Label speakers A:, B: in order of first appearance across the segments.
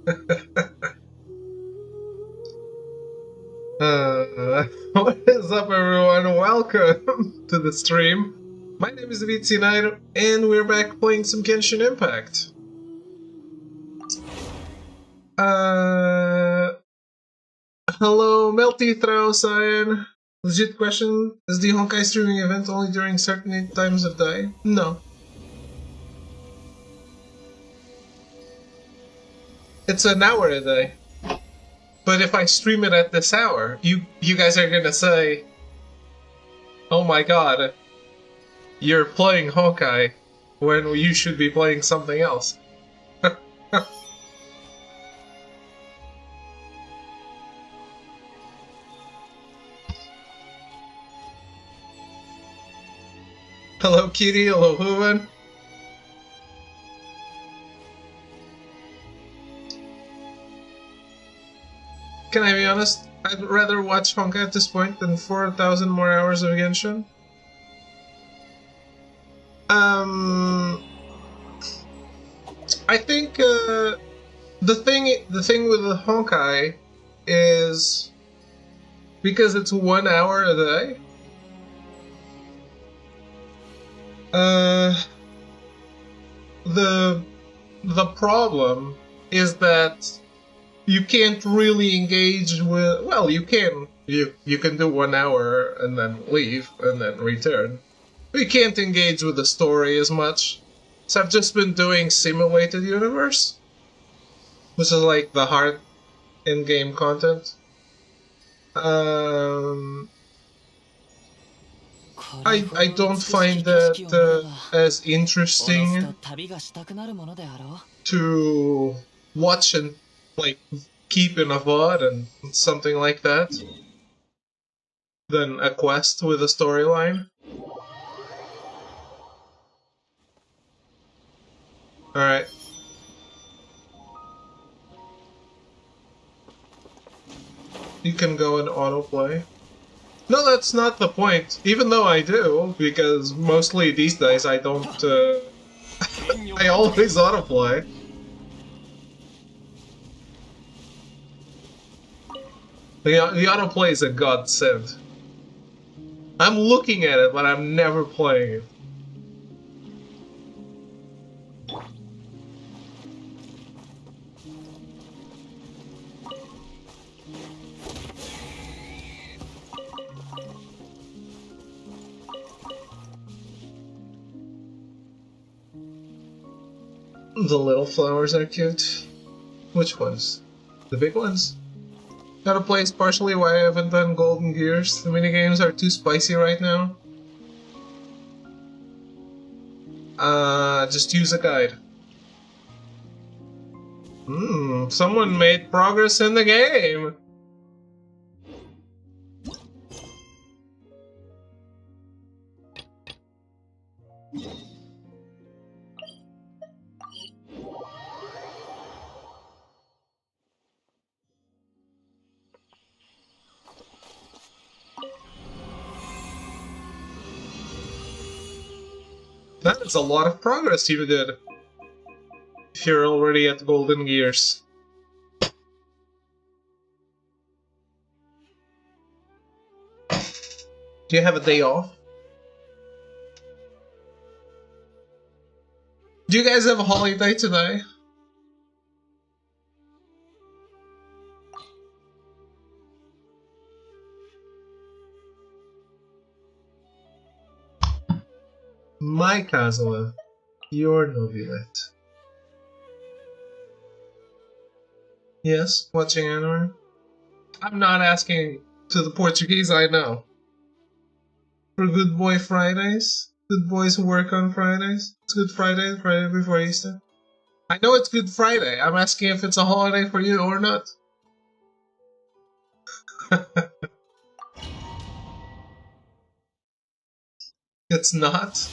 A: What is up, everyone? Welcome to the stream. My name is VT9, and we're back playing some Genshin Impact. Hello, Melty Throw Cyan. Legit question: is the Honkai streaming event only during certain times of day? No. It's an hour a day. But if I stream it at this hour, you guys are gonna say, "Oh my god, you're playing Honkai when you should be playing something else." Hello, Kitty. Hello, Hooven. Can I be honest? I'd rather watch Honkai at this point than 4,000 more hours of Genshin. I think the thing with the Honkai is because it's 1 hour a day. The problem is that you can't really engage with. Well, you can. You can do 1 hour and then leave and then return. We can't engage with the story as much. So I've just been doing simulated universe, which is like the hard in-game content. I don't find that as interesting to watch and like keep in a VOD and something like that than a quest with a storyline. Alright. You can go and autoplay. No, that's not the point. Even though I do, because mostly these days I don't, I always autoplay. The autoplay is a godsend. I'm looking at it, but I'm never playing it. The little flowers are cute. Which ones? The big ones? Gotta play is partially why I haven't done Golden Gears. The minigames are too spicy right now. Just use a guide. Someone made progress in the game! That's a lot of progress you did. If you're already at Golden Gears. Do you have a day off? Do you guys have a holiday today? My Kazuha, your novelet. Yes, watching anime. I'm not asking to the Portuguese I know. For Good Boy Fridays? Good boys who work on Fridays? It's Good Friday, Friday before Easter. I know it's Good Friday. I'm asking if it's a holiday for you or not. It's not?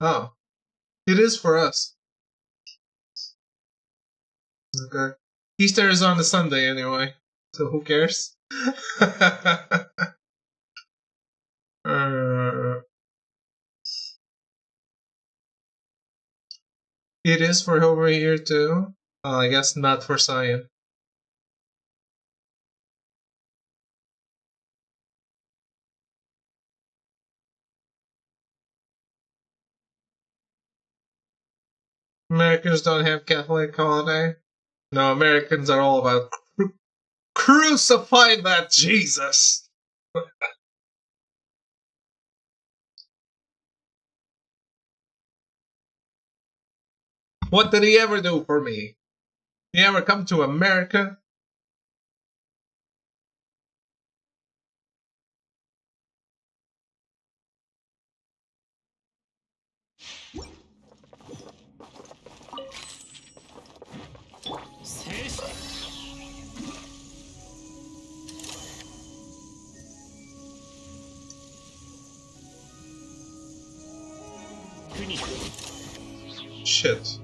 A: Oh. It is for us. Okay. Easter is on a Sunday anyway, so who cares? It is for over here too. I guess not for Cyan. Americans don't have Catholic holiday. No, Americans are all about crucify that Jesus. What did he ever do for me? He ever come to America? Shit.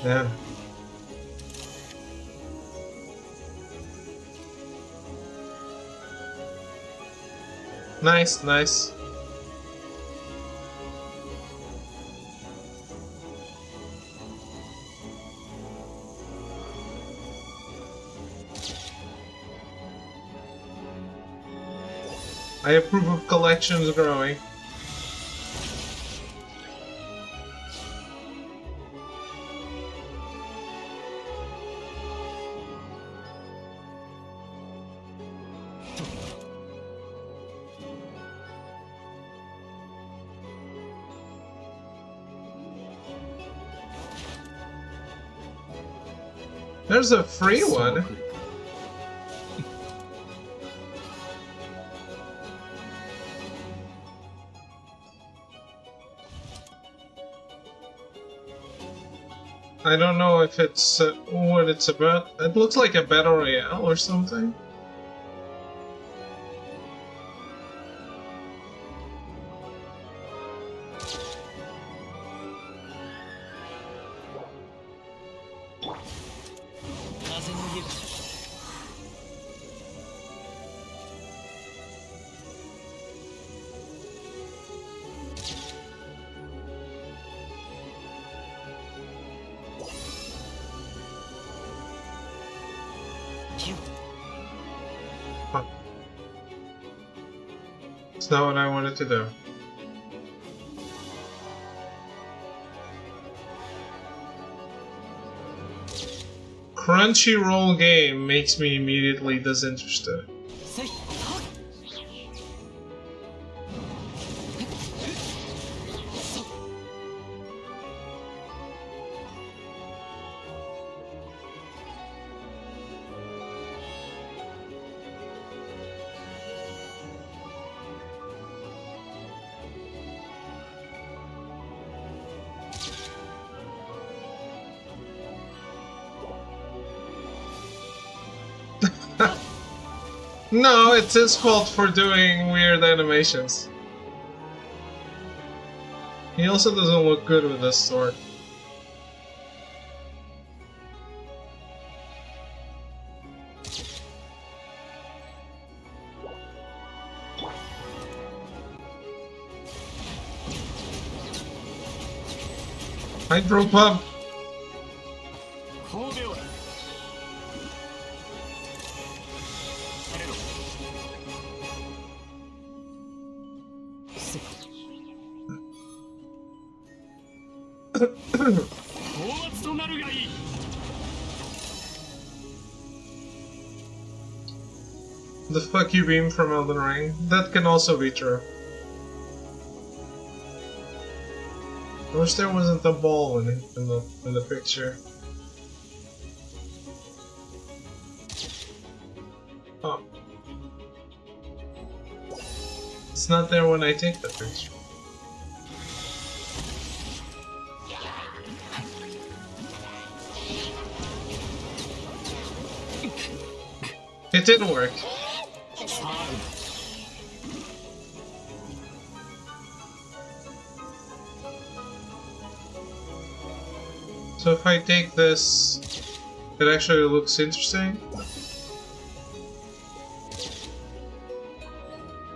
A: Yeah. Nice, nice. I approve of collections growing. There's a free one. I don't know if it's what it's about. It looks like a battle royale or something. It's not what I wanted to do. Crunchyroll game makes me immediately disinterested. No, it's his fault for doing weird animations. He also doesn't look good with this sword. Hydro pump. The fuck you beam from Elden Ring? That can also be true. I wish there wasn't a ball in the picture. Oh. It's not there when I take the picture. It didn't work. So if I take this, it actually looks interesting.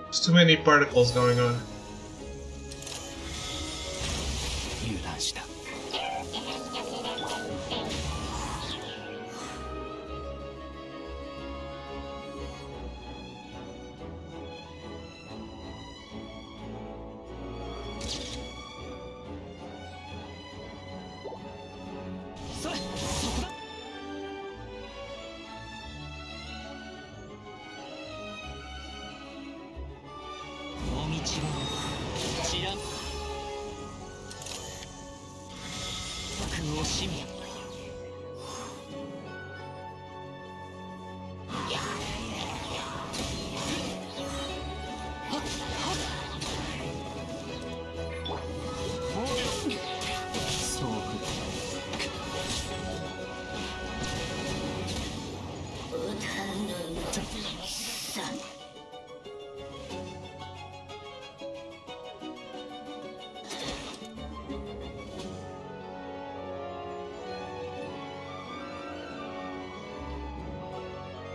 A: There's too many particles going on.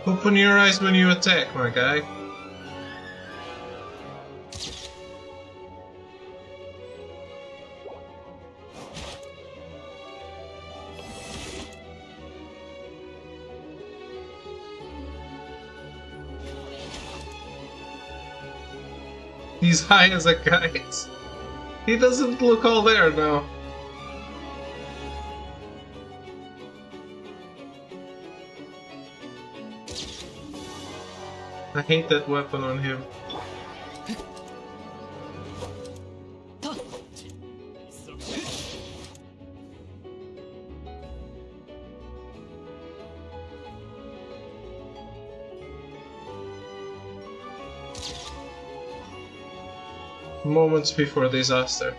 A: Open your eyes when you attack, my guy. He's high as a kite. He doesn't look all there now. I hate that weapon on him. Moments before disaster.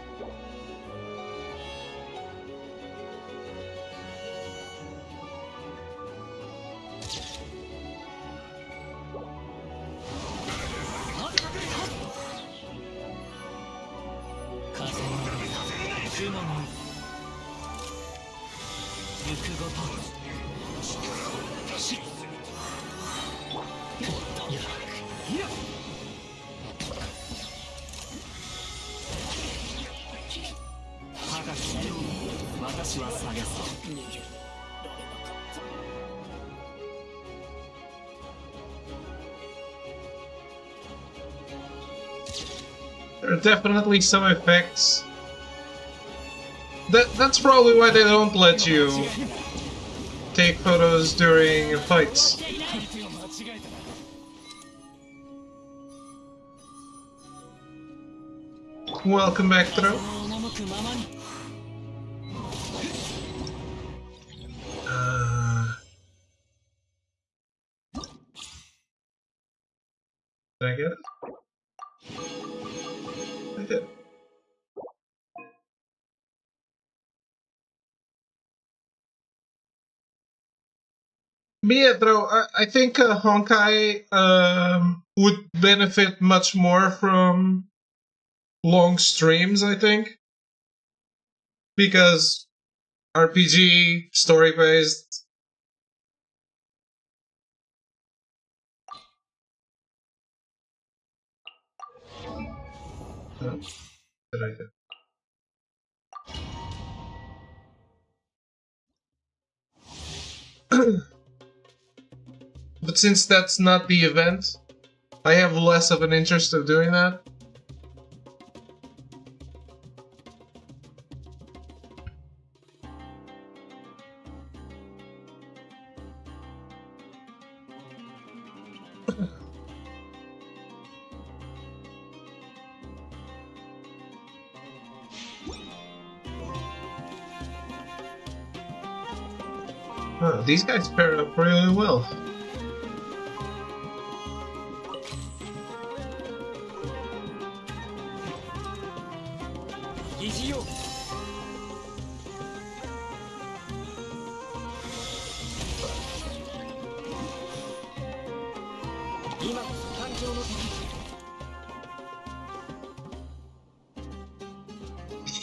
A: There are definitely some effects. That's probably why they don't let you take photos during fights. Welcome back, Throw. Did I get it? I did. Pietro, I think Honkai would benefit much more from long streams, I think. Because RPG, story-based. What did I do? But since that's not the event, I have less of an interest of doing that. Oh, these guys pair up really well.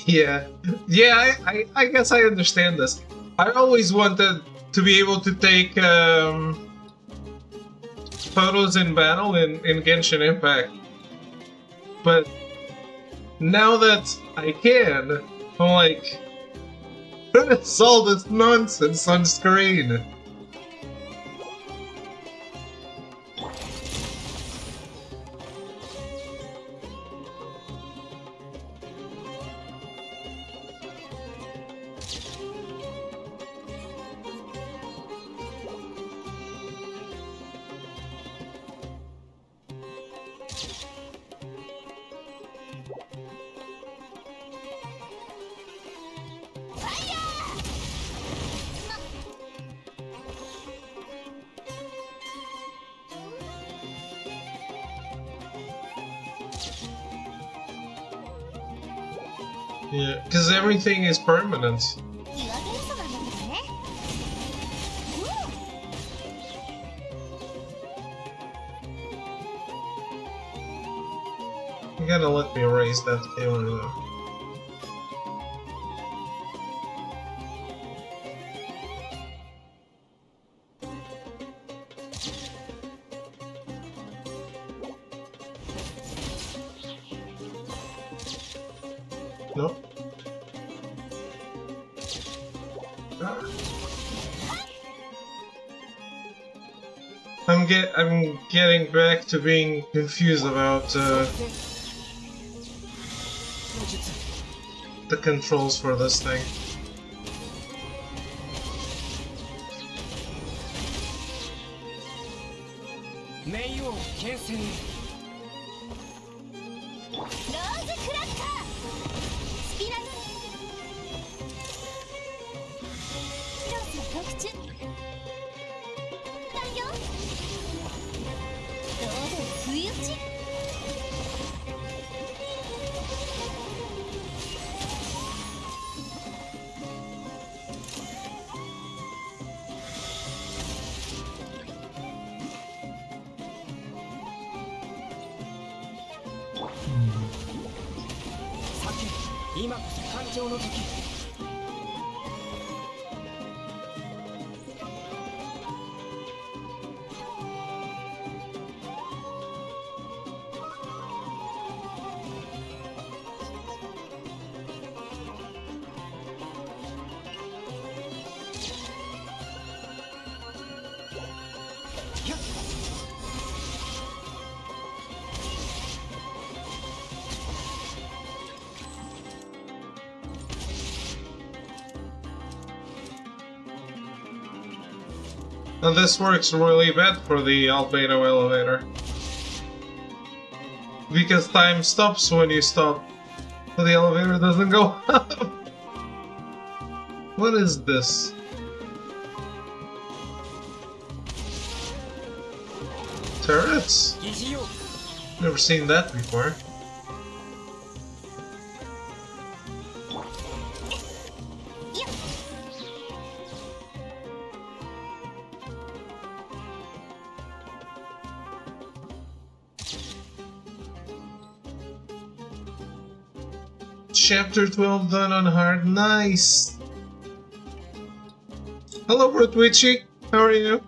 A: Yeah, yeah, I guess I understand this. I always wanted to be able to take photos in battle in Genshin Impact, but now that I can, I'm like, it's all this nonsense on screen. Yeah, because everything is permanent. You gotta let me raise that scaler though. Nope. I'm getting back to being confused about the controls for this thing. And this works really bad for the albedo elevator. Because time stops when you stop. So the elevator doesn't go up. What is this? Turrets? Never seen that before. Chapter 12 done on hard. Nice! Hello, Brutwitchy. How are you?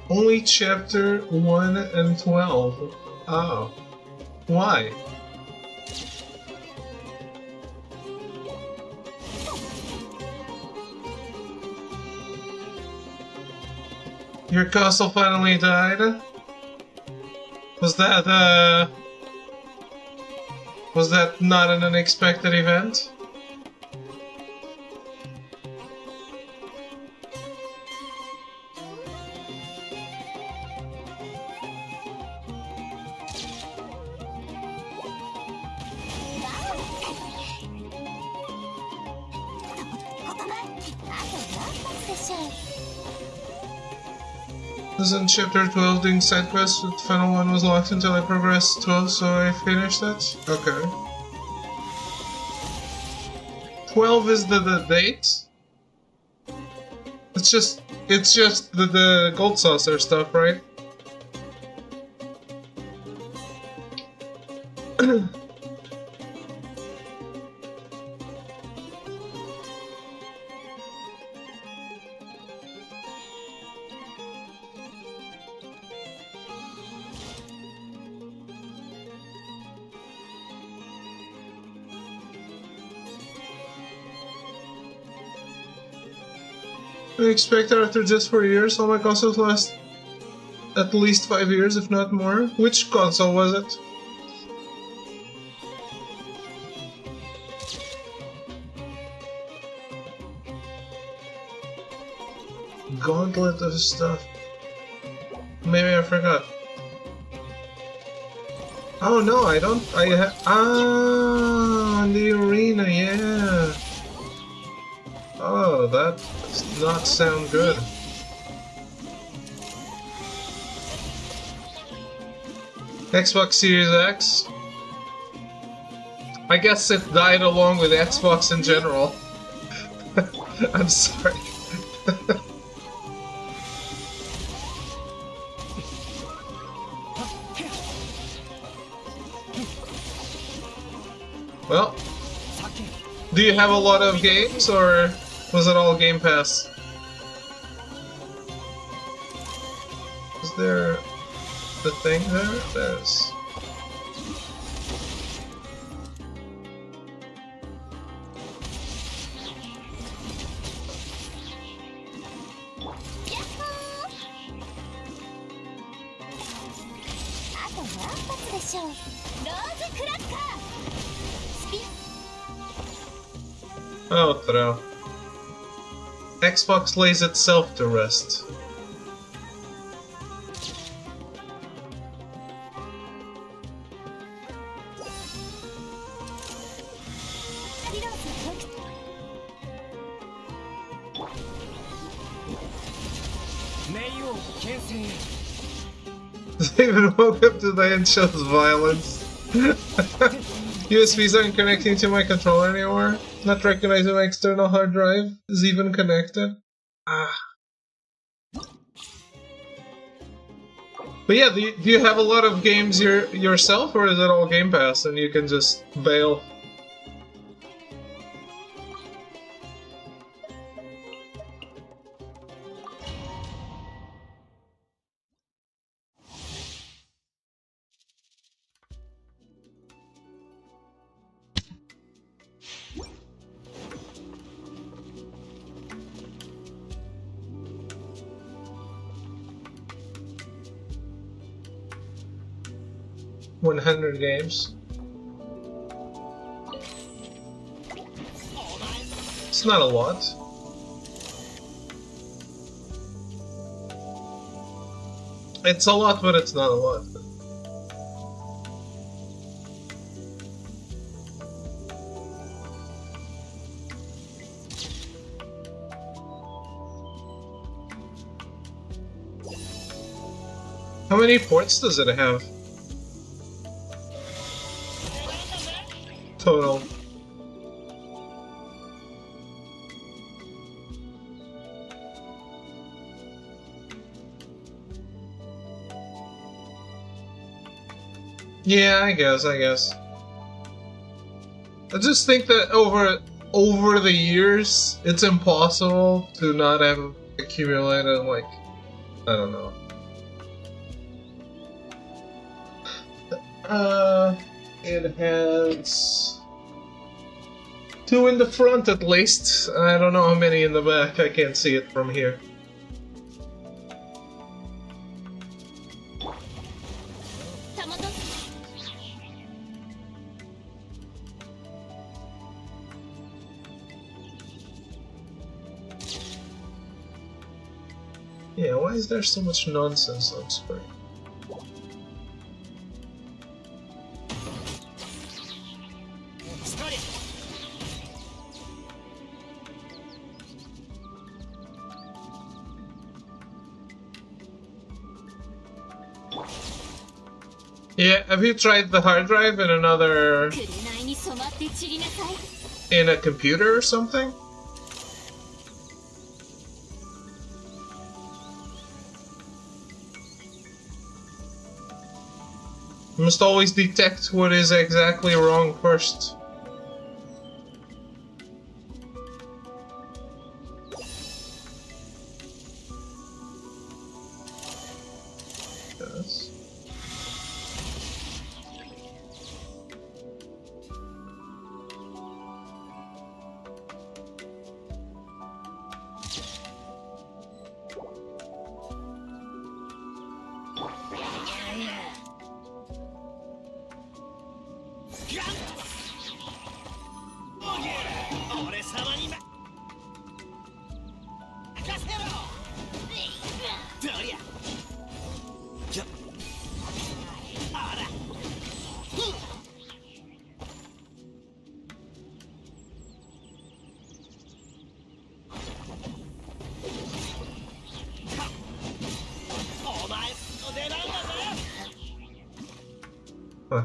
A: Only chapter 1 and 12. Oh. Why? Your castle finally died? Was that not an unexpected event? was in chapter 12 doing side quests, but the final one was locked until I progressed 12, so I finished it. Okay. 12 is the date? It's just the gold saucer stuff, right? I expect after just 4 years, all my consoles last at least 5 years, if not more. Which console was it? Gauntlet of stuff. Maybe I forgot. Oh no, I don't. In the arena, yeah. Oh, that does not sound good. Xbox Series X. I guess it died along with Xbox in general. I'm sorry. Well, do you have a lot of games, or was it all Game Pass? Is there the thing there? There's... Oh, throw. Xbox lays itself to rest. David woke up today and shows violence. USBs aren't connecting to my controller anymore. Not recognizing my external hard drive is even connected. Ah. But yeah, do you have a lot of games yourself, or is it all Game Pass and you can just bail? $100 games. It's not a lot. It's a lot, but it's not a lot. How many ports does it have? Total. Yeah, I guess. I just think that over the years, it's impossible to not have accumulated, like, I don't know. It has 2 in the front at least. I don't know how many in the back. I can't see it from here. Yeah, why is there so much nonsense on screen? Yeah, have you tried the hard drive in another... in a computer or something? You must always detect what is exactly wrong first. Yes. Huh.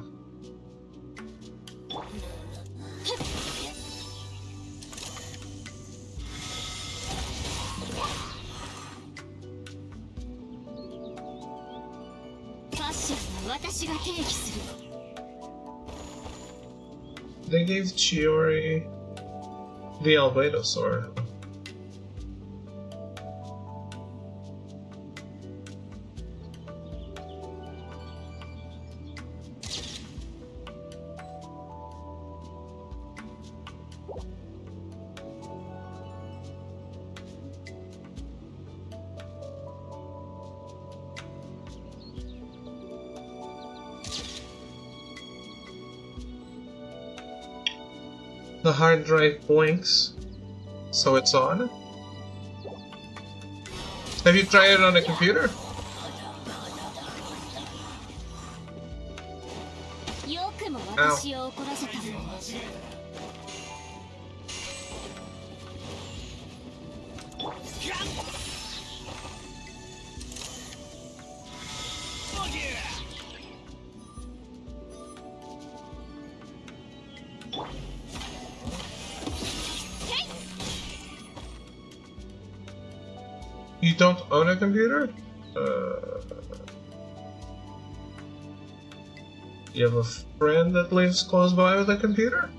A: They gave Chiori the Albedo sword. The hard drive blinks, so it's on. Have you tried it on a computer? Ow. You don't own a computer? You have a friend that lives close by with a computer?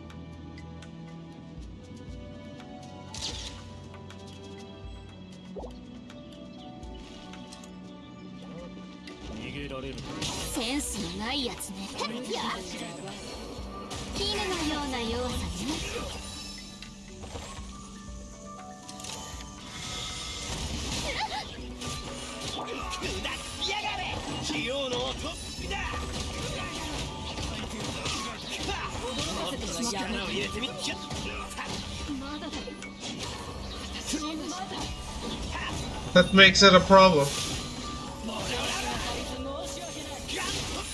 A: That makes it a problem.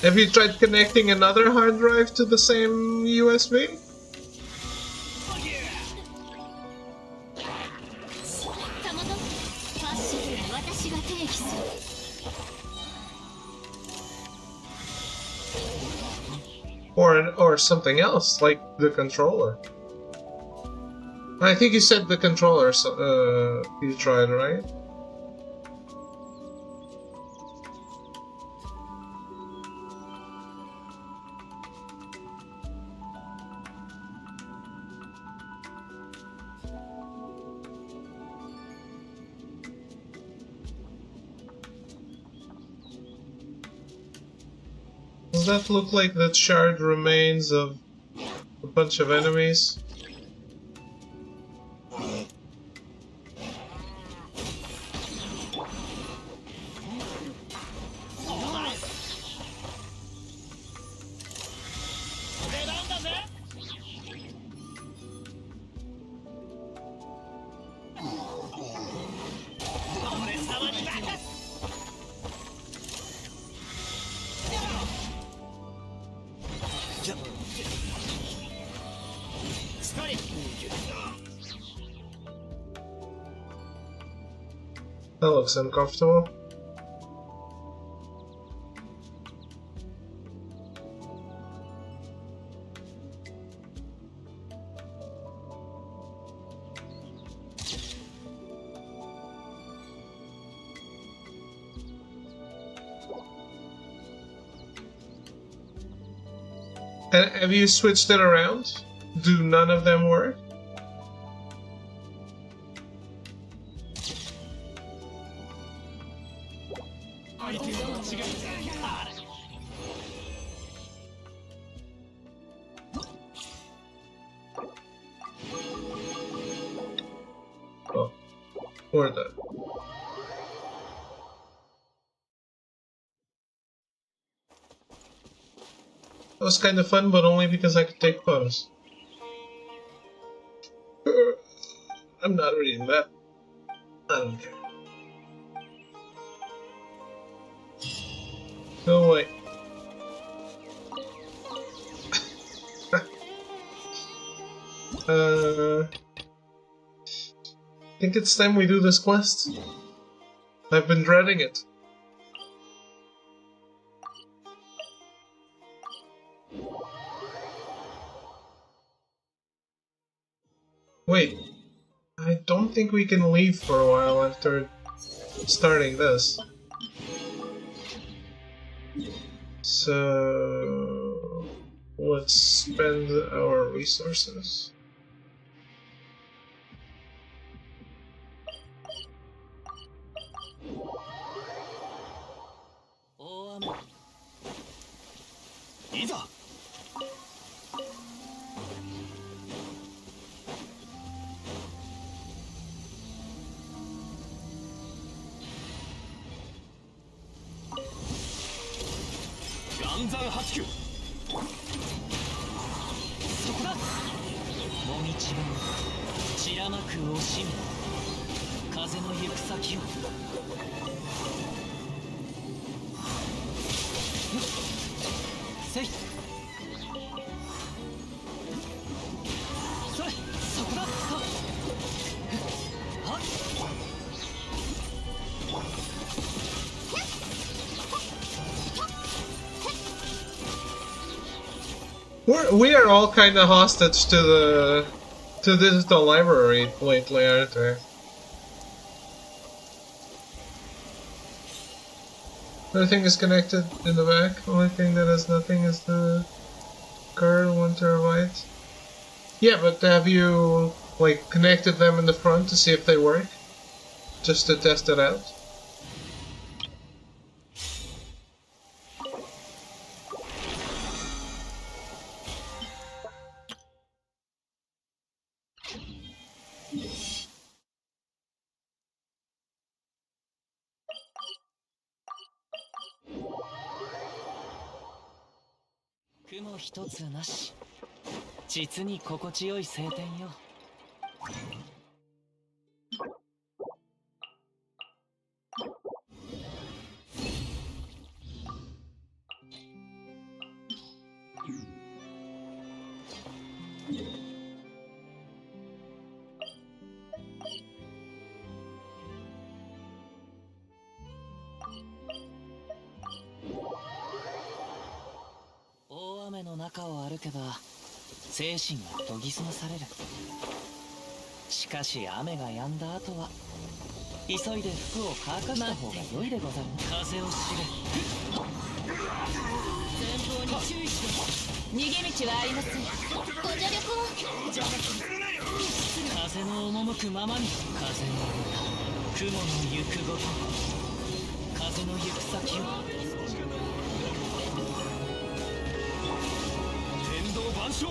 A: Have you tried connecting another hard drive to the same USB? Or something else, like the controller. I think you said the controller, you tried, right? Does that look like the charred remains of a bunch of enemies? That looks uncomfortable. Have you switched it around? Do none of them work? Oh, or the. That was kind of fun, but only because I could take photos. I'm not reading that. I don't care. No way. I think it's time we do this quest. I've been dreading it. Wait, I don't think we can leave for a while after starting this. So let's spend our resources. We are all kind of hostage to the digital library lately, aren't we? Everything is connected in the back. Only thing that has nothing is the car, 1 terabyte. Yeah, but have you like connected them in the front to see if they work? Just to test it out?
B: Kumo 一つなし。実に心地よい晴天よ。大雨の中を歩けば精神が研ぎ澄まされる。しかし雨が止んだ後は急いで服を乾かした方が良いでござる。風を知れ。前方に注意しろ。逃げ道はありません。ご助力を。風の赴くままに。風の歌、雲の行くごと。風の行く先を。天道万象。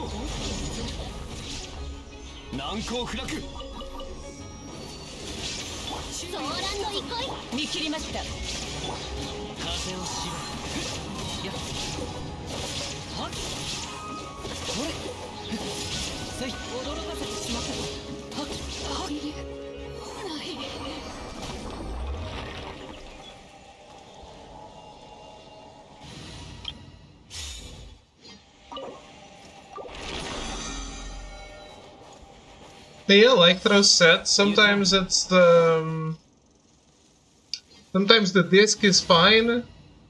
B: 難攻不落。騒乱の憩い。見切りました。風を知れ。やっ。はっ。これ。せい。驚かせてしまった。はっ。はっ。ない。
A: Yeah, like those sets, sometimes it's the... sometimes the disc is fine,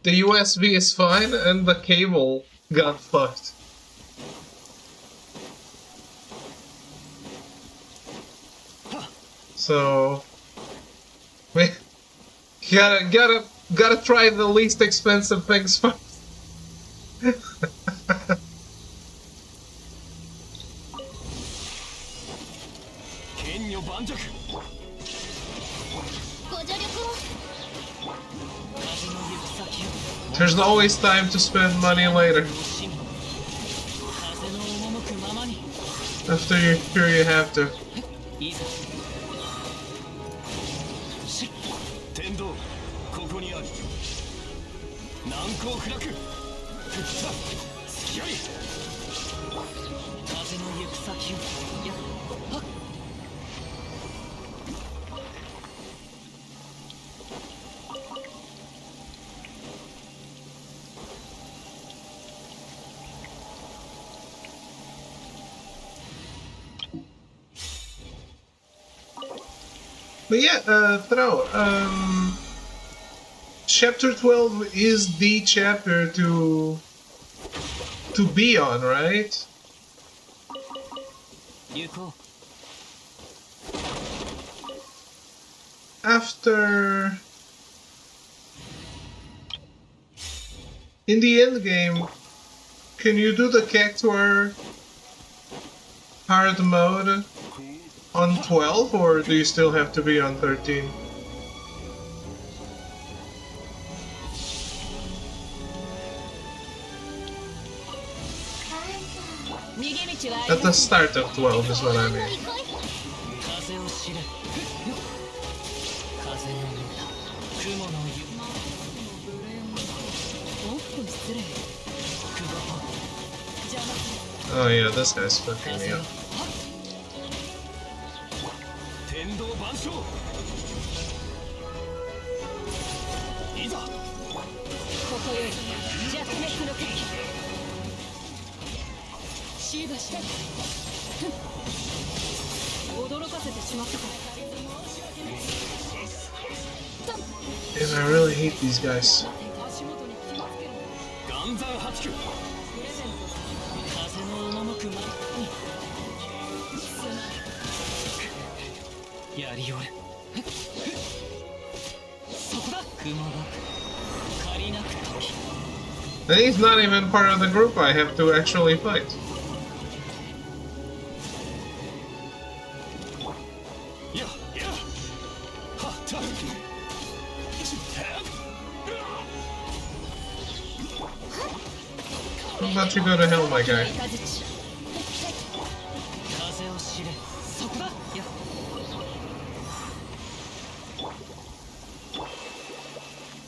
A: the USB is fine, and the cable got fucked. So... we gotta try the least expensive things first. There's always time to spend money later. After you're sure you have to.
B: 天道ここにある難攻不落ふった付き合い風の行く先をやはっ
A: But yeah, Throw, chapter 12 is the chapter to be on, right? After in the end game, can you do the Cactuar hard mode on 12, or do you still have to be on 13? At the start of 12 is what I mean. Oh yeah, this guy's fucking me up.
B: 天道万象いざここより弱滅の決起シーバして驚かせてしまったか
A: And I really hate these guys.
B: 岩山八九風の赴くまにやりよるそこだ雲が借りなく時
A: And he's not even part of the group I have to actually fight.
B: Yeah, yeah.
A: I'm about to go to hell, my guy.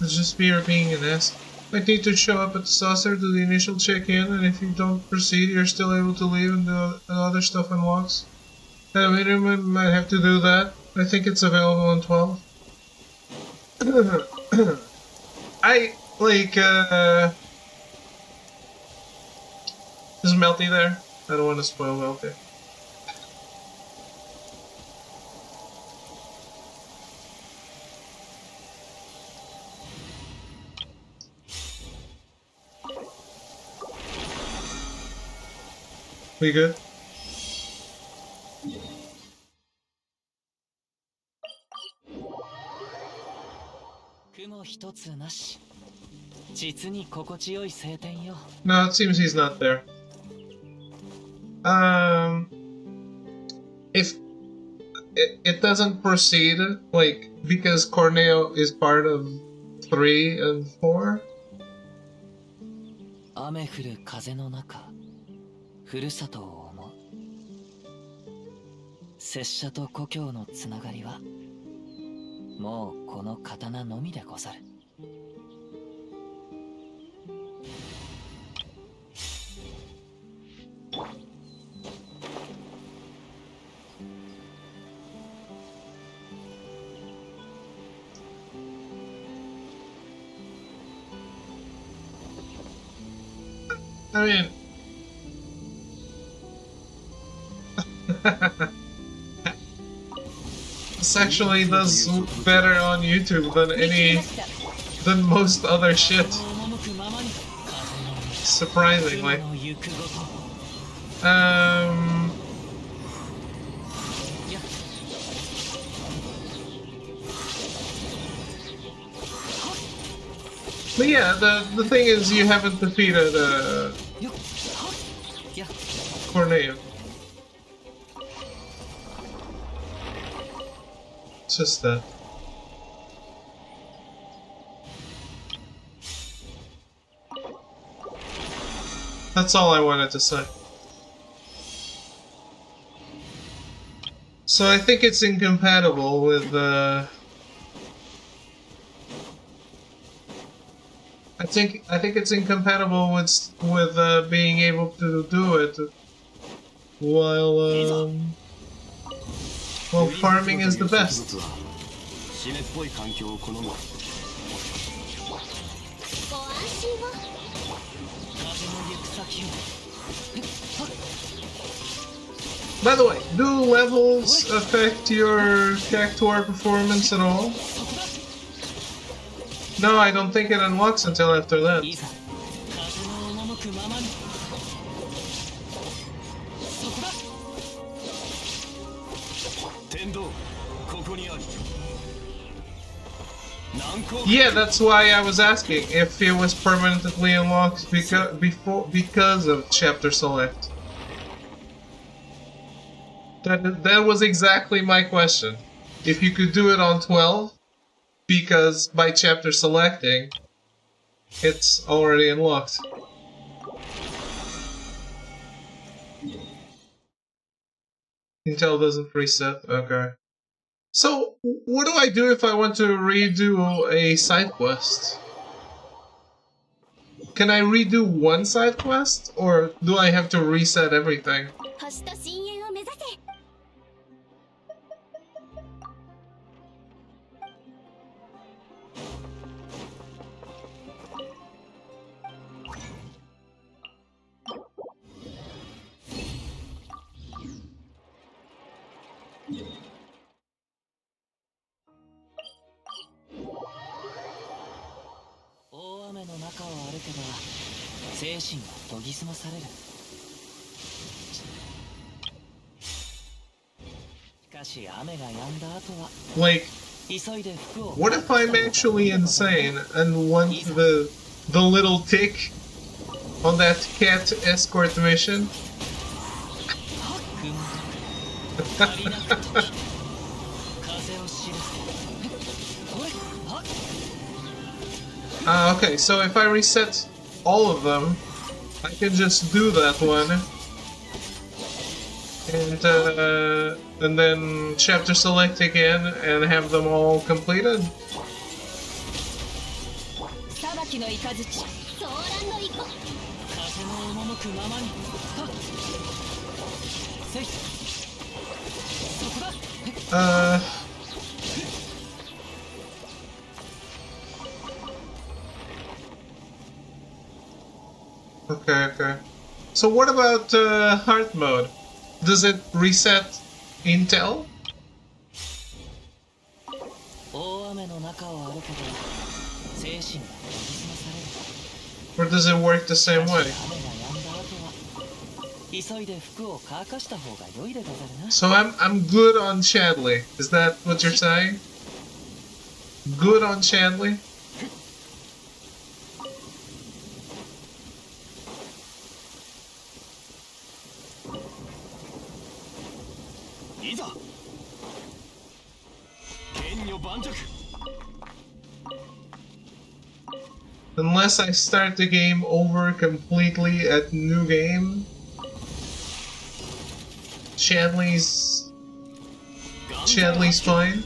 A: It's just fear being an ass. I need to show up at the saucer, do the initial check-in, and if you don't proceed, you're still able to leave and the other stuff unlocks. At a minimum, might have to do that. I think it's available on 12. I, like, is Melty there? I don't want to spoil Melty. We good? No, it seems he's not there. If it doesn't proceed, like, because Corneo is part of 3 and 4?
B: 雨降る風の中ふるさとを思う拙者と故郷のつながりはもうこの刀のみでござる
A: I mean... This actually does better on YouTube than most other shit. Surprisingly. But yeah, the thing is you haven't defeated Corneo. Just that. That's all I wanted to say. So I think it's incompatible with I think it's incompatible with being able to do it while farming is the best.
B: ご安心を。風の行く先を。
A: By the way, do levels affect your Cactuar performance at all? No, I don't think it unlocks until after that. Yeah, that's why I was asking if it was permanently unlocked because of chapter select. That was exactly my question. If you could do it on 12, because by chapter selecting, it's already unlocked. Intel doesn't reset, okay. So, what do I do if I want to redo a side quest? Can I redo one side quest, or do I have to reset everything? Like, what if I'm actually insane and want the little tick on that cat escort mission? Okay, so if I reset all of them, I can just do that one. And then chapter select again and have them all completed. Okay. So what about heart mode? Does it reset Intel? Or does it work the same way? So I'm good on Chadley. Is that what you're saying? Good on Chadley? Unless I start the game over completely at new game, Chadley's fine.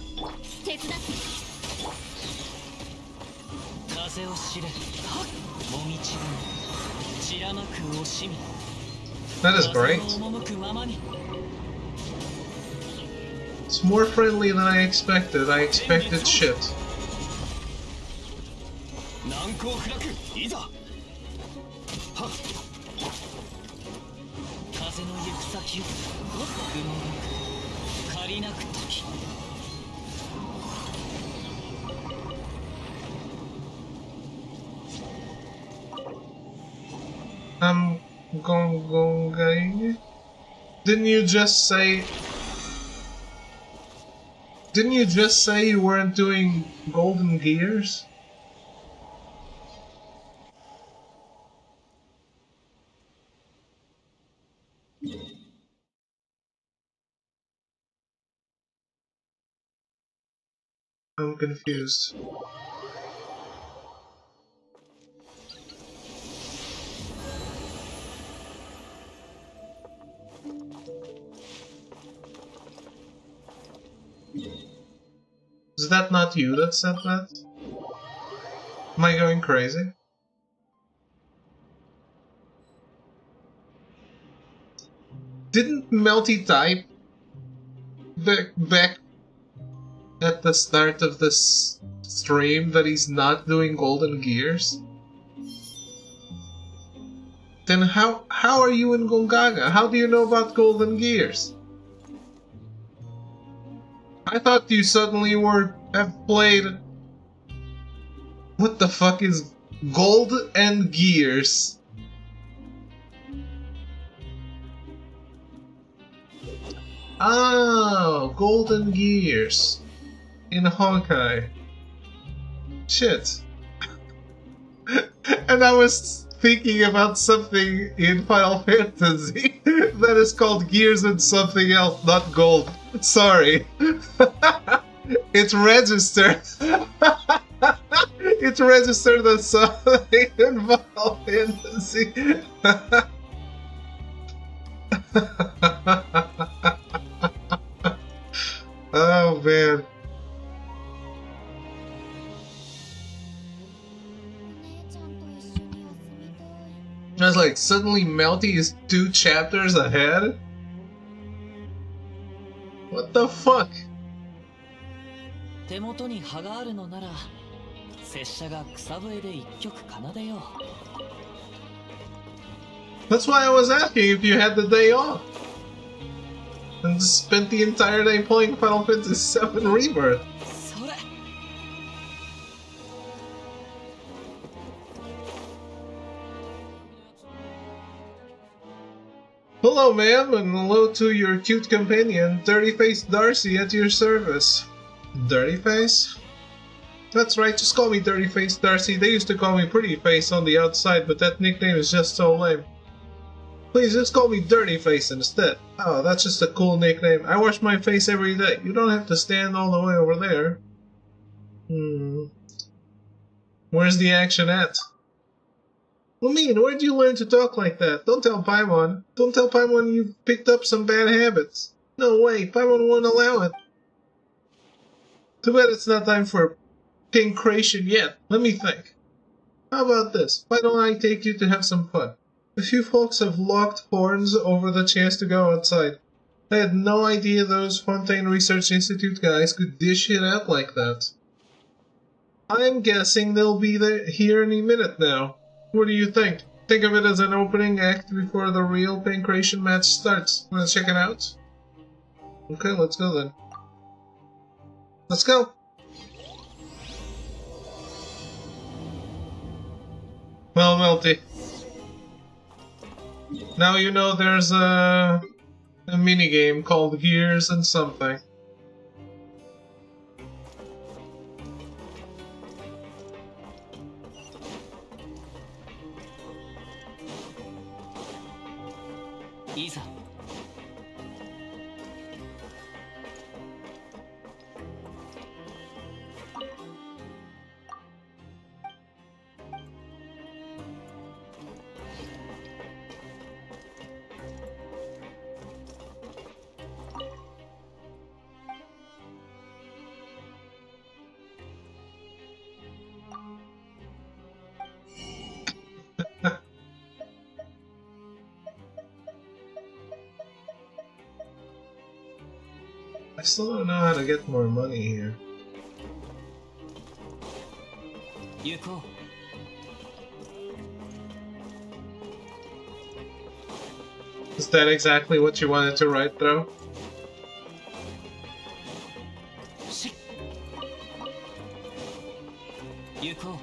A: That is great. It's more friendly than I expected. I expected shit. I'm going. Didn't you just say you weren't doing golden gears? I'm confused. Is that not you that said that? Am I going crazy? Didn't Melty type back at the start of this stream that he's not doing Golden Gears? Then how are you in Gongaga? How do you know about Golden Gears? I thought you suddenly have played. What the fuck is Gold and Gears? Oh, Golden Gears in Honkai. Shit. And I was thinking about something in Final Fantasy that is called Gears and something else, not Gold. Sorry. It's registered. It's registered as something in Final Fantasy. Oh man. I was like, suddenly Melty is 2 chapters ahead? What the fuck?
B: 手元に葉があるのなら拙者が草笛で一曲奏でよう。
A: That's why I was asking if you had the day off. And just spent the entire day playing Final Fantasy VII Rebirth.
B: それ。
A: Hello, ma'am, and hello to your cute companion, Dirty-Faced Darcy, at your service. Dirty-Face? That's right, just call me Dirty-Faced Darcy. They used to call me Pretty Face on the outside, but that nickname is just so lame. Please, just call me Dirty-Face instead. Oh, that's just a cool nickname. I wash my face every day. You don't have to stand all the way over there. Where's the action at? Lumine, where'd you learn to talk like that? Don't tell Paimon. Don't tell Paimon you've picked up some bad habits. No way, Paimon won't allow it. Too bad it's not time for pinkration yet. Let me think. How about this? Why don't I take you to have some fun? A few folks have locked horns over the chance to go outside. I had no idea those Fontaine Research Institute guys could dish it out like that. I'm guessing they'll be here any minute now. What do you think? Think of it as an opening act before the real pancration match starts. Wanna check it out? Okay, let's go then. Let's go! Well, Melty. Now you know there's a minigame called Gears and something.
B: Isa.
A: I still don't know how to get more money here.
B: Yuko.
A: Is that exactly what you wanted to write, though?
B: Yuko.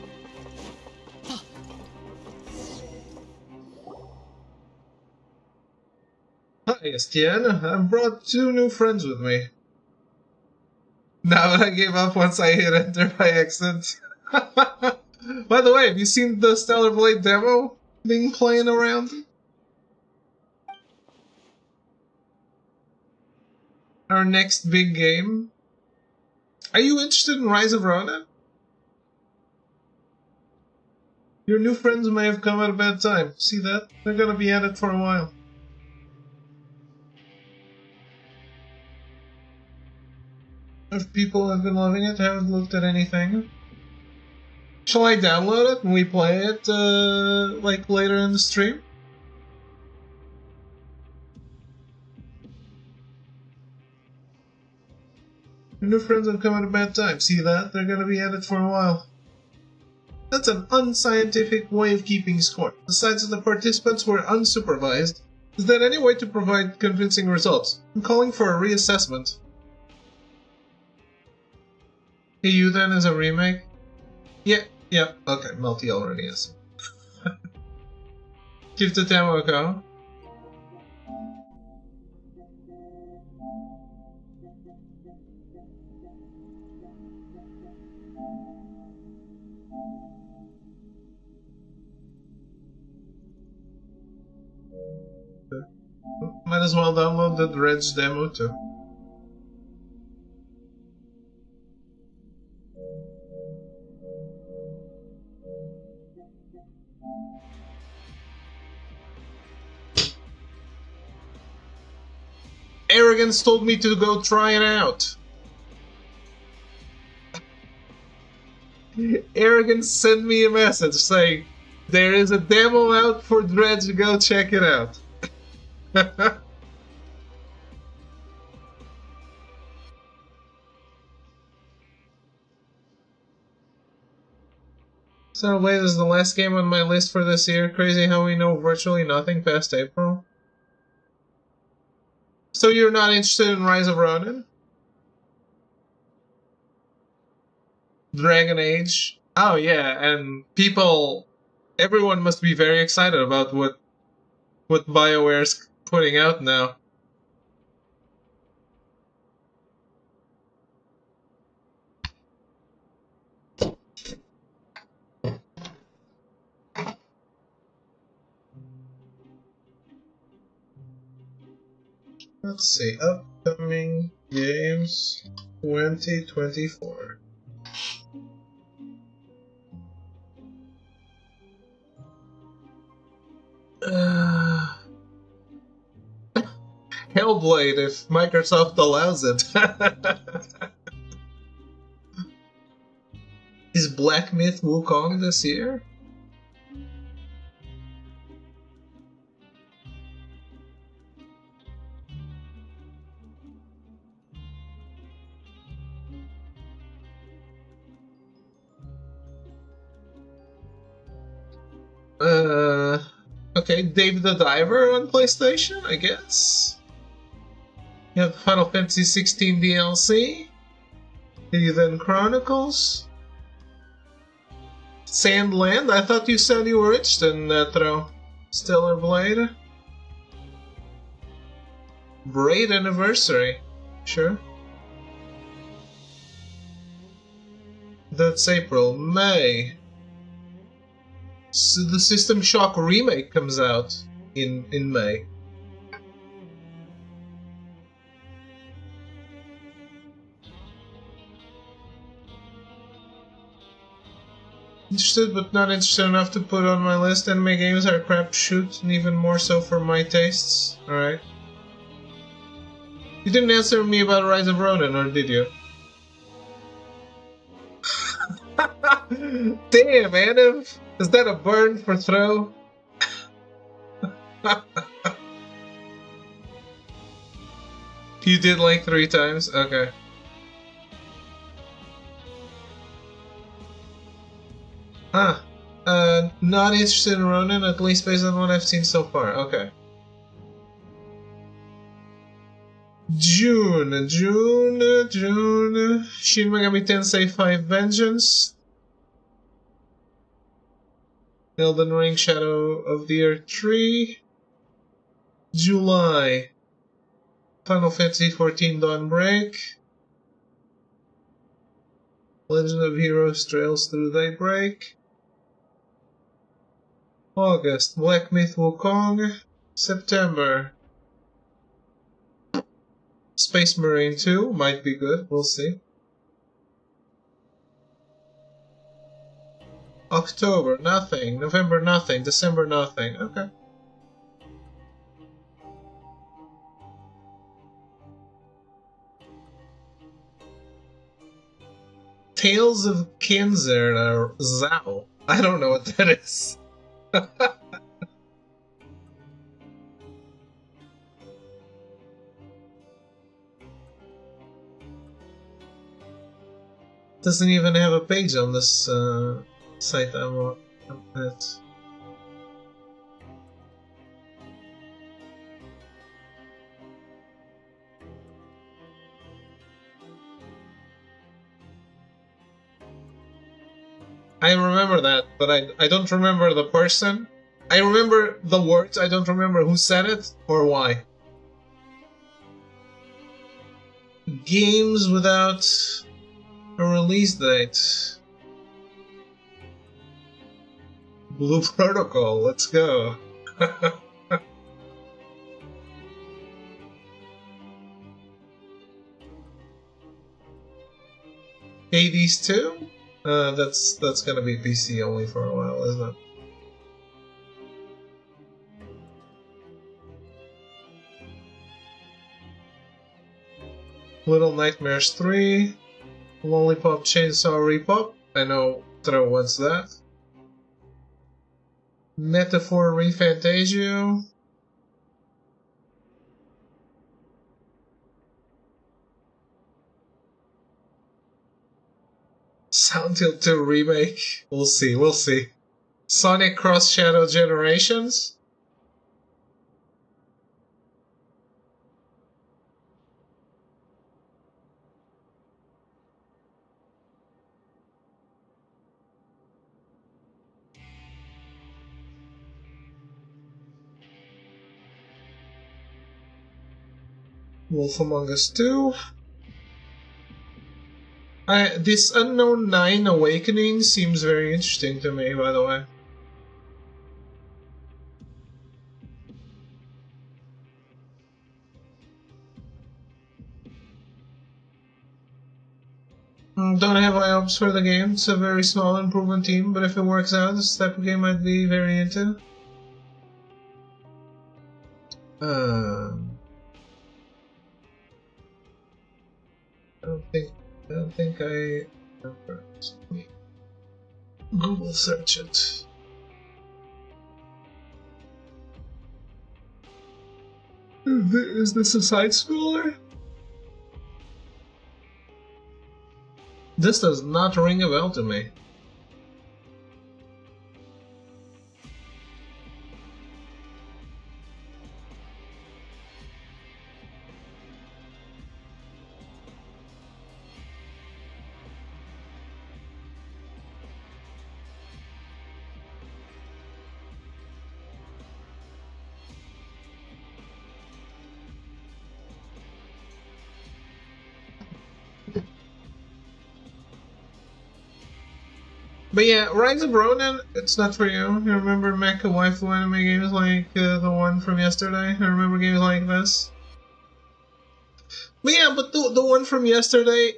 A: Hi, Estienne. I've brought 2 new friends with me. Now that I gave up once I hit enter by accident. By the way, have you seen the Stellar Blade demo being playing around? Our next big game? Are you interested in Rise of Ronin? Your new friends may have come at a bad time. See that? They're gonna be at it for a while. If people have been loving it, haven't looked at anything. Shall I download it and we play it, like, later in the stream? Your new friends have come at a bad time. See that? They're gonna be at it for a while. That's an unscientific way of keeping score. Besides, the participants were unsupervised. Is there any way to provide convincing results? I'm calling for a reassessment. Hey, you then is a remake? Yeah, okay, Melty already is. Give the demo a go. Might as well download the Dredge demo too. Arrogance told me to go try it out. Arrogance sent me a message saying, there is a demo out for Dredge, go check it out. So wait, is the last game on my list for this year? Crazy how we know virtually nothing past April. So you're not interested in Rise of Ronin? Dragon Age? Oh yeah, and everyone must be very excited about what BioWare's putting out now. Let's see, upcoming games 2024. Hellblade, if Microsoft allows it. Is Black Myth Wukong this year? Okay, Dave the Diver on PlayStation, I guess. You have Final Fantasy 16 DLC. Heathen Chronicles. Sandland? I thought you said you were interested in that, though. Stellar Blade. Braid Anniversary. Sure. That's April. May. So the System Shock remake comes out in May. Interested but not interested enough to put on my list. Anime games are crapshoot, and even more so for my tastes. Alright. You didn't answer me about Rise of Ronin, or did you? Damn, Anav! Is that a burn for throw? You did like 3 times? Okay. Not interested in Ronin, at least based on what I've seen so far. Okay. June. Shin Megami Tensei 5 Vengeance. Elden Ring Shadow of the Earth 3. July. Final Fantasy XIV Dawnbreak. Legend of Heroes Trails Through Daybreak. August. Black Myth Wukong. September. Space Marine 2 might be good, we'll see. October, nothing. November, nothing. December, nothing. Okay. Tales of Kinzer or Zhao. I don't know what that is. Doesn't even have a page on this site I'm at. I remember that, but I don't remember the person. I remember the words, I don't remember who said it or why. Games without a release date. Blue Protocol, let's go. Hades 2? That's gonna be PC only for a while, isn't it? Little Nightmares 3, Lollipop Chainsaw Repop. I know Throw wants that. Metaphor Refantasio. Sound Hill 2 remake. We'll see, we'll see. Sonic Cross Shadow Generations. Wolf Among Us 2. This Unknown 9 Awakening seems very interesting to me, by the way. Don't have high hopes for the game. It's a very small improvement team, but if it works out, this type of game I'd be very into. I don't think I remember. Google search it. Is this a side scroller? This does not ring a bell to me. But yeah, Rise of Ronin, it's not for you. You remember Mecha Waifu anime games like the one from yesterday? I remember games like this. But yeah, but the one from yesterday,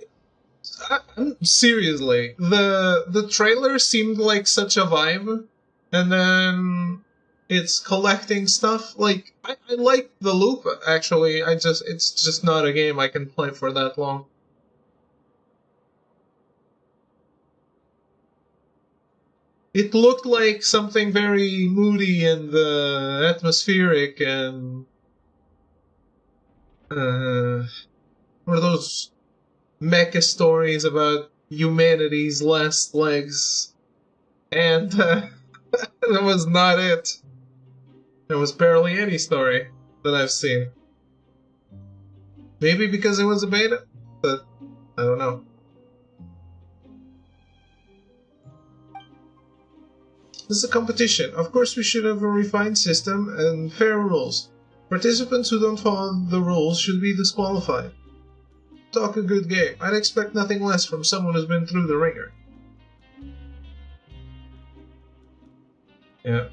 A: seriously, the trailer seemed like such a vibe, and then it's collecting stuff. Like I like the loop actually. It's just not a game I can play for that long. It looked like something very moody and atmospheric and one of those mecha stories about humanity's last legs. And that was not it. There was barely any story that I've seen. Maybe because it was a beta, but I don't know. This is a competition. Of course we should have a refined system and fair rules. Participants who don't follow the rules should be disqualified. Talk a good game. I'd expect nothing less from someone who's been through the ringer. Yeah.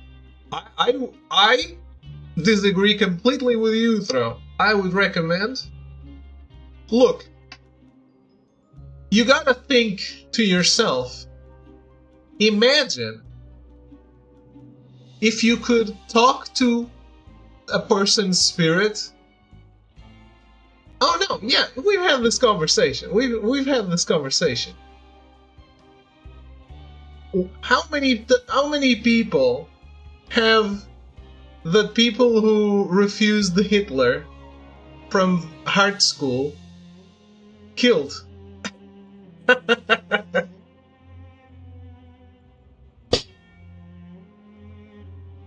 A: I disagree completely with you, Throw. I would recommend... Look. You gotta think to yourself. Imagine if you could talk to a person's spirit. Oh no, yeah, we've had this conversation. We've had this conversation. How many people have the people who refused the Hitler from art school killed?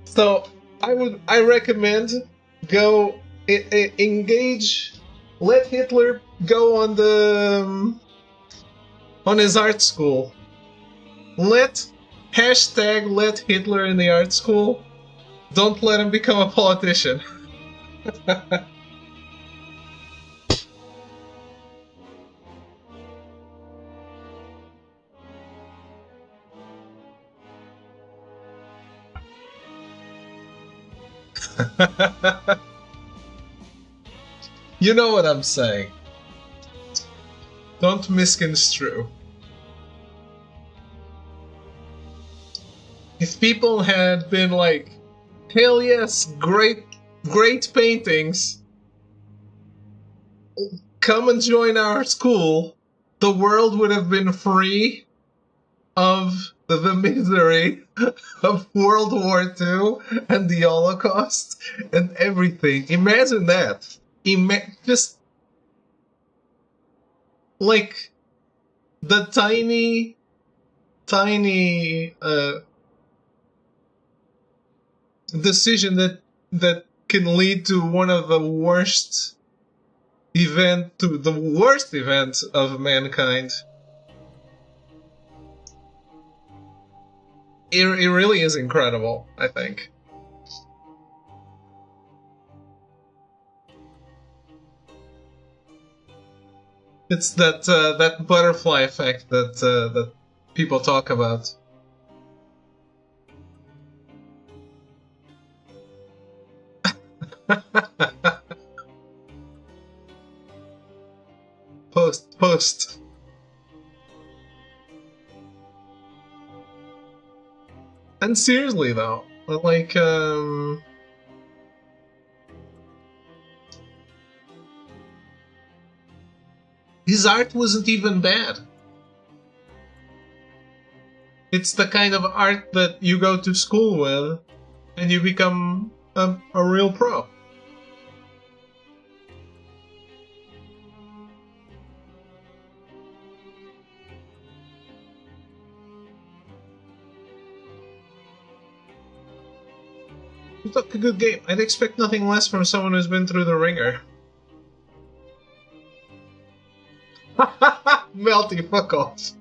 A: So I recommend go engage, let Hitler go on the on his art school. Let Hitler in the art school. Don't let him become a politician. You know what I'm saying. Don't misconstrue. If people had been like, hell yes, great paintings, come and join our school, the world would have been free of the misery of World War II and the Holocaust and everything. Imagine that. Just like the tiny decision that can lead to one of the worst event of mankind. It really is incredible, I think. It's that butterfly effect that people talk about. Post. And seriously though, like his art wasn't even bad. It's the kind of art that you go to school with and you become a real pro. It's a good game. I'd expect nothing less from someone who's been through the ringer. Melty, fuck off.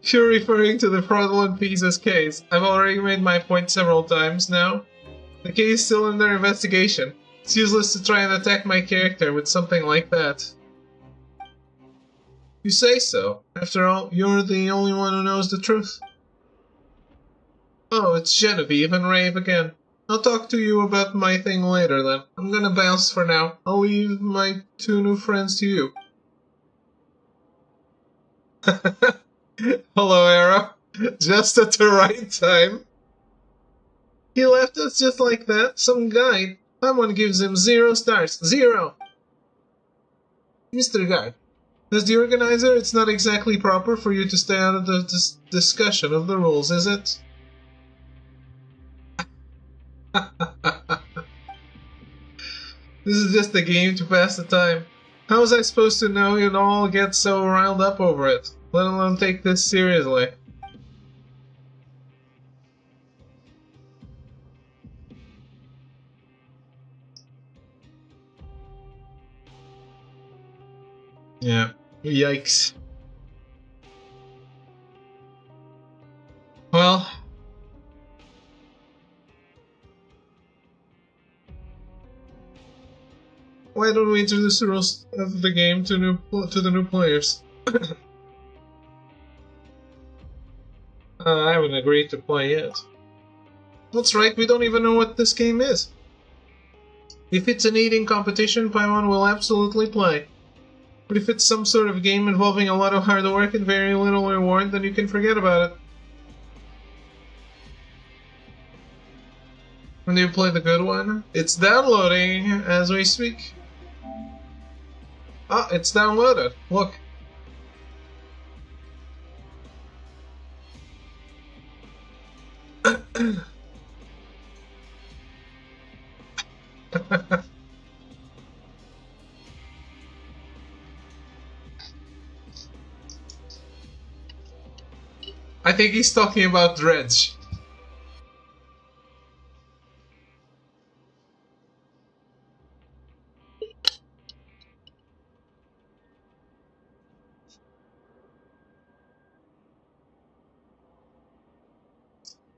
A: You're referring to the fraudulent piece's case. I've already made my point several times now. The case is still under investigation. It's useless to try and attack my character with something like that. You say so. After all, you're the only one who knows the truth. Oh, it's Genevieve and Rave again. I'll talk to you about my thing later then. I'm gonna bounce for now. I'll leave my two new friends to you. Hello, Arrow. Just at the right time. He left us just like that. Some guy. Someone gives him 0 stars. 0! Mr. Guard, as the organizer, it's not exactly proper for you to stay out of the discussion of the rules, is it? This is just a game to pass the time. How was I supposed to know you'd all get so riled up over it, let alone take this seriously? Yeah, yikes. Well, why don't we introduce the rules of the game to the new players? I haven't agreed to play yet. That's right, we don't even know what this game is. If it's an eating competition, Paimon will absolutely play. But if it's some sort of game involving a lot of hard work and very little reward, then you can forget about it. When do you play the good one? It's downloading as we speak. Ah, it's downloaded. Look. I think he's talking about Dredge.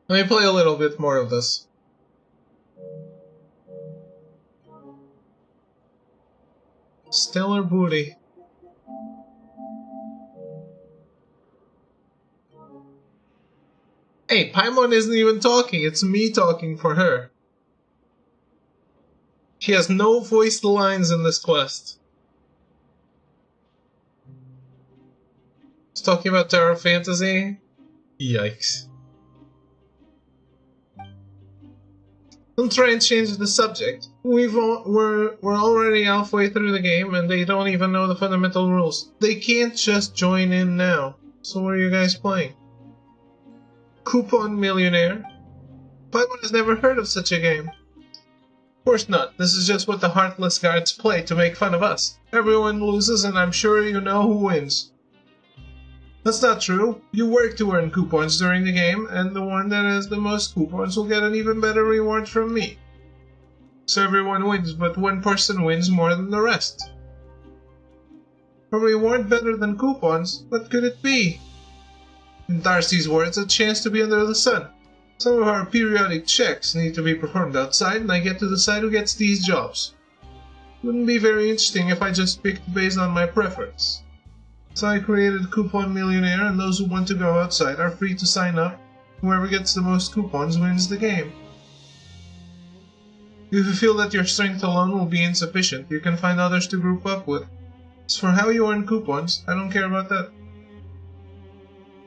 A: Let me play a little bit more of this. Stellar booty. Hey, Paimon isn't even talking, it's me talking for her. She has no voiced lines in this quest. It's talking about Terra Fantasy? Yikes. Don't try and change the subject. We're already halfway through the game and they don't even know the fundamental rules. They can't just join in now. So what are you guys playing? Coupon Millionaire? Paimon has never heard of such a game. Of course not. This is just what the heartless guards play to make fun of us. Everyone loses and I'm sure you know who wins. That's not true. You work to earn coupons during the game, and the one that has the most coupons will get an even better reward from me. So everyone wins, but one person wins more than the rest. A reward better than coupons? What could it be? In Darcy's words, a chance to be under the sun. Some of our periodic checks need to be performed outside, and I get to decide who gets these jobs. Wouldn't be very interesting if I just picked based on my preference. So I created Coupon Millionaire, and those who want to go outside are free to sign up. Whoever gets the most coupons wins the game. If you feel that your strength alone will be insufficient, you can find others to group up with. As for how you earn coupons, I don't care about that.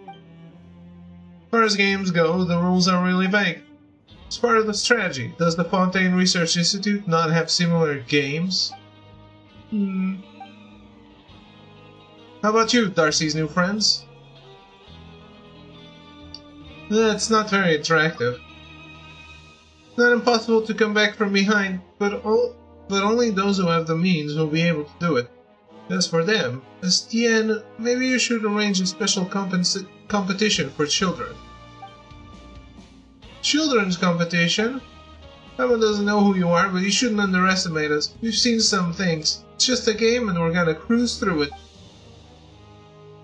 A: As far as games go, the rules are really vague. As part of the strategy, does the Fontaine Research Institute not have similar games? How about you, Darcy's new friends? It's not very attractive. Not impossible to come back from behind, but only those who have the means will be able to do it. As for them, Estienne, maybe you should arrange a special competition for children. Children's competition? Someone doesn't know who you are, but you shouldn't underestimate us. We've seen some things. It's just a game and we're gonna cruise through it.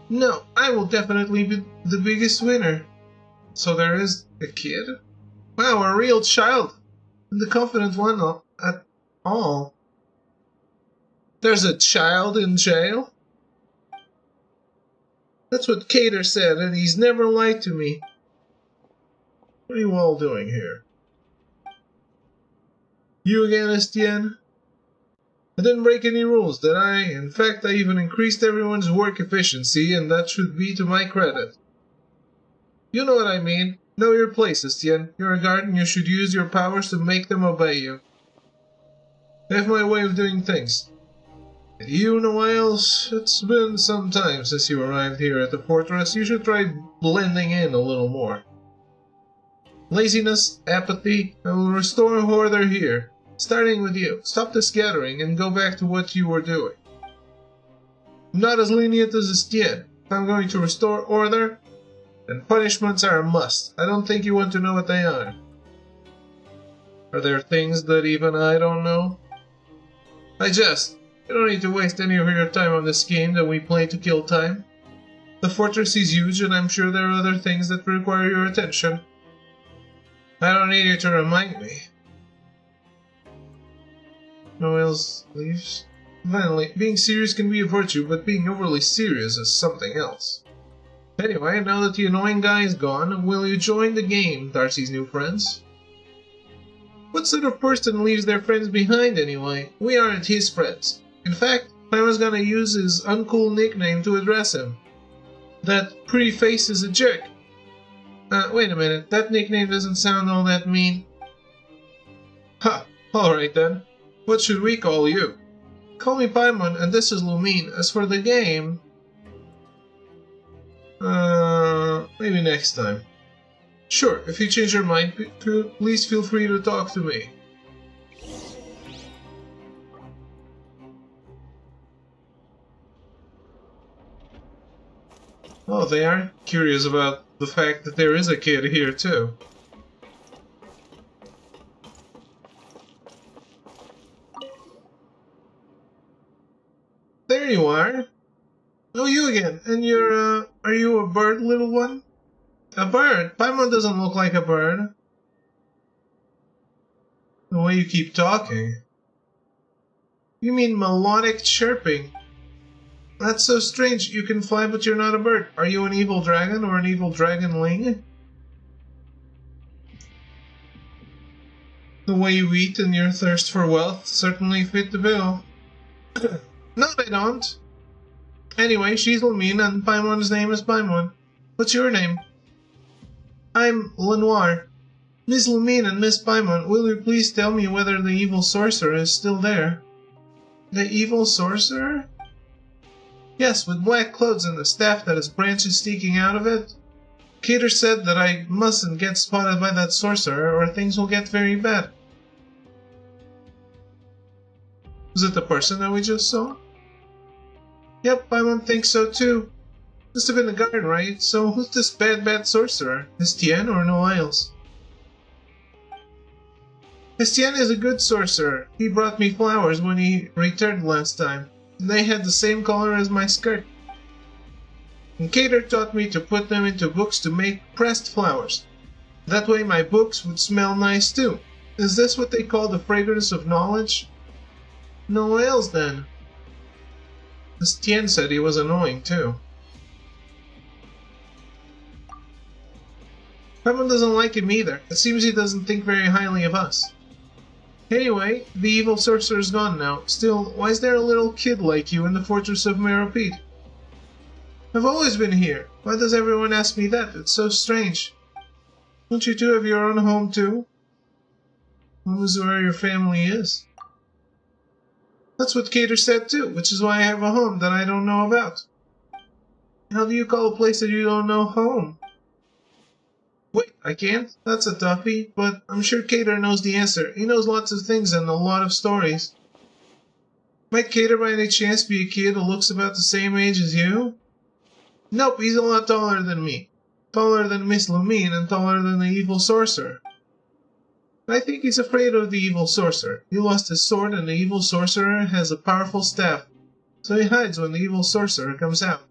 A: No, I will definitely be the biggest winner. So there is a kid? Wow, a real child! And the confident one at all. There's a child in jail? That's what Cater said, and he's never lied to me. What are you all doing here? You again, Estienne? I didn't break any rules, did I? In fact, I even increased everyone's work efficiency, and that should be to my credit. You know what I mean. Know your place, Estienne. You're a guard and you should use your powers to make them obey you. I have my way of doing things. And you, Noels, it's been some time since you arrived here at the fortress. You should try blending in a little more. Laziness, apathy, I will restore order here. Starting with you. Stop this gathering and go back to what you were doing. I'm not as lenient as Estienne. If I'm going to restore order, then punishments are a must. I don't think you want to know what they are. Are there things that even I don't know? I jest. You don't need to waste any of your time on this game that we play to kill time. The fortress is huge and I'm sure there are other things that require your attention. I don't need you to remind me. Noels leaves. Finally, being serious can be a virtue, but being overly serious is something else. Anyway, now that the annoying guy is gone, will you join the game, Darcy's new friends? What sort of person leaves their friends behind anyway? We aren't his friends. In fact, Paimon's gonna use his uncool nickname to address him. That pretty face is a jerk. Wait a minute, that nickname doesn't sound all that mean. Ha! Alright then. What should we call you? Call me Paimon, and this is Lumine. As for the game... maybe next time. Sure, if you change your mind, please feel free to talk to me. Oh, they are curious about the fact that there is a kid here too. There you are. Oh, you again. And you're, are you a bird, little one? A bird? Paimon doesn't look like a bird. The way you keep talking. You mean melodic chirping. That's so strange. You can fly, but you're not a bird. Are you an evil dragon or an evil dragonling? The way you eat and your thirst for wealth certainly fit the bill. No, they don't. Anyway, she's Lumine and Paimon's name is Paimon. What's your name? I'm Lenoir. Miss Lumine and Miss Paimon, will you please tell me whether the evil sorcerer is still there? The evil sorcerer? Yes, with black clothes and a staff that has branches sticking out of it. Cater said that I mustn't get spotted by that sorcerer or things will get very bad. Was it the person that we just saw? Yep, Paimon thinks so too. Must have been the guard, right? So who's this bad sorcerer? Estienne or no else? Estienne is a good sorcerer. He brought me flowers when he returned last time. They had the same color as my skirt. And Cater taught me to put them into books to make pressed flowers. That way my books would smell nice too. Is this what they call the fragrance of knowledge? No else then. Estienne said he was annoying too. Paimon doesn't like him either. It seems he doesn't think very highly of us. Anyway, the evil sorcerer's gone now. Still, why is there a little kid like you in the fortress of Meropide? I've always been here. Why does everyone ask me that? It's so strange. Don't you two have your own home too? Home is where your family is. That's what Cater said too, which is why I have a home that I don't know about. How do you call a place that you don't know home? Wait, I can't? That's a toughie, but I'm sure Cater knows the answer. He knows lots of things and a lot of stories. Might Cater by any chance be a kid who looks about the same age as you? Nope, he's a lot taller than me. Taller than Miss Lumine and taller than the evil sorcerer. I think he's afraid of the evil sorcerer. He lost his sword and the evil sorcerer has a powerful staff, so he hides when the evil sorcerer comes out.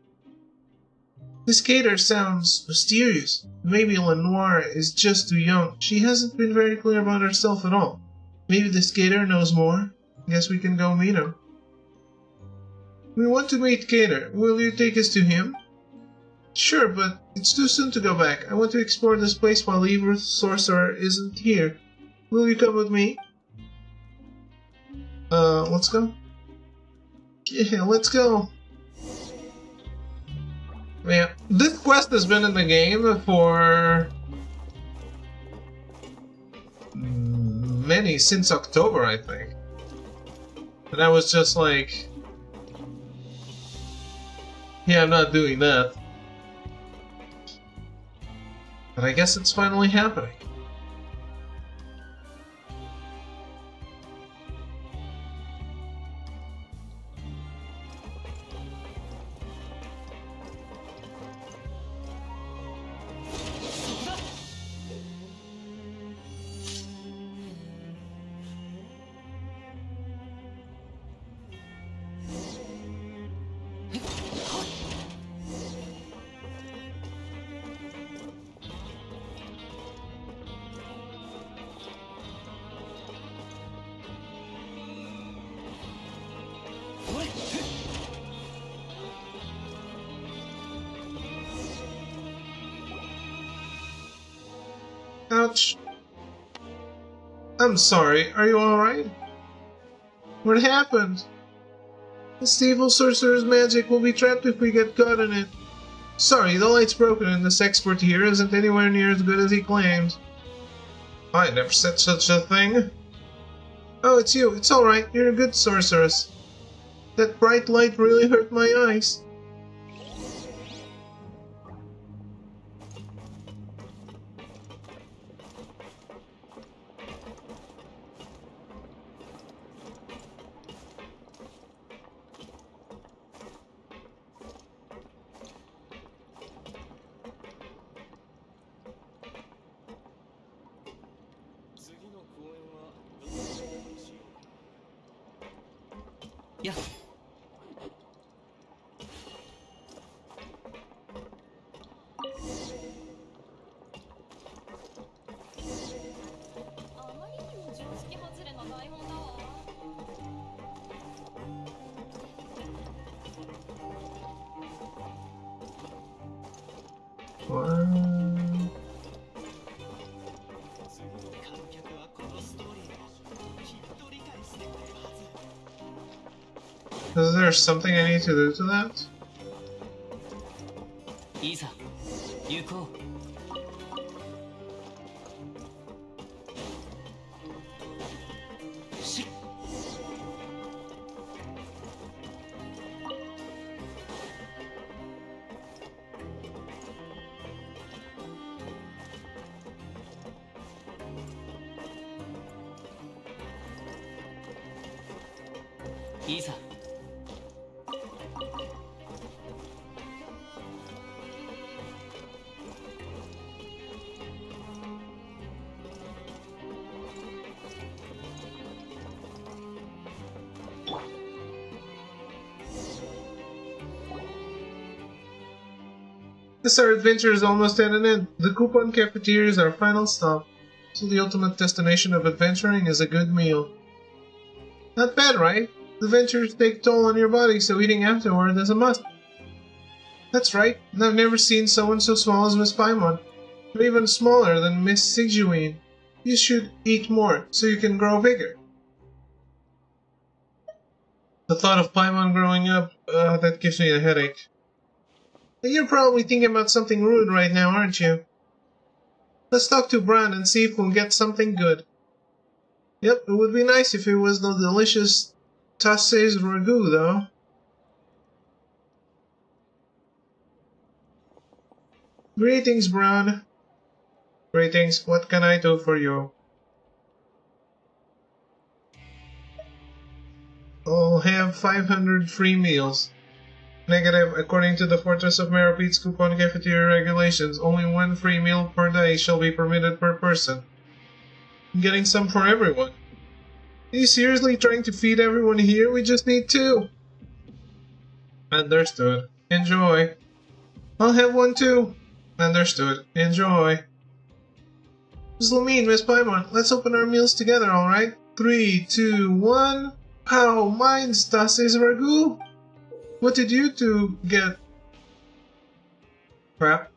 A: This Cater sounds mysterious. Maybe Lenoir is just too young. She hasn't been very clear about herself at all. Maybe this Cater knows more. Guess we can go meet him. We want to meet Cater. Will you take us to him? Sure, but it's too soon to go back. I want to explore this place while the evil sorcerer isn't here. Will you come with me? Let's go. Yeah, let's go. Yeah, this quest has been in the game for since October, I think. And I was just like, yeah, I'm not doing that. But I guess it's finally happening. Ouch. I'm sorry, are you alright? What happened? This evil sorcerer's magic will be trapped if we get caught in it. Sorry, the light's broken and this expert here isn't anywhere near as good as he claims. I never said such a thing. Oh, it's you. It's alright. You're a good sorceress. That bright light really hurt my eyes.
B: Yeah.
A: Is there something I need to do to that?
B: いいさ行こうしいいさ
A: Yes, our adventure is almost at an end. The coupon cafeteria is our final stop. So the ultimate destination of adventuring is a good meal. Not bad, right? Adventures take toll on your body, so eating afterward is a must. That's right, and I've never seen someone so small as Miss Paimon, or even smaller than Miss Sigeween. You should eat more, so you can grow bigger. The thought of Paimon growing up, that gives me a headache. You're probably thinking about something rude right now, aren't you? Let's talk to Bran and see if we'll get something good. Yep, it would be nice if it was the delicious Tasse's ragu, though. Greetings, Bran. Greetings, what can I do for you? I'll have 500 free meals. Negative, according to the Fortress of Merapete's coupon cafeteria regulations, only one free meal per day shall be permitted per person. I'm getting some for everyone. Are you seriously trying to feed everyone here? We just need 2. Understood. Enjoy. I'll have one too. Understood. Enjoy. Ms. Lumine, Miss Paimon, let's open our meals together, alright? 3, 2, 1. Ow, mine's Tasse's ragu. What did you two get? Crap.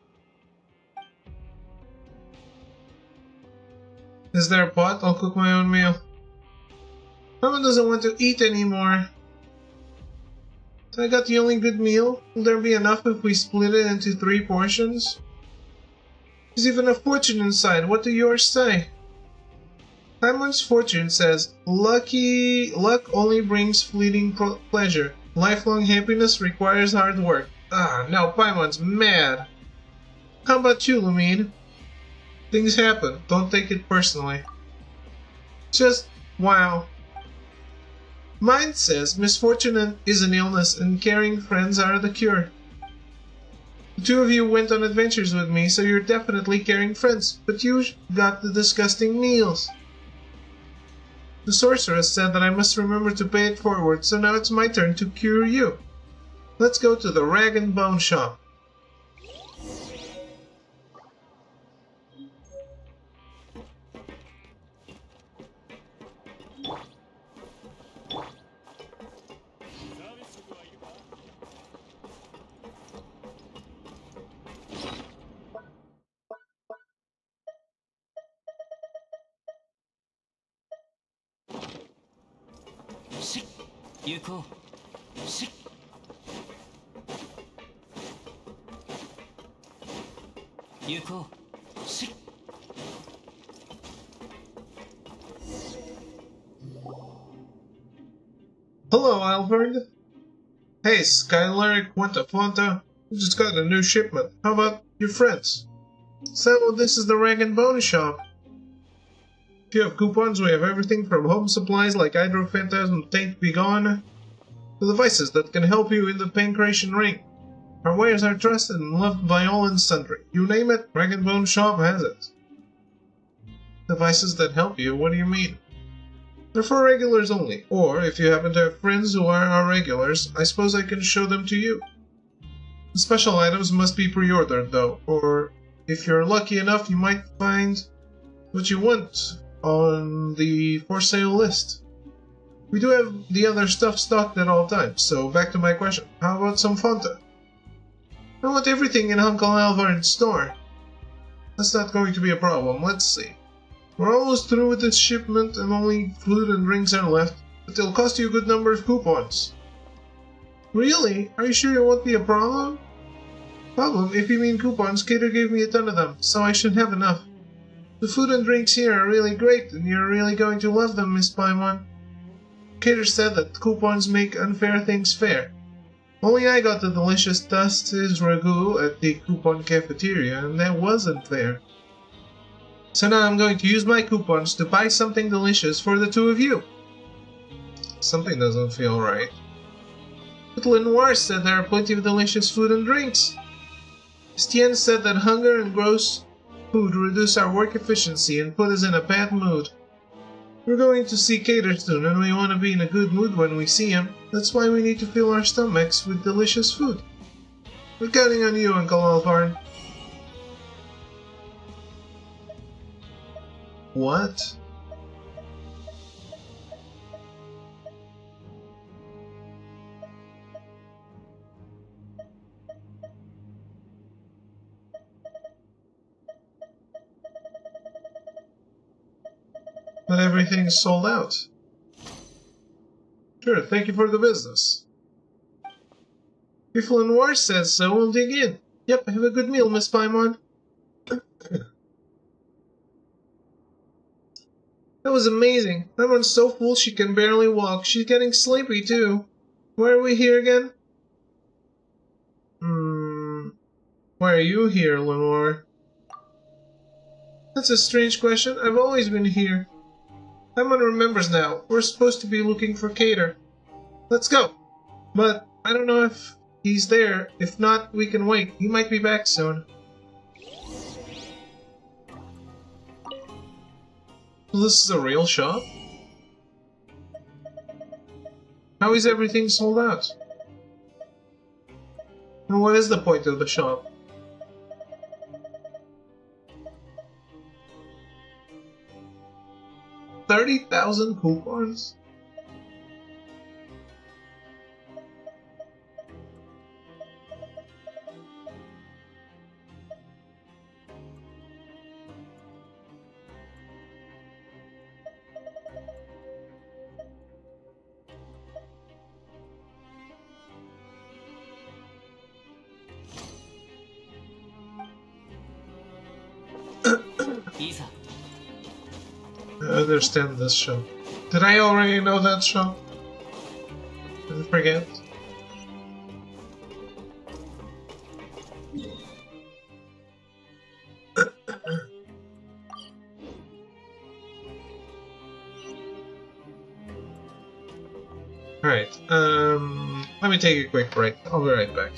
A: Is there a pot? I'll cook my own meal. Someone doesn't want to eat anymore. So I got the only good meal? Will there be enough if we split it into 3 portions? There's even a fortune inside. What do yours say? Paimon's fortune says, luck only brings fleeting pleasure. Lifelong happiness requires hard work. Ah, no, Paimon's mad. How about you, Lumine? Things happen. Don't take it personally. Just, wow. Mine says misfortune is an illness and caring friends are the cure. The 2 of you went on adventures with me, so you're definitely caring friends, but you got the disgusting meals. The sorceress said that I must remember to pay it forward, so now it's my turn to cure you. Let's go to the Rag and Bone shop.
B: し行こうしっ行こうしっ
A: Hello, Alfred. Hey, Skylar, Quinta Fonta. We just got a new shipment. How about your friends? So, this is the Rag and Bone shop. If you have coupons, we have everything from home supplies like Hydro Phantasm Taint Begone to devices that can help you in the Pancration Ring. Our wares are trusted and loved by all and sundry. You name it, Rag and Bone shop has it. Devices that help you? What do you mean? They're for regulars only, or if you happen to have friends who are our regulars, I suppose I can show them to you. The special items must be pre-ordered though, or if you're lucky enough you might find what you want on the for sale list. We do have the other stuff stocked at all times, so back to my question, how about some Fanta? I want everything in Uncle Alvard's store. That's not going to be a problem, let's see. We're almost through with this shipment and only food and drinks are left, but they'll cost you a good number of coupons. Really? Are you sure it won't be a problem? Problem? If you mean coupons, Cater gave me a ton of them, so I should have enough. The food and drinks here are really great, and you're really going to love them, Miss Paimon. Cater said that coupons make unfair things fair. Only I got the delicious Dust's ragu at the coupon cafeteria, and that wasn't fair. So now I'm going to use my coupons to buy something delicious for the two of you. Something doesn't feel right. But Lenoir said there are plenty of delicious food and drinks. Stienne said that hunger and gross food reduce our work efficiency and put us in a bad mood. We're going to see Cater soon and we want to be in a good mood when we see him. That's why we need to fill our stomachs with delicious food. We're counting on you, Uncle Alvarn. What? But everything's sold out. Sure, thank you for the business. If Lenoir says so, we'll dig in. Yep, have a good meal, Miss Paimon. That was amazing. Paimon's so full she can barely walk. She's getting sleepy, too. Why are we here again? Why are you here, Lenoir? That's a strange question. I've always been here. Paimon remembers now. We're supposed to be looking for Cater. Let's go. But I don't know if he's there. If not, we can wait. He might be back soon. So this is a real shop? How is everything sold out? And what is the point of the shop? $30,000 coupons? I understand this shop. Did I already know that shop? Did I forget? Alright, let me take a quick break. I'll be right back.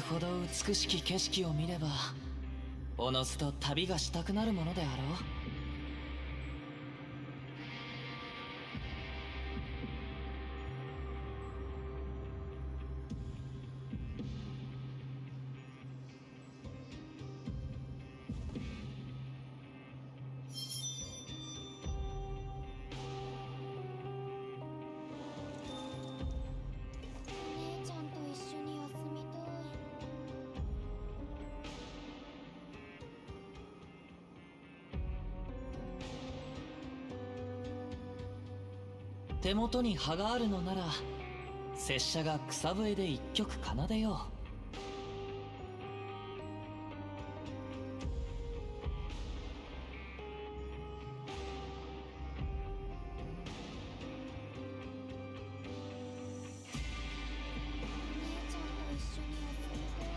C: ほど美しき景色を見ればおのずと旅がしたくなるものであろう。
B: 姉ちゃんと一緒に休みたい。
C: 手元に葉があるのなら拙者が草笛で一曲奏でよう。
B: 姉ちゃんと一緒に休みたい。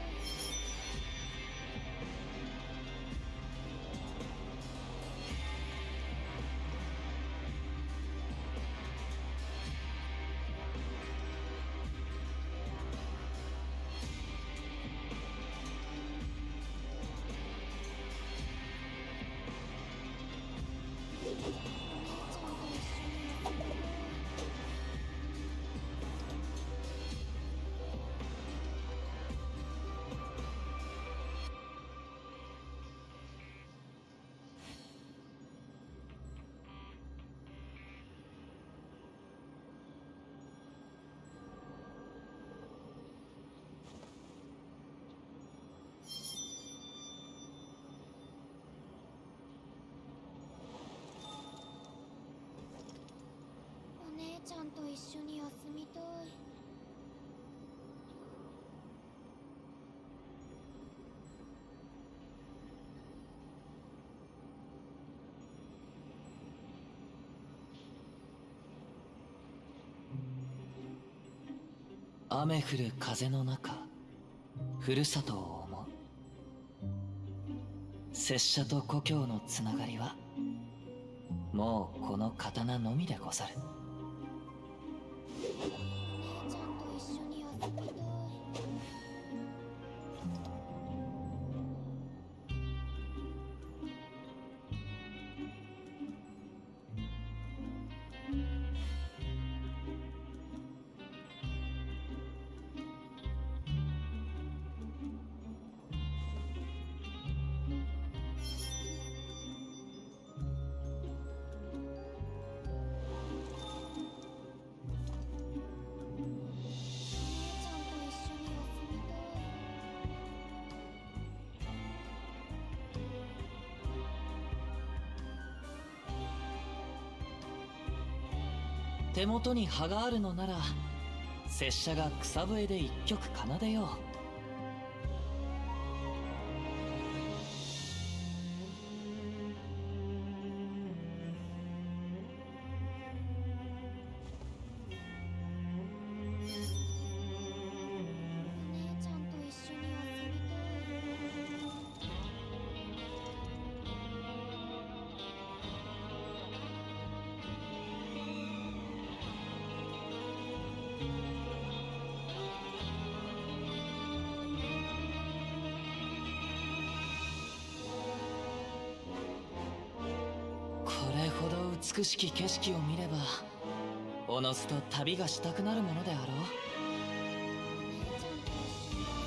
B: 姉ちゃんと一緒に休みたい。お姉ちゃんと一緒に休みたい。
C: 雨降る風の中ふるさとを思う。拙者と故郷のつながりはもうこの刀のみでござる。
B: お姉ちゃんと一緒に遊びたい。お姉ちゃんと一緒に休みたい。
C: 手元に葉があるのなら拙者が草笛で一曲奏でよう。
B: お姉ちゃんと一緒に遊びたい。
C: これほど美しき景色を見ればおのずと旅がしたくなるものであろう。
B: お姉ちゃんと一緒に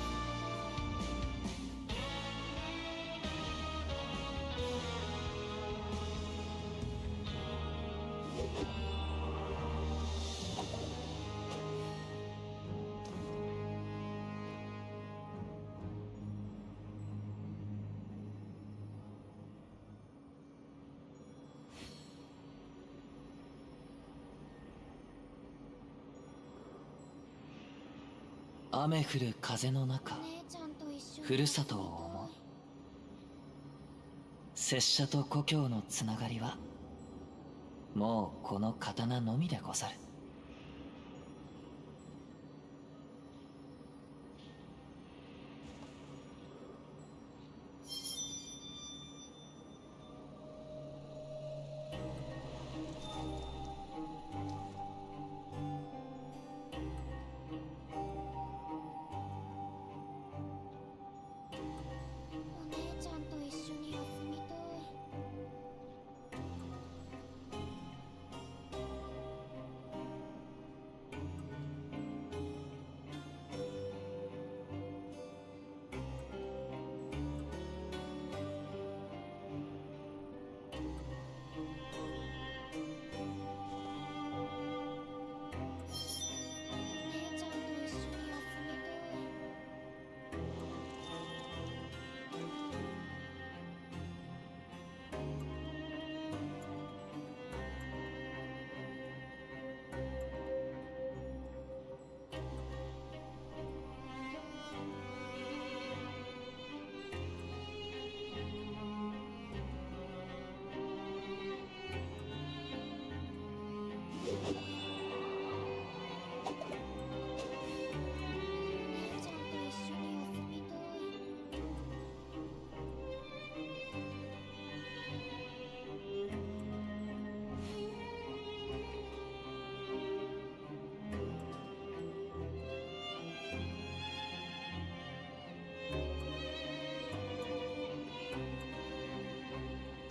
C: 雨降る風の中
B: お姉ちゃんと一緒に
C: ふるさとを思う。拙者と故郷のつながりはもうこの刀のみでござる。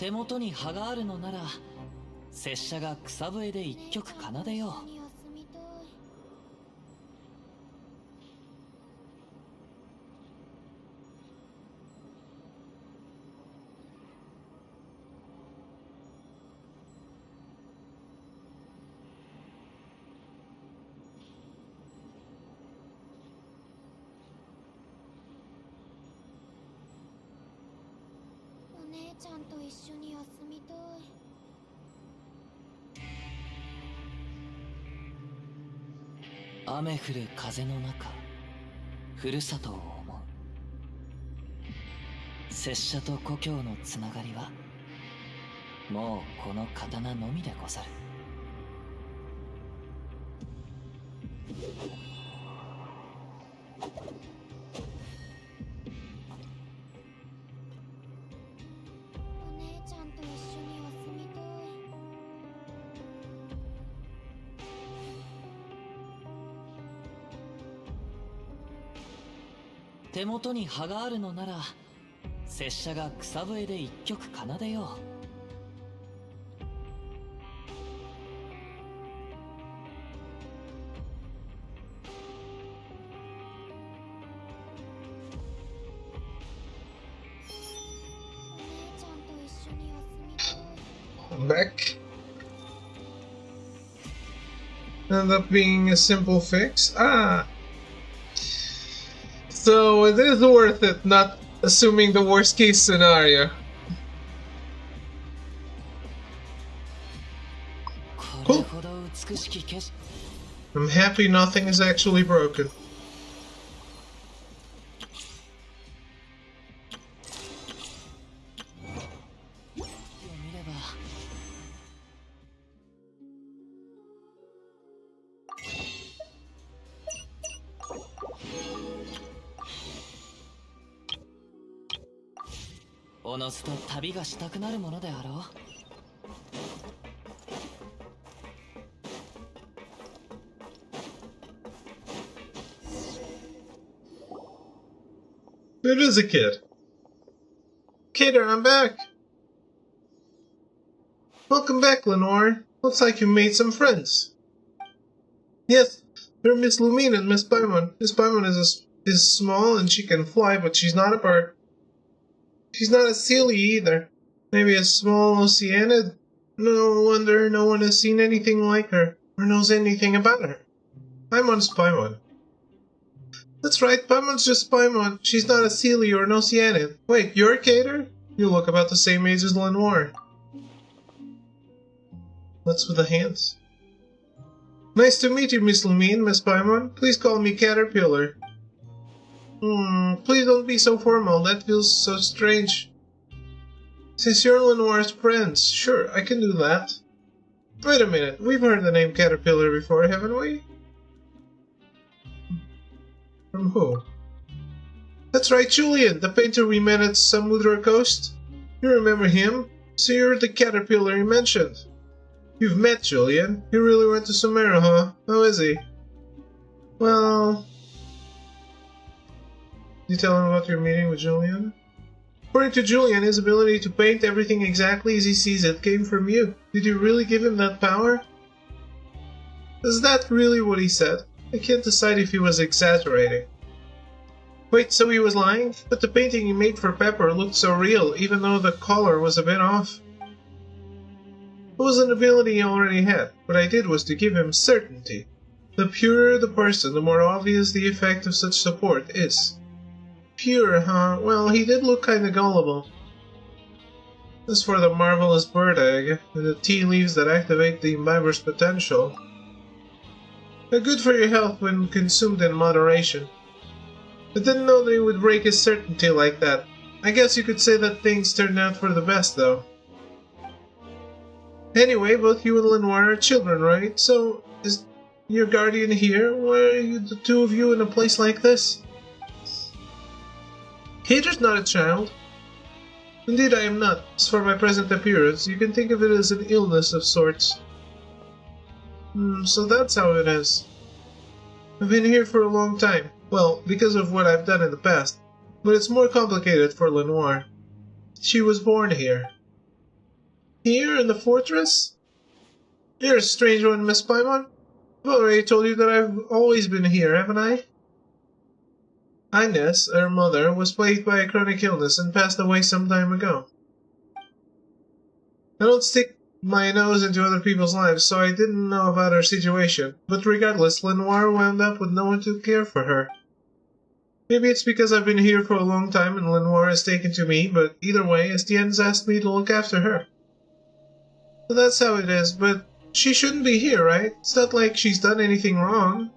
C: 手元に葉があるのなら拙者が草笛で一曲奏でよう。
B: お姉ちゃんと一緒に休みたい。
C: 雨降る風の中、ふるさとを思う。拙者と故郷のつながりはもうこの刀のみでござる。
B: お姉ちゃんと一緒に休みたい。
C: 手元に葉があるのなら拙者が草笛で一曲奏でよう。
B: お姉ちゃんと一緒に休みたい。
A: I'm back. End up being a simple fix. Ah! So it is worth it, not assuming the worst case scenario.
C: これほど美しき景色。
A: I'm happy nothing is actually broken.
C: を見ればおのずと旅がしたくなるものであろう。
A: It is a kid. Kidder, I'm back. Welcome back, Lenore. Looks like you made some friends. Yes, they're Miss Lumine and Miss Paimon. Miss Paimon is small and she can fly, but she's not a bird. She's not a Sealy either. Maybe a small Oceanid? No wonder no one has seen anything like her, or knows anything about her. Paimon's Paimon. That's right, Paimon's just Paimon. She's not a Sealy or an Oceanid. Wait, you're a Cater? You look about the same age as Lenore. What's with the hands? Nice to meet you, Miss Lumine, Miss Paimon. Please call me Caterpillar. Please don't be so formal. That feels so strange. Since you're Lenore's friends, sure, I can do that. Wait a minute, we've heard the name Caterpillar before, haven't we? From who? That's right, Julian, the painter we met at Samudra Coast. You remember him? So you're the Caterpillar he mentioned. You've met Julian. He really went to Sumeru, huh? How is he? Well... Did you tell him about your meeting with Julian? According to Julian, his ability to paint everything exactly as he sees it came from you. Did you really give him that power? Is that really what he said? I can't decide if he was exaggerating. Wait, so he was lying? But the painting he made for Pepper looked so real, even though the color was a bit off. It was an ability he already had. What I did was to give him certainty. The purer the person, the more obvious the effect of such support is. Pure, huh? Well, he did look kinda gullible. As for the marvelous bird egg, and the tea leaves that activate the imbiber's potential, they're good for your health when consumed in moderation. I didn't know that he would break his certainty like that. I guess you could say that things turned out for the best, though. Anyway, both you and Lenoir are children, right? So, is your guardian here? Why are you, the two of you, in a place like this? Hater's not a child. Indeed, I am not. As for my present appearance, you can think of it as an illness of sorts. So that's how it is. I've been here for a long time. Well, because of what I've done in the past. But it's more complicated for Lenoir. She was born here. Here in the fortress? You're a strange one, Miss Paimon. I've already told you that I've always been here, haven't I? Agnes, her mother, was plagued by a chronic illness and passed away some time ago. I don't stick my nose into other people's lives, so I didn't know about her situation. But regardless, Lenoir wound up with no one to care for her. Maybe it's because I've been here for a long time and Lenoir has taken to me, but either way, Estienne's asked me to look after her. So that's how it is, but she shouldn't be here, right? It's not like she's done anything wrong.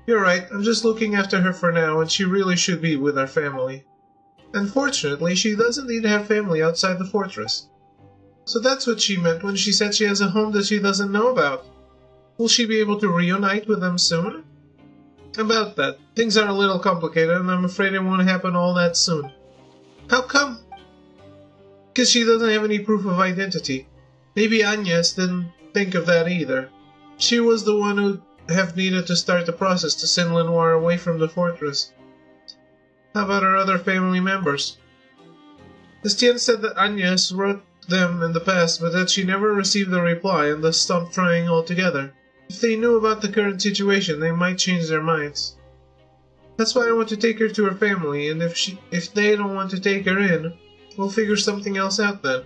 A: You're right, I'm just looking after her for now, and she really should be with her family. Unfortunately, she does indeed have family outside the fortress. So that's what she meant when she said she has a home that she doesn't know about. Will she be able to reunite with them soon? About that, things are a little complicated, and I'm afraid it won't happen all that soon. How come? Because she doesn't have any proof of identity. Maybe Agnes didn't think of that either. She was the one who'd have needed to start the process to send Lenoir away from the fortress. How about her other family members? Estienne said that Agnes wrote them in the past, but that she never received a reply and thus stopped trying altogether. If they knew about the current situation, they might change their minds. That's why I want to take her to her family, and if they don't want to take her in, we'll figure something else out then.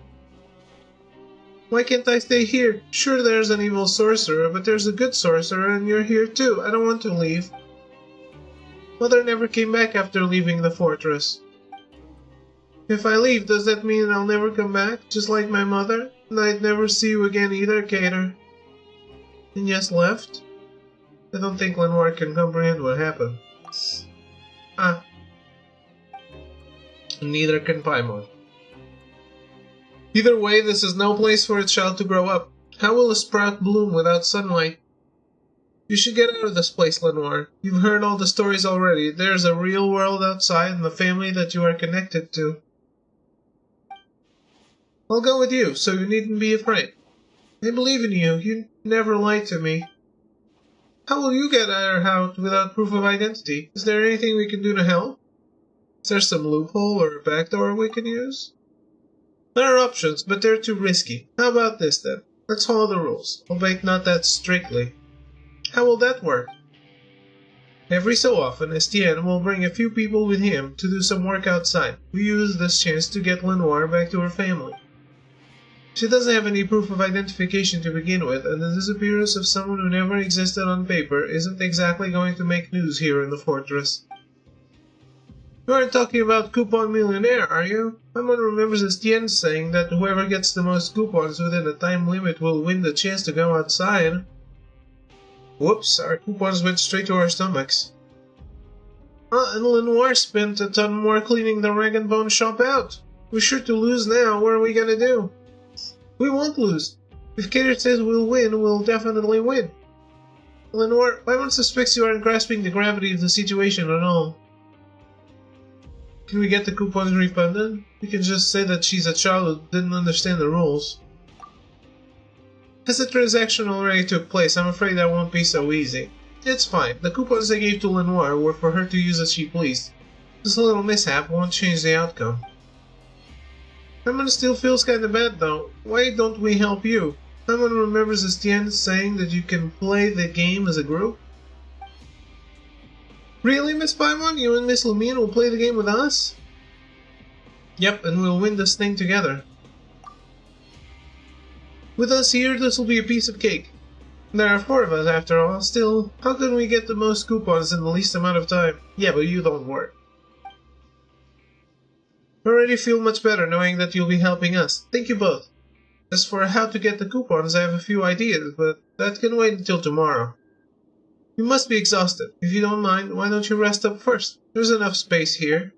A: Why can't I stay here? Sure, there's an evil sorcerer, but there's a good sorcerer, and you're here too. I don't want to leave. Mother never came back after leaving the fortress. If I leave, does that mean I'll never come back, just like my mother? And I'd never see you again either, Cater? And yes, left? I don't think Lenoir can comprehend what happened. Neither can Paimon. Either way, this is no place for a child to grow up. How will a sprout bloom without sunlight? You should get out of this place, Lenoir. You've heard all the stories already. There's a real world outside and the family that you are connected to. I'll go with you, so you needn't be afraid. I believe in you. You never lied to me. How will you get out of our house without proof of identity? Is there anything we can do to help? Is there some loophole or a backdoor we can use? There are options, but they're too risky. How about this then? Let's follow the rules, albeit not that strictly. How will that work? Every so often, Estienne will bring a few people with him to do some work outside. We use this chance to get Lenoir back to her family. She doesn't have any proof of identification to begin with, and the disappearance of someone who never existed on paper isn't exactly going to make news here in the fortress. You aren't talking about Coupon Millionaire, are you? Someone remembers Estienne saying that whoever gets the most coupons within a time limit will win the chance to go outside. Whoops, our coupons went straight to our stomachs. And Lenoir spent a ton more cleaning the Rag and Bone shop out. We're sure to lose now. What are we gonna do? We won't lose. If Cater says we'll win, we'll definitely win. Lenoir, Paimon suspects you aren't grasping the gravity of the situation at all. Can we get the coupons refunded? We can just say that she's a child who didn't understand the rules. As the transaction already took place, I'm afraid that won't be so easy. It's fine. The coupons I gave to Lenoir were for her to use as she pleased. This little mishap won't change the outcome. Paimon still feels kinda bad though. Why don't we help you? Someone remembers Estienne saying that you can play the game as a group? Really, Miss Paimon? You and Miss Lumine will play the game with us? Yep, and we'll win this thing together. With us here, this will be a piece of cake. There are 4 of us after all. Still, how can we get the most coupons in the least amount of time? Yeah, but you don't worry. I already feel much better knowing that you'll be helping us. Thank you both. As for how to get the coupons, I have a few ideas, but that can wait until tomorrow. You must be exhausted. If you don't mind, why don't you rest up first? There's enough space here.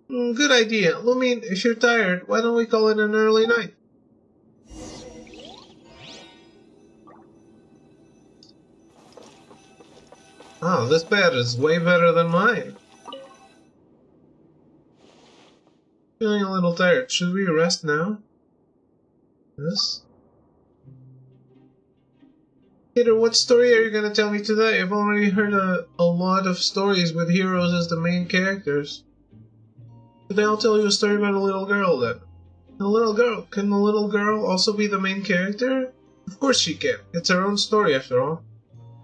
A: Good idea. Lumine, if you're tired, why don't we call it an early night? Oh, this bed is way better than mine. Feeling a little tired. Should we rest now? Yes. Peter, what story are you going to tell me today? I've already heard a lot of stories with heroes as the main characters. Today I'll tell you a story about a little girl then. The little girl. Can the little girl also be the main character? Of course she can. It's her own story after all.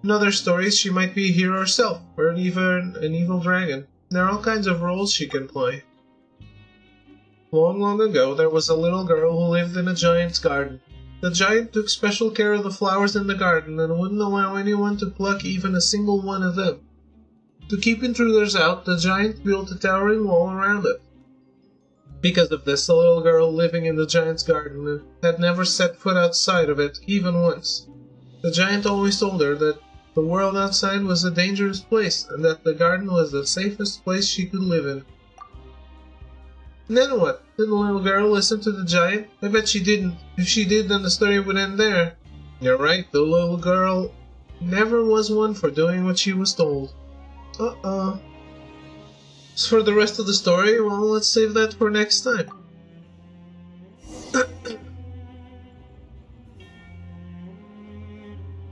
A: In other stories, she might be a hero herself, or even an evil dragon. There are all kinds of roles she can play. Long, long ago, there was a little girl who lived in a giant's garden. The giant took special care of the flowers in the garden and wouldn't allow anyone to pluck even a single one of them. To keep intruders out, the giant built a towering wall around it. Because of this, the little girl living in the giant's garden had never set foot outside of it, even once. The giant always told her that the world outside was a dangerous place, and that the garden was the safest place she could live in. And then what? Did the little girl listen to the giant? I bet she didn't. If she did, then the story would end there. You're right, the little girl never was one for doing what she was told. Uh-oh. As for the rest of the story, well, let's save that for next time.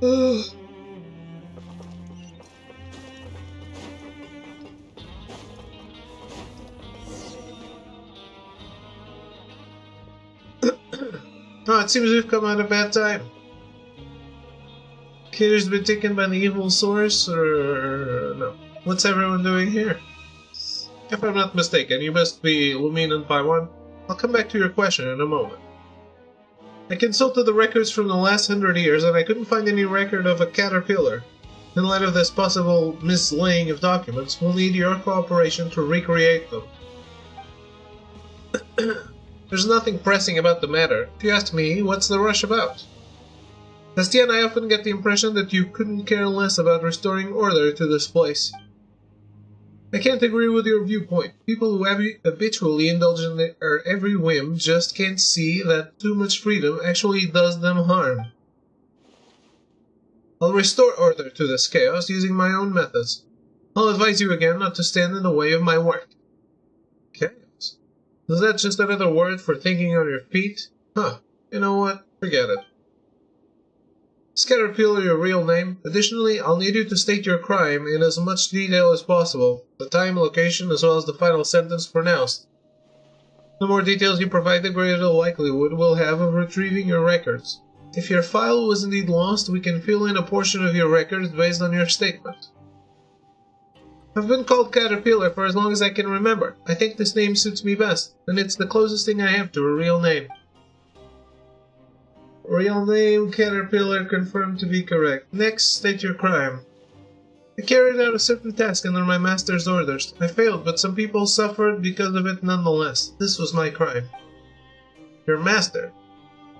A: Ugh. Oh, it seems we've come at a bad time. Kitty's been taken by the evil source, or no? What's everyone doing here? If I'm not mistaken, you must be Luminant Paimon. I'll come back to your question in a moment. I consulted the records from the last 100 years, and I couldn't find any record of a caterpillar. In light of this possible mislaying of documents, we'll need your cooperation to recreate them. There's nothing pressing about the matter. If you ask me, what's the rush about? Bastian, I often get the impression that you couldn't care less about restoring order to this place. I can't agree with your viewpoint. People who habitually indulge in their every whim just can't see that too much freedom actually does them harm. I'll restore order to this chaos using my own methods. I'll advise you again not to stand in the way of my work. Chaos? Is that just another word for thinking on your feet? Huh. You know what? Forget it. Is Caterpillar your real name? Additionally, I'll need you to state your crime in as much detail as possible, the time, location, as well as the final sentence pronounced. The more details you provide, the greater the likelihood we'll have of retrieving your records. If your file was indeed lost, we can fill in a portion of your records based on your statement. I've been called Caterpillar for as long as I can remember. I think this name suits me best, and it's the closest thing I have to a real name. Real name, Caterpillar, confirmed to be correct. Next, state your crime. I carried out a certain task under my master's orders. I failed, but some people suffered because of it nonetheless. This was my crime. Your master?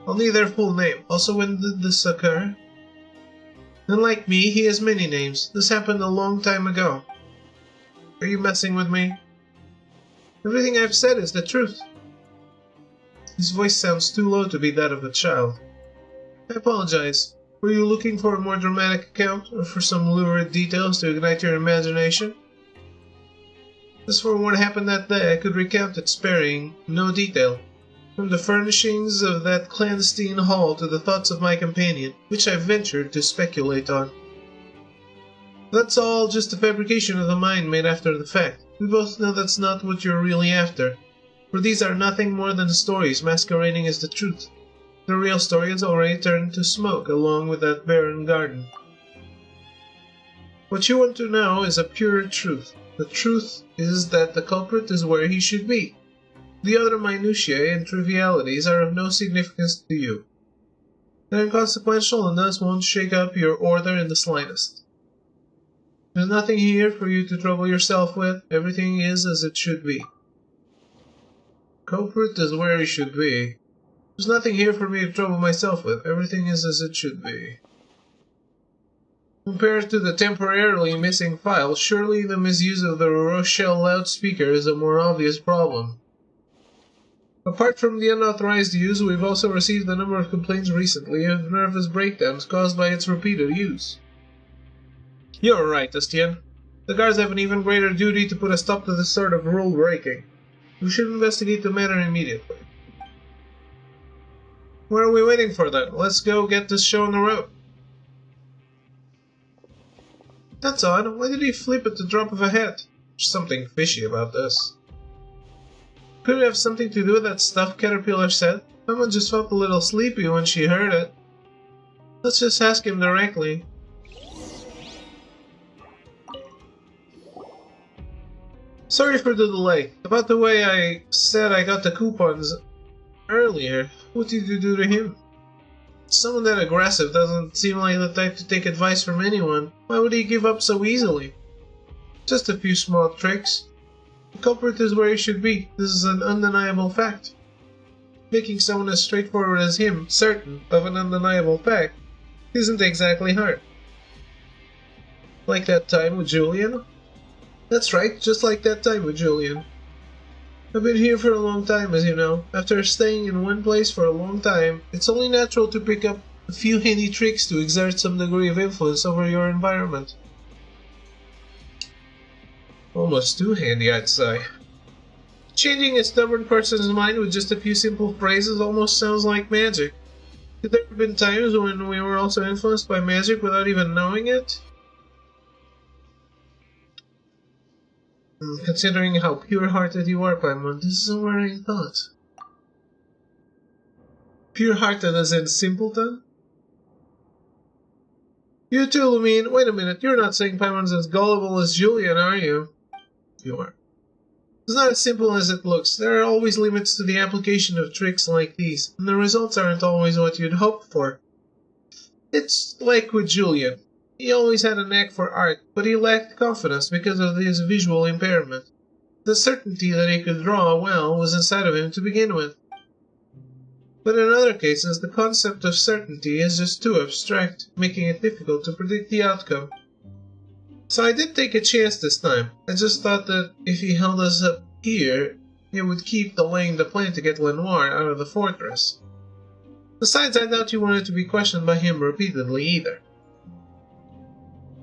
A: I'll need their full name. Also, when did this occur? Unlike me, he has many names. This happened a long time ago. Are you messing with me? Everything I've said is the truth. His voice sounds too low to be that of a child. I apologize. Were you looking for a more dramatic account, or for some lurid details to ignite your imagination? As for what happened that day, I could recount it sparing no detail. From the furnishings of that clandestine hall to the thoughts of my companion, which I ventured to speculate on. That's all just a fabrication of the mind made after the fact. We both know that's not what you're really after, for these are nothing more than stories masquerading as the truth. The real story has already turned to smoke along with that barren garden. What you want to know is a pure truth. The truth is that the culprit is where he should be. The other minutiae and trivialities are of no significance to you. They're inconsequential and thus won't shake up your order in the slightest. There's nothing here for you to trouble yourself with. Everything is as it should be. Culprit is where he should be. There's nothing here for me to trouble myself with. Everything is as it should be. Compared to the temporarily missing file, surely the misuse of the Rochelle loudspeaker is a more obvious problem. Apart from the unauthorized use, we've also received a number of complaints recently of nervous breakdowns caused by its repeated use. You're right, Estienne. The guards have an even greater duty to put a stop to this sort of rule breaking. We should investigate the matter immediately. What are we waiting for then? Let's go get this show on the road. That's odd. Why did he flip at the drop of a hat? There's something fishy about this. Could it have something to do with that stuff Caterpillar said? Someone just felt a little sleepy when she heard it. Let's just ask him directly. Sorry for the delay. About the way I said I got the coupons earlier. What did you do to him? Someone that aggressive doesn't seem like the type to take advice from anyone. Why would he give up so easily? Just a few small tricks. The culprit is where he should be. This is an undeniable fact. Making someone as straightforward as him certain of an undeniable fact isn't exactly hard. Like that time with Julian? That's right, just like that time with Julian. I've been here for a long time, as you know. After staying in one place for a long time, it's only natural to pick up a few handy tricks to exert some degree of influence over your environment. Almost too handy, I'd say. Changing a stubborn person's mind with just a few simple phrases almost sounds like magic. Could there have been times when we were also influenced by magic without even knowing it? Considering how pure-hearted you are, Paimon, this isn't what I thought. Pure-hearted as in simpleton? You too, Lumine. Wait a minute, you're not saying Paimon's as gullible as Julian, are you? You are. It's not as simple as it looks. There are always limits to the application of tricks like these, and the results aren't always what you'd hoped for. It's like with Julian. He always had a knack for art, but he lacked confidence because of his visual impairment. The certainty that he could draw well was inside of him to begin with. But in other cases, the concept of certainty is just too abstract, making it difficult to predict the outcome. So I did take a chance this time. I just thought that if he held us up here, it would keep delaying the plan to get Lenoir out of the fortress. Besides, I doubt you wanted to be questioned by him repeatedly either.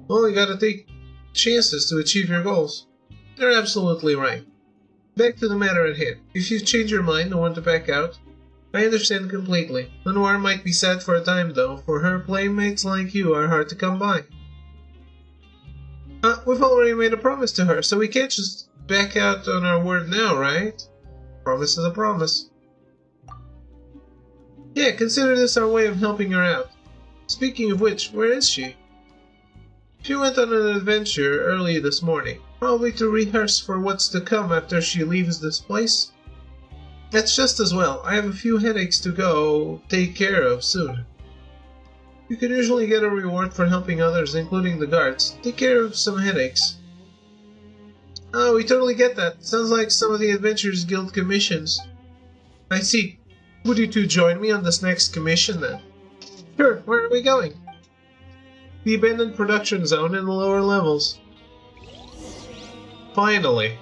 A: Well, you gotta take chances to achieve your goals. You're absolutely right. Back to the matter at hand. If you change your mind and want to back out, I understand completely. Lenoir might be sad for a time though, for her playmates like you are hard to come by. We've already made a promise to her, so we can't just back out on our word now, right? Promise is a promise. Yeah, consider this our way of helping her out. Speaking of which, where is she? She went on an adventure early this morning, probably to rehearse for what's to come after she leaves this place. That's just as well. I have a few headaches to go take care of soon. You can usually get a reward for helping others, including the guards. Take care of some headaches. Oh, we totally get that. Sounds like some of the Adventurers Guild commissions. I see. Would you two join me on this next commission then? Sure, where are we going? The abandoned production zone in the lower levels. Finally.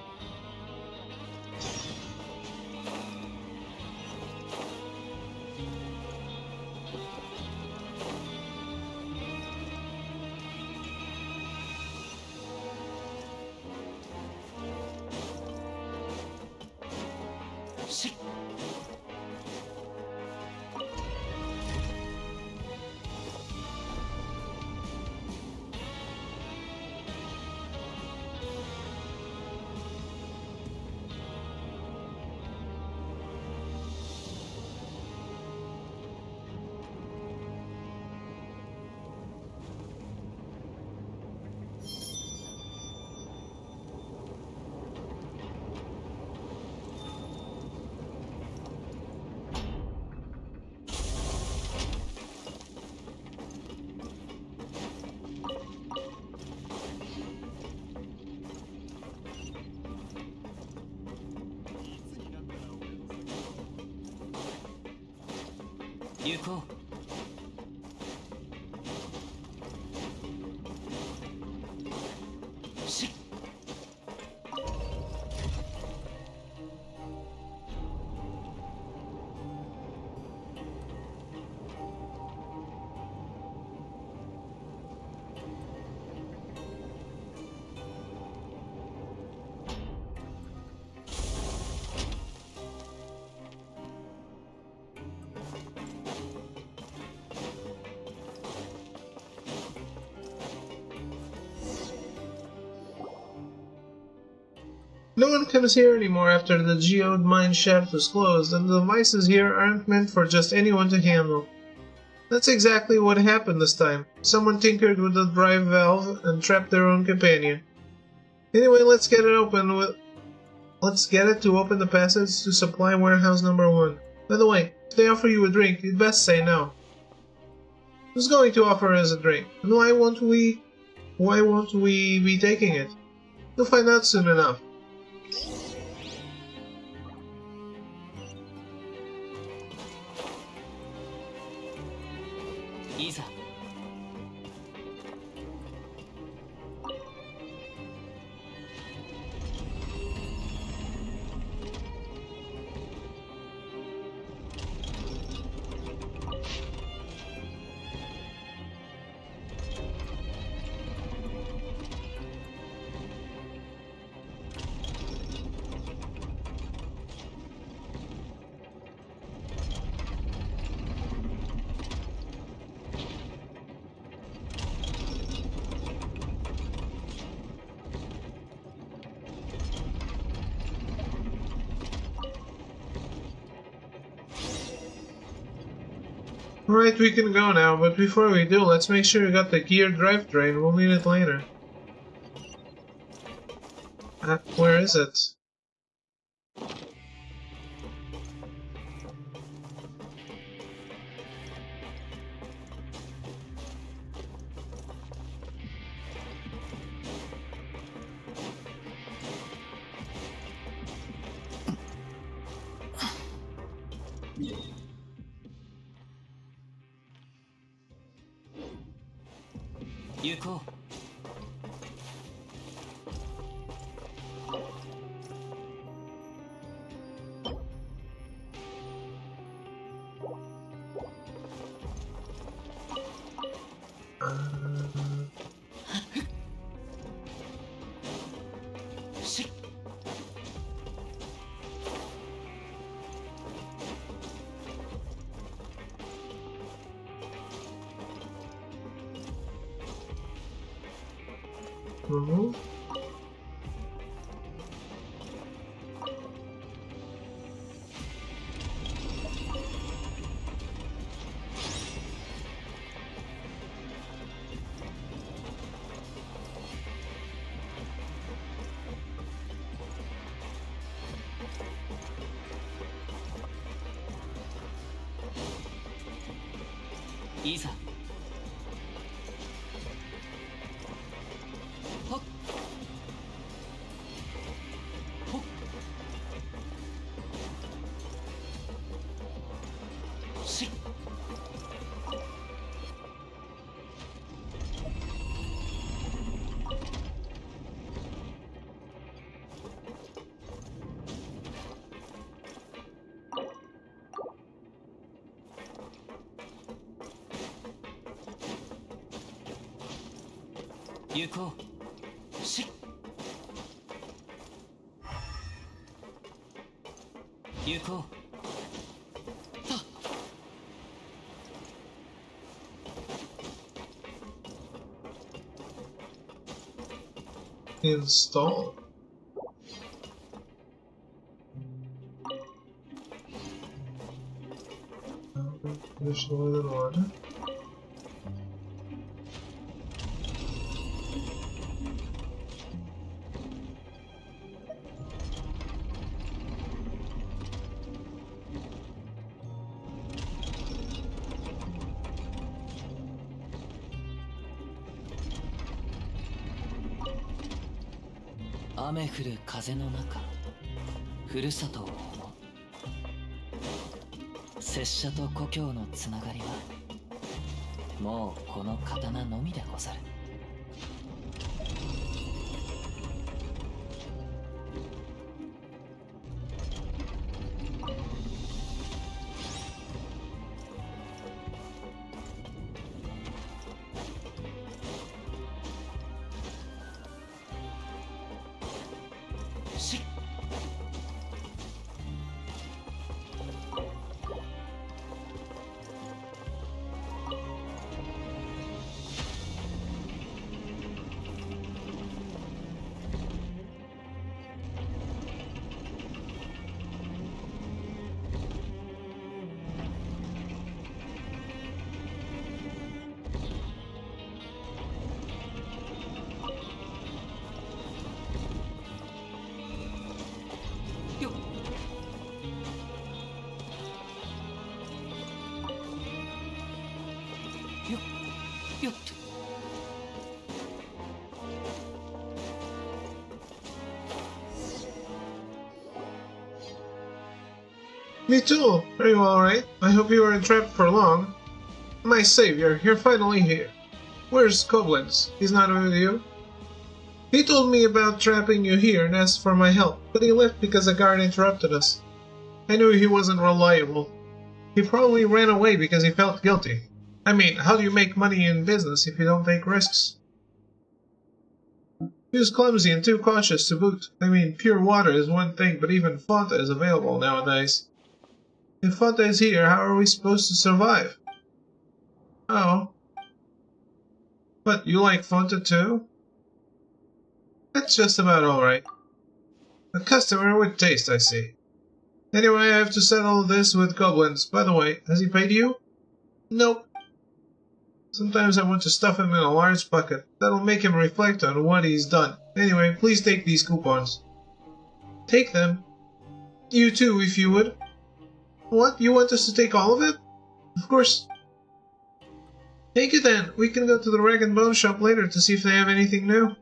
C: Yuko.
A: No one comes here anymore after the geode mine shaft was closed, and the devices here aren't meant for just anyone to handle. That's exactly what happened this time. Someone tinkered with the drive valve and trapped their own companion. Anyway, let's get it to open the passage to supply warehouse number 1. By the way, if they offer you a drink, you'd best say no. Who's going to offer us a drink? And why won't we be taking it? You'll find out soon enough.
C: Isa.
A: Alright, we can go now, but before we do, let's make sure we got the gear drivetrain. We'll need it later. Where is it?
C: Yuko.
A: Mm-hmm.
C: Isa. Yuko. Yuko.
A: Install. Additional in order.
C: 雨降る風の中、ふるさとを思う。拙者と故郷のつながりはもうこの刀のみでござる。
A: Me too. Are you alright? I hope you weren't trapped for long. My savior, you're finally here. Where's Koblenz? He's not with you? He told me about trapping you here and asked for my help, but he left because a guard interrupted us. I knew he wasn't reliable. He probably ran away because he felt guilty. I mean, how do you make money in business if you don't take risks? He was clumsy and too cautious to boot. I mean, pure water is one thing, but even Fanta is available nowadays. If Fanta is here, how are we supposed to survive? Oh. But you like Fanta too? That's just about alright. A customer with taste, I see. Anyway, I have to settle this with Koblenz. By the way, has he paid you? Nope. Sometimes I want to stuff him in a large bucket. That'll make him reflect on what he's done. Anyway, please take these coupons. Take them? You too, if you would. What? You want us to take all of it? Of course. Take it then. We can go to the Rag and Bone shop later to see if they have anything new.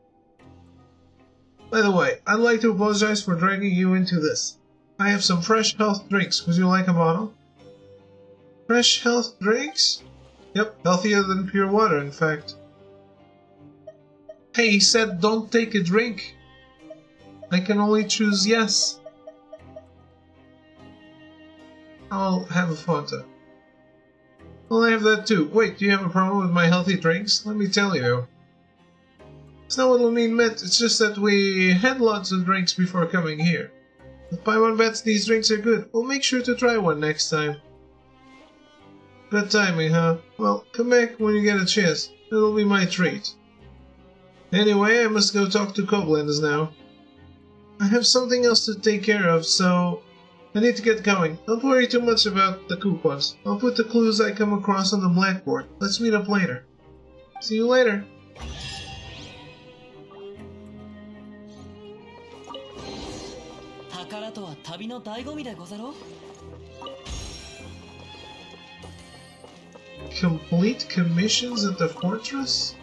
A: By the way, I'd like to apologize for dragging you into this. I have some fresh health drinks. Would you like a bottle? Fresh health drinks? Yep, healthier than pure water, in fact. Hey, he said don't take a drink. I can only choose yes. I'll have a Fanta. Well, I have that too. Wait, do you have a problem with my healthy drinks? Let me tell you. It's not what Lamine meant, it's just that we had lots of drinks before coming here. If Paimon bets these drinks are good, we'll make sure to try one next time. Good timing, huh? Well, come back when you get a chance. It'll be my treat. Anyway, I must go talk to Koblenz now. I have something else to take care of, so I need to get going. Don't worry too much about the coupons. I'll put the clues I come across on the blackboard. Let's meet up later. See you later. Complete commissions at the fortress?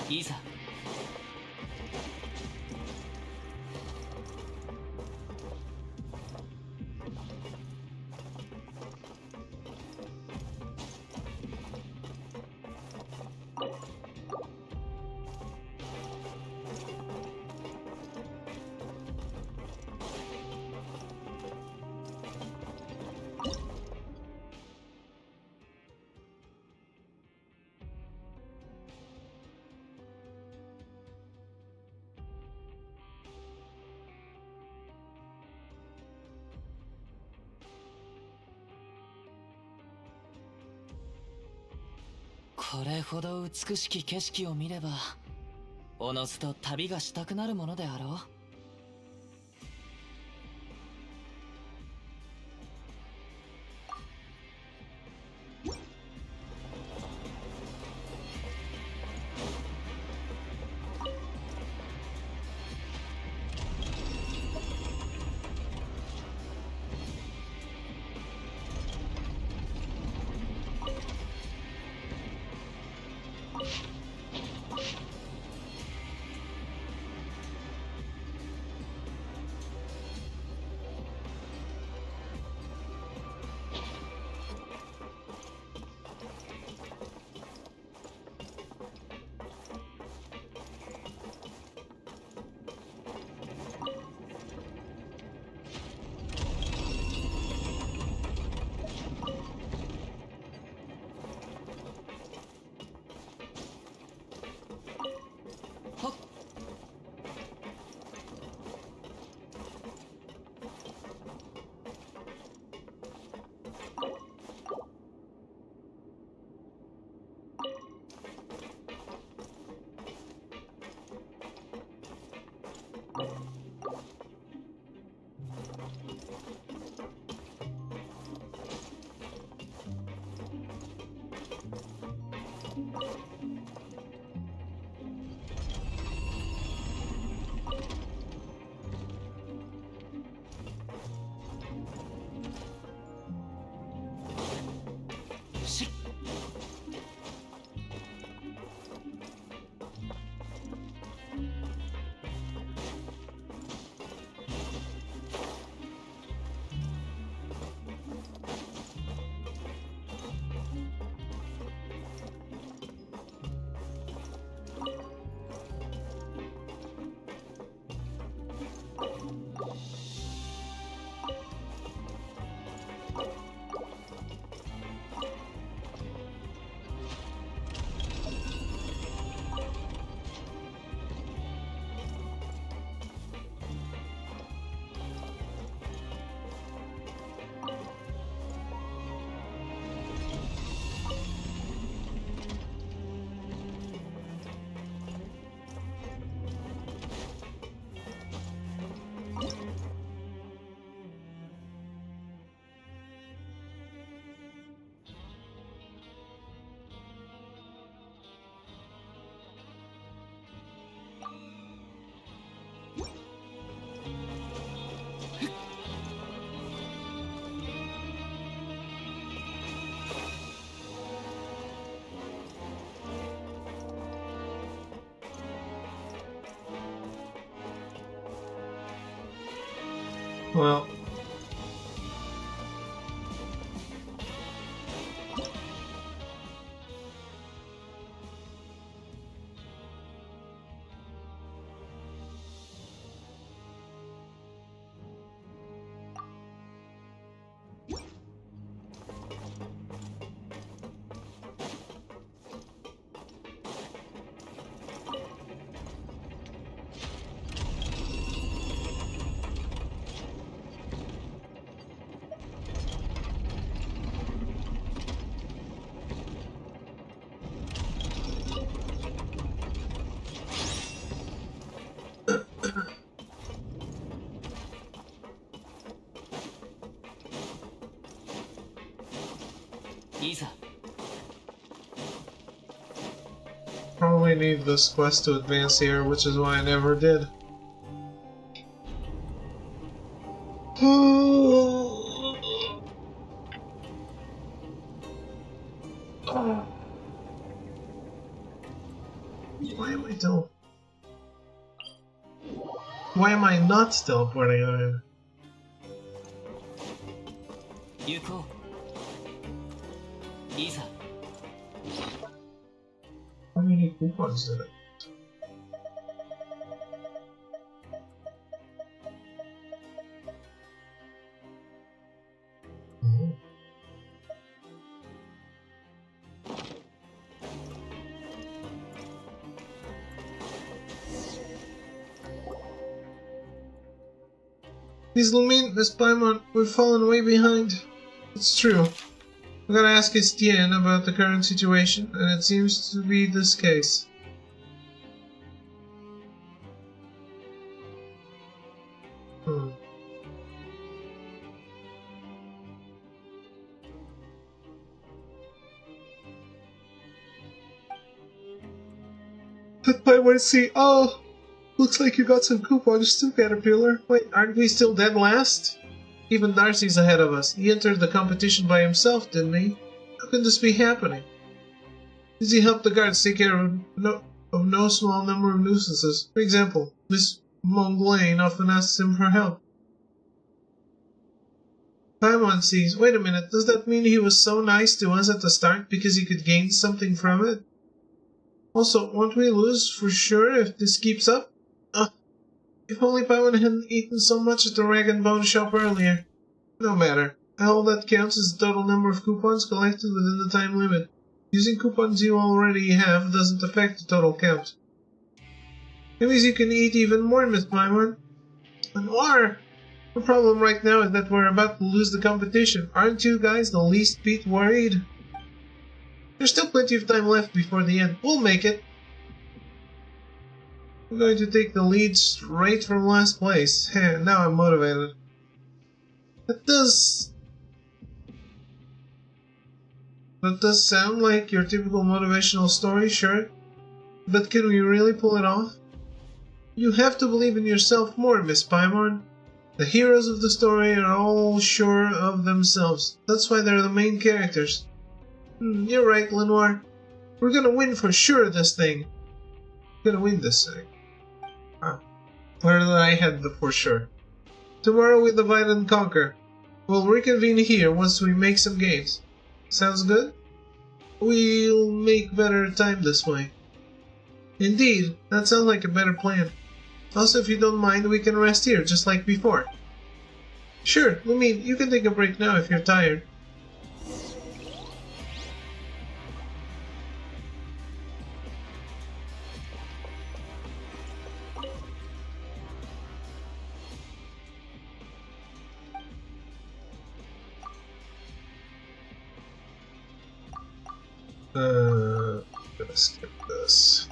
C: いいさ。これほど美しき景色を見ればおのずと旅がしたくなるものであろう。
A: Well, probably need this quest to advance here, which is why I never did. Why am I not teleporting on it? How many coupons did it? Please, Lumine, Miss Paimon, we've fallen way behind. It's true. I gotta ask Estienne about the current situation, and it seems to be this case. But Paimon, see, oh! Looks like you got some coupons too, Caterpillar. Wait, aren't we still dead last? Even Darcy's ahead of us. He entered the competition by himself, didn't he? How can this be happening? Does he help the guards take care of no small number of nuisances? For example, Miss Monglain often asks him for help. Paimon sees. Wait a minute, does that mean he was so nice to us at the start because he could gain something from it? Also, won't we lose for sure if this keeps up? If only Paimon hadn't eaten so much at the rag and bone shop earlier. No matter. All that counts is the total number of coupons collected within the time limit. Using coupons you already have doesn't affect the total count. That means you can eat even more, Miss Paimon. Or, the problem right now is that we're about to lose the competition. Aren't you guys the least bit worried? There's still plenty of time left before the end. We'll make it. I'm going to take the lead straight from last place. Now I'm motivated. That does sound like your typical motivational story, sure. But can we really pull it off? You have to believe in yourself more, Miss Paimon. The heroes of the story are all sure of themselves. That's why they're the main characters. You're right, Lenoir. We're gonna win for sure this thing. We're gonna win this thing. Ah, where did I head the for sure? Tomorrow we divide and conquer. We'll reconvene here once we make some gains. Sounds good? We'll make better time this way. Indeed, that sounds like a better plan. Also, if you don't mind, we can rest here, just like before. Sure, you can take a break now if you're tired. I'm gonna skip this.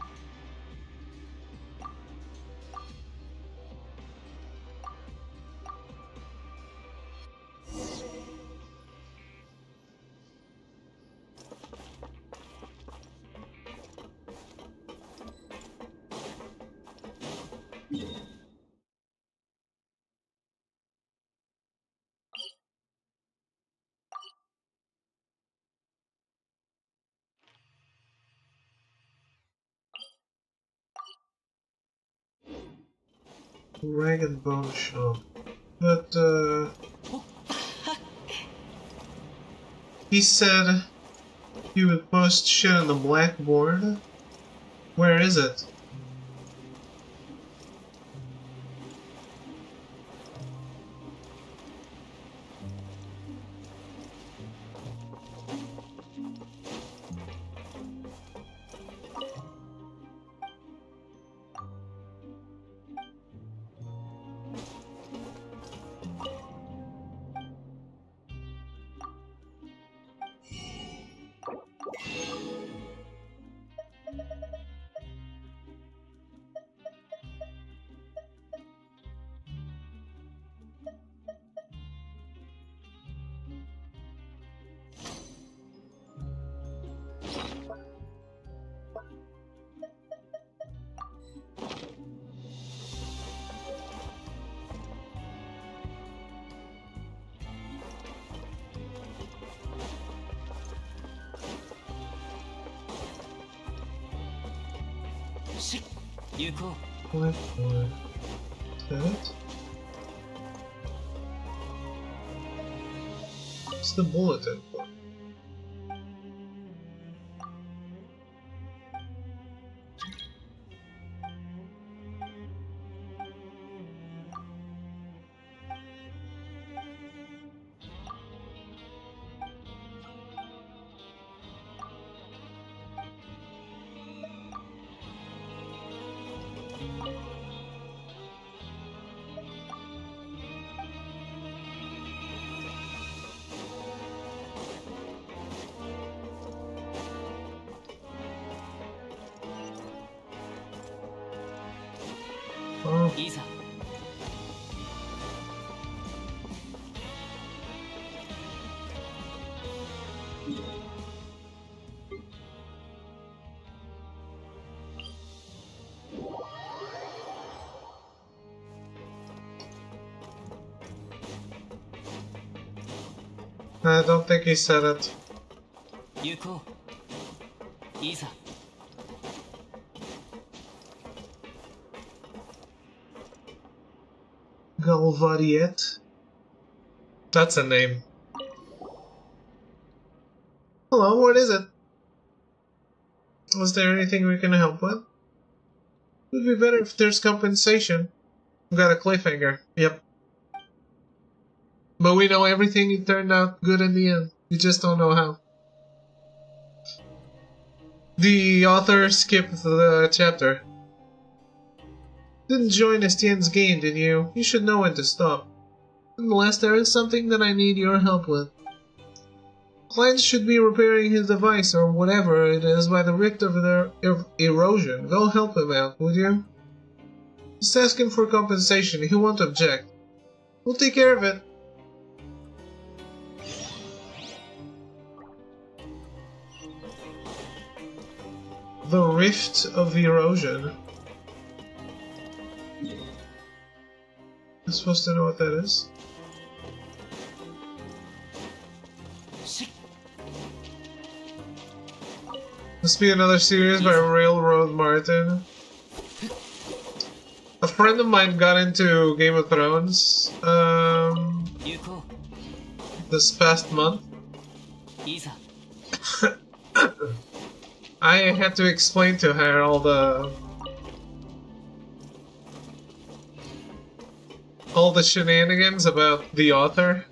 A: Rag and Bone Shop. But, he said he would post shit on the blackboard? Where is it? Blackboard. Is that it? It's the bulletin board. Oh. I don't think he said it. Galvariet? That's a name. Hello, what is it? Was there anything we can help with? It would be better if there's compensation. We got a cliffhanger. Yep. But we know everything turned out good in the end. We just don't know how. The author skipped the chapter. Didn't join Estienne's game, did you? You should know when to stop. Nonetheless, there is something that I need your help with. Client should be repairing his device or whatever it is by the rift of erosion. Go help him out, would you? Just ask him for compensation. He won't object. We'll take care of it. The rift of erosion. I'm supposed to know what that is. Must be another series by Railroad Martin. A friend of mine got into Game of Thrones this past month. I had to explain to her all the shenanigans about the author.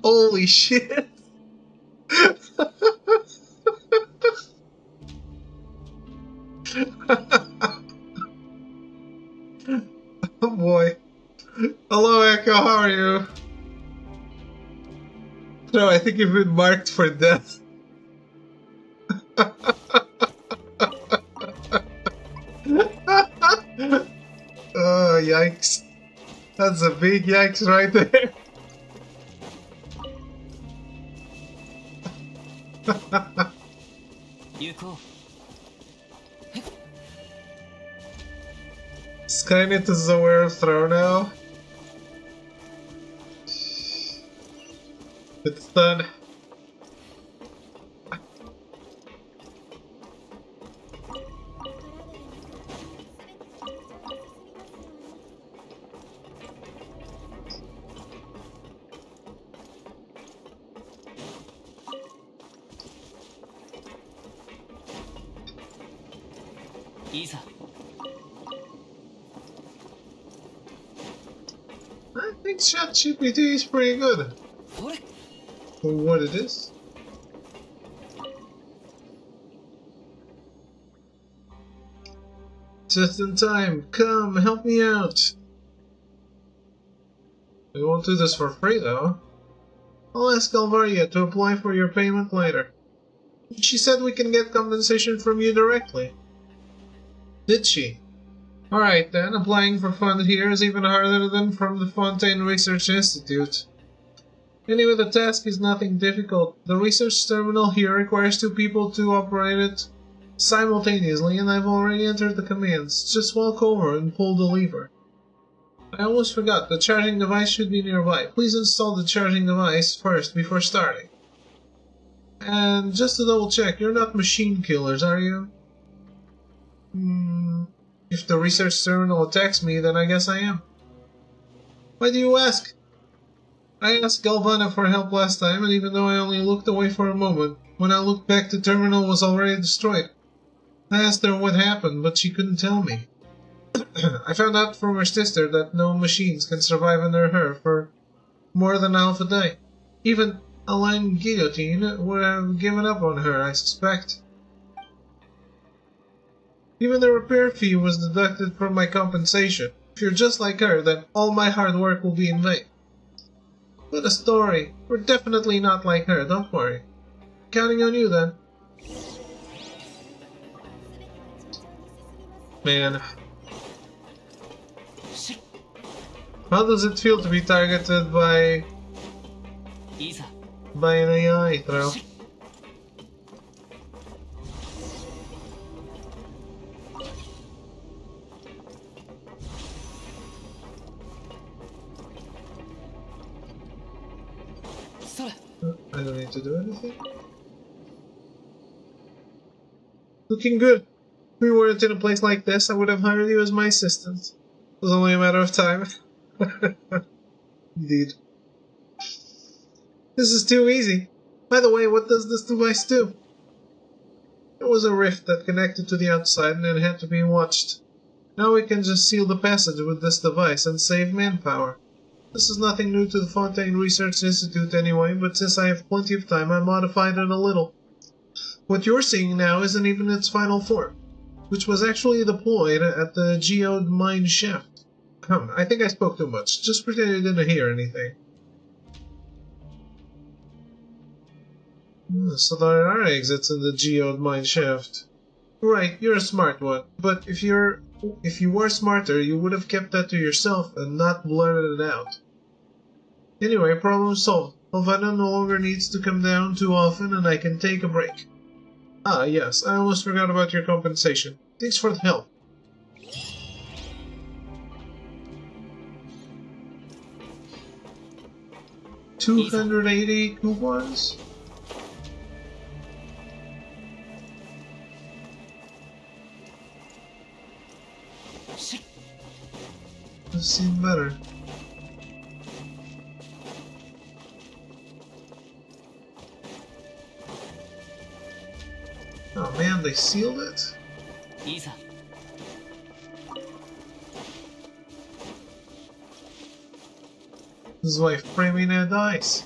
A: Holy shit. Oh boy. Hello Echo, how are you? No, I think you've been marked for death. Oh, yikes. That's a big yikes right there. Skynet is aware of throw now. It's done. I think ChatGPT is pretty good. For what it is. Just in time. Come, help me out. We won't do this for free though. I'll ask Alvaria to apply for your payment later. She said we can get compensation from you directly. Did she? Alright then, applying for fund here is even harder than from the Fontaine Research Institute. Anyway, the task is nothing difficult. The research terminal here requires 2 people to operate it simultaneously, and I've already entered the commands. Just walk over and pull the lever. I almost forgot, the charging device should be nearby. Please install the charging device first before starting. And just to double check, you're not machine killers, are you? If the research terminal attacks me, then I guess I am. Why do you ask? I asked Galvana for help last time, and even though I only looked away for a moment, when I looked back the terminal was already destroyed. I asked her what happened, but she couldn't tell me. I found out from her sister that no machines can survive under her for more than half a day. Even Alain Guillotine would have given up on her, I suspect. Even the repair fee was deducted from my compensation. If you're just like her, then all my hard work will be in vain. What a story. We're definitely not like her, don't worry. Counting on you then. Man. How does it feel to be targeted by an AI, Throw? I don't need to do anything. Looking good. If we weren't in a place like this, I would have hired you as my assistant. It was only a matter of time. Indeed. This is too easy. By the way, what does this device do? It was a rift that connected to the outside and it had to be watched. Now we can just seal the passage with this device and save manpower. This is nothing new to the Fontaine Research Institute anyway, but since I have plenty of time, I modified it a little. What you're seeing now isn't even its final form, which was actually deployed at the geode mine shaft. I think I spoke too much. Just pretend you didn't hear anything. So there are exits in the geode mine shaft. Right, you're a smart one, but if you were smarter, you would have kept that to yourself and not blurted it out. Anyway, problem solved. Alvana no longer needs to come down too often and I can take a break. Ah, yes, I almost forgot about your compensation. Thanks for the help. 280 coupons? I've seen better. Oh man, they sealed it?
C: いざ
A: This is why framing a dice.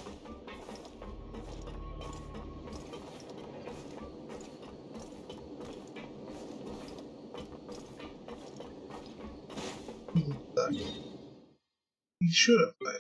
A: He should have died.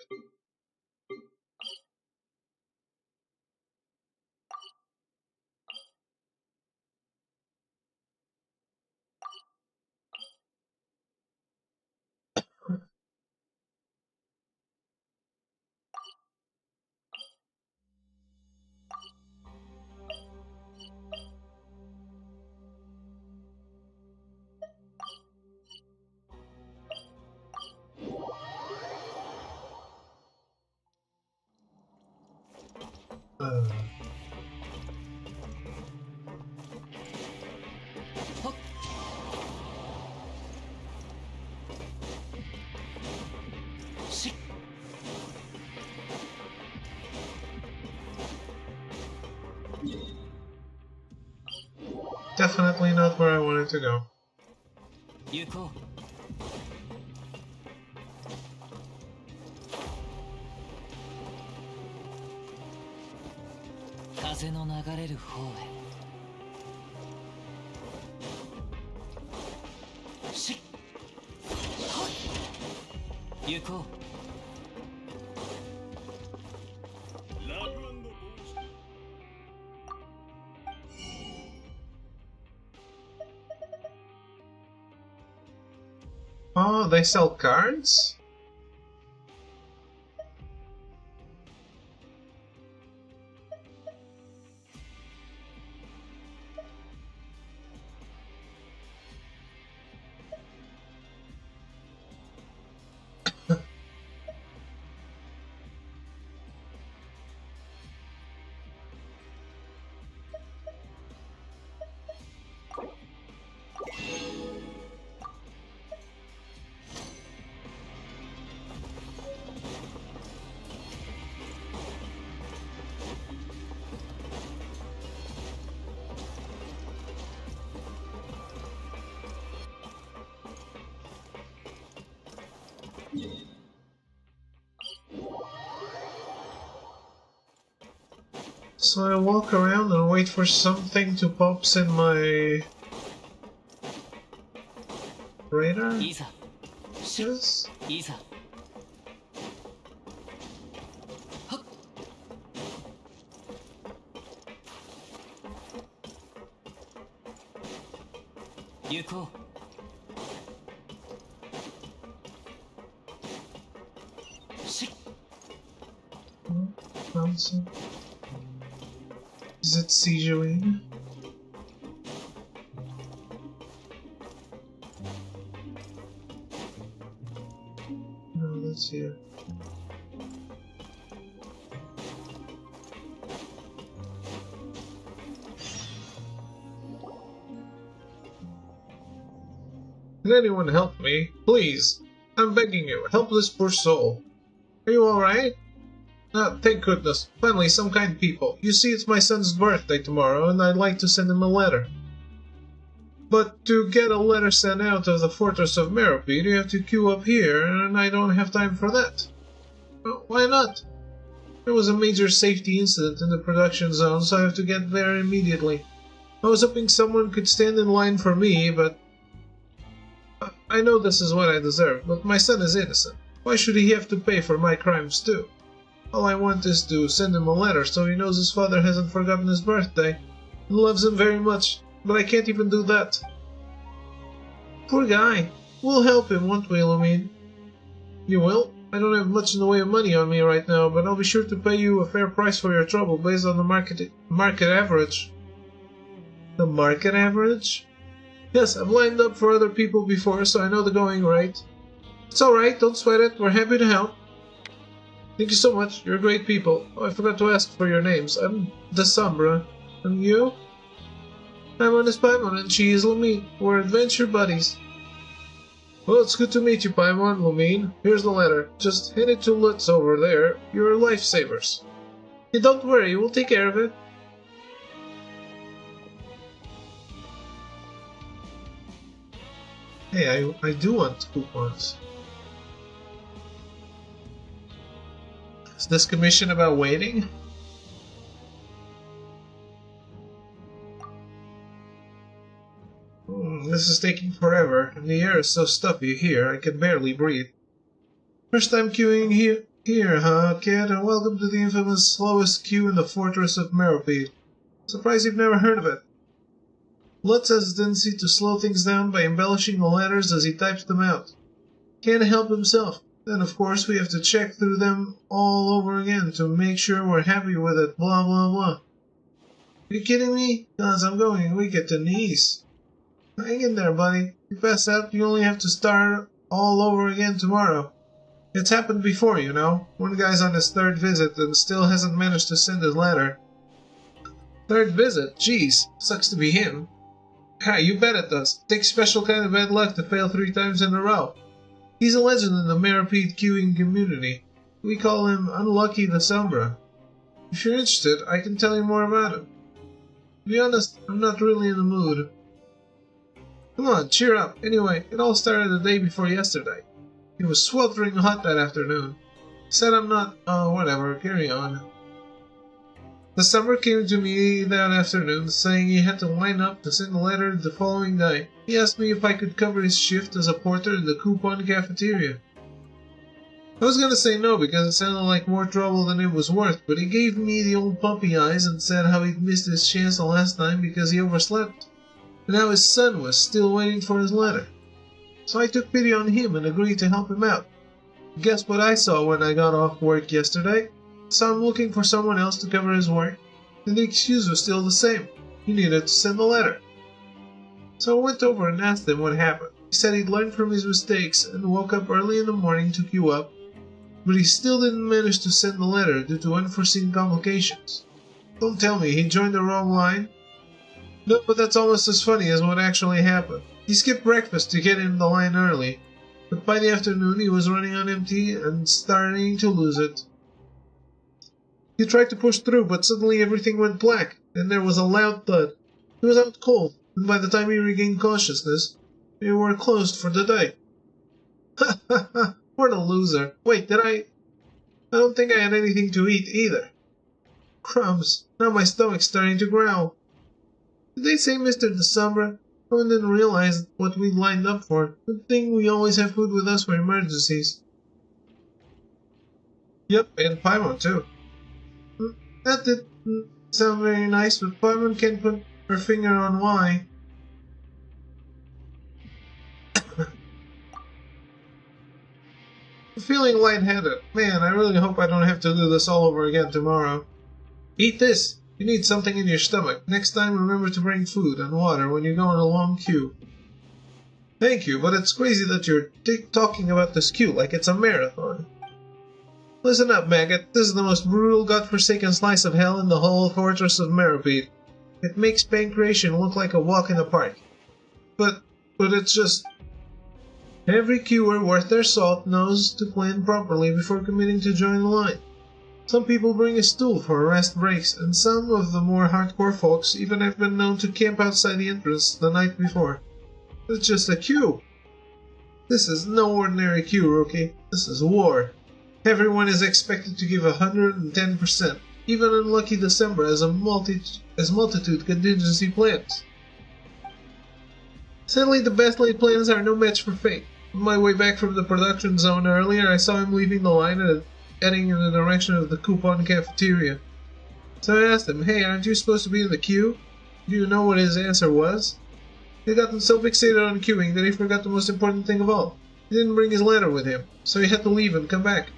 A: Uh,
C: はっ し
A: definitely not where I wanted to go.
C: 行こう 風の流れる方へしはっ行こう
A: Oh, they sell cards? So I walk around and wait for something to pop in my radar?
C: いざ
A: Yes?
C: いざはっ行こうし
A: Bouncing. Is it Sijuin? No, that's here. Can anyone help me? Please. I'm begging you. Help this poor soul. Are you alright? Ah, thank goodness. Finally, some kind people. You see, it's my son's birthday tomorrow, and I'd like to send him a letter. But to get a letter sent out of the Fortress of Meropide, you have to queue up here, and I don't have time for that. Well, why not? There was a major safety incident in the production zone, so I have to get there immediately. I was hoping someone could stand in line for me, but... I know this is what I deserve, but my son is innocent. Why should he have to pay for my crimes too? All I want is to send him a letter so he knows his father hasn't forgotten his birthday and loves him very much, but I can't even do that. Poor guy. We'll help him, won't we, Lumine? You will? I don't have much in the way of money on me right now, but I'll be sure to pay you a fair price for your trouble based on the market average. The market average? Yes, I've lined up for other people before, so I know the going rate. It's alright, don't sweat it, we're happy to help. Thank you so much. You're great people. Oh, I forgot to ask for your names. I'm Desambra. And you? Paimon is Paimon, and she is Lumine. We're adventure buddies. Well, it's good to meet you, Paimon, Lumine. Here's the letter. Just hand it to Lutz over there. You're lifesavers. Yeah, don't worry, we'll take care of it. Hey, I do want coupons. Is this commission about waiting? This is taking forever, and the air is so stuffy here I can barely breathe. First time queuing here, huh, kid? And welcome to the infamous slowest queue in the fortress of Meropide. Surprised you've never heard of it. Lutz has a tendency to slow things down by embellishing the letters as he types them out. Can't help himself. Then, of course, we have to check through them all over again to make sure we're happy with it, blah blah blah. Are you kidding me? Cause I'm going weak at the knees. Hang in there, buddy. If you pass out, you only have to start all over again tomorrow. It's happened before, you know. One guy's on his 3rd visit and still hasn't managed to send his letter. 3rd visit? Jeez, sucks to be him. Ha, you bet it does. Takes special kind of bad luck to fail 3 times in a row. He's a legend in the Meropide queuing community. We call him Unlucky the Sombra. If you're interested, I can tell you more about him. To be honest, I'm not really in the mood. Come on, cheer up. Anyway, it all started the day before yesterday. It was sweltering hot that afternoon. Said I'm not... Oh, whatever, carry on. The summer came to me that afternoon, saying he had to line up to send a letter the following day. He asked me if I could cover his shift as a porter in the coupon cafeteria. I was gonna say no because it sounded like more trouble than it was worth, but he gave me the old puppy eyes and said how he'd missed his chance the last time because he overslept, and how his son was still waiting for his letter. So I took pity on him and agreed to help him out. Guess what I saw when I got off work yesterday? Saw him looking for someone else to cover his work, and the excuse was still the same. He needed to send a letter. So I went over and asked him what happened. He said he'd learned from his mistakes and woke up early in the morning to queue up, but he still didn't manage to send the letter due to unforeseen complications. Don't tell me he joined the wrong line? No, but that's almost as funny as what actually happened. He skipped breakfast to get in the line early, but by the afternoon he was running on empty and starting to lose it. He tried to push through, but suddenly everything went black, and there was a loud thud. He was out cold, and by the time he regained consciousness, we were closed for the day. Ha ha ha, what a loser. Wait, I don't think I had anything to eat either. Crumbs, now my stomach's starting to growl. Did they say Mr. Desombra? I didn't realize what we'd lined up for. Good thing we always have food with us for emergencies. Yep, and Paimon too. That didn't sound very nice, but Paimon can't put her finger on why. I'm feeling lightheaded. Man, I really hope I don't have to do this all over again tomorrow. Eat this! You need something in your stomach. Next time remember to bring food and water when you go in a long queue. Thank you, but it's crazy that you're talking about this queue like it's a marathon. Listen up, maggot. This is the most brutal, godforsaken slice of hell in the whole fortress of Meropide. It makes pancreation look like a walk in the park. But it's just... Every queuer worth their salt knows to plan properly before committing to join the line. Some people bring a stool for rest breaks, and some of the more hardcore folks even have been known to camp outside the entrance the night before. It's just a queue. This is no ordinary queue, rookie. This is war. Everyone is expected to give 110%. Even Unlucky December has multitude contingency plans. Sadly, the best laid plans are no match for fate. On my way back from the production zone earlier, I saw him leaving the line and heading in the direction of the coupon cafeteria. So I asked him, hey, aren't you supposed to be in the queue? Do you know what his answer was? He had gotten so fixated on queuing that he forgot the most important thing of all. He didn't bring his letter with him, so he had to leave and come back.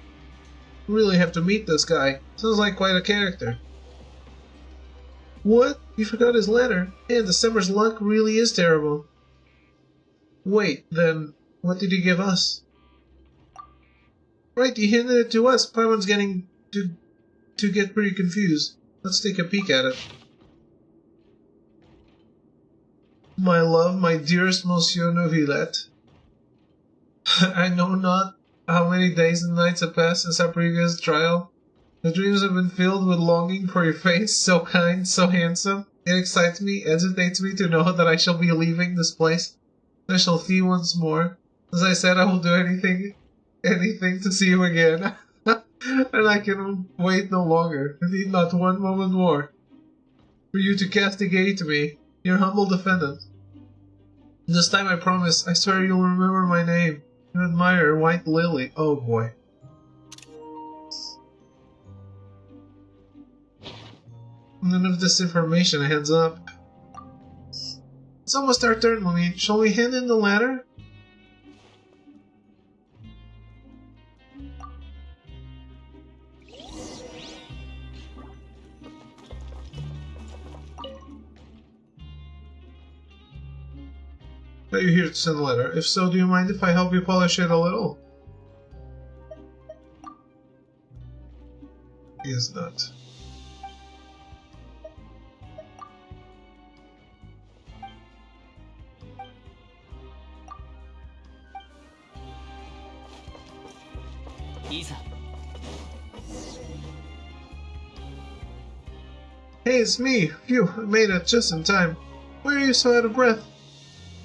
A: You really have to meet this guy. Sounds like quite a character. What? He forgot his letter? Man, December's luck really is terrible. Wait, then, what did he give us? Right, you handed it to us. Paimon's getting to get pretty confused. Let's take a peek at it. My love, my dearest Monsieur Nouvillette. I know not how many days and nights have passed since our previous trial. The dreams have been filled with longing for your face, so kind, so handsome. It excites me, agitates me to know that I shall be leaving this place. I shall see you once more. As I said, I will do anything to see you again. And I can wait no longer, indeed not one moment more, for you to castigate me, your humble defendant. This time I promise, I swear you'll remember my name, and admire White Lily. Oh boy. None of this information, heads up. It's almost our turn, Mummy. Shall we hand in the ladder? Are you here to send a letter? If so, do you mind if I help you polish it a little? He is not. Hey, it's me! Phew, I made it just in time. Why are you so out of breath?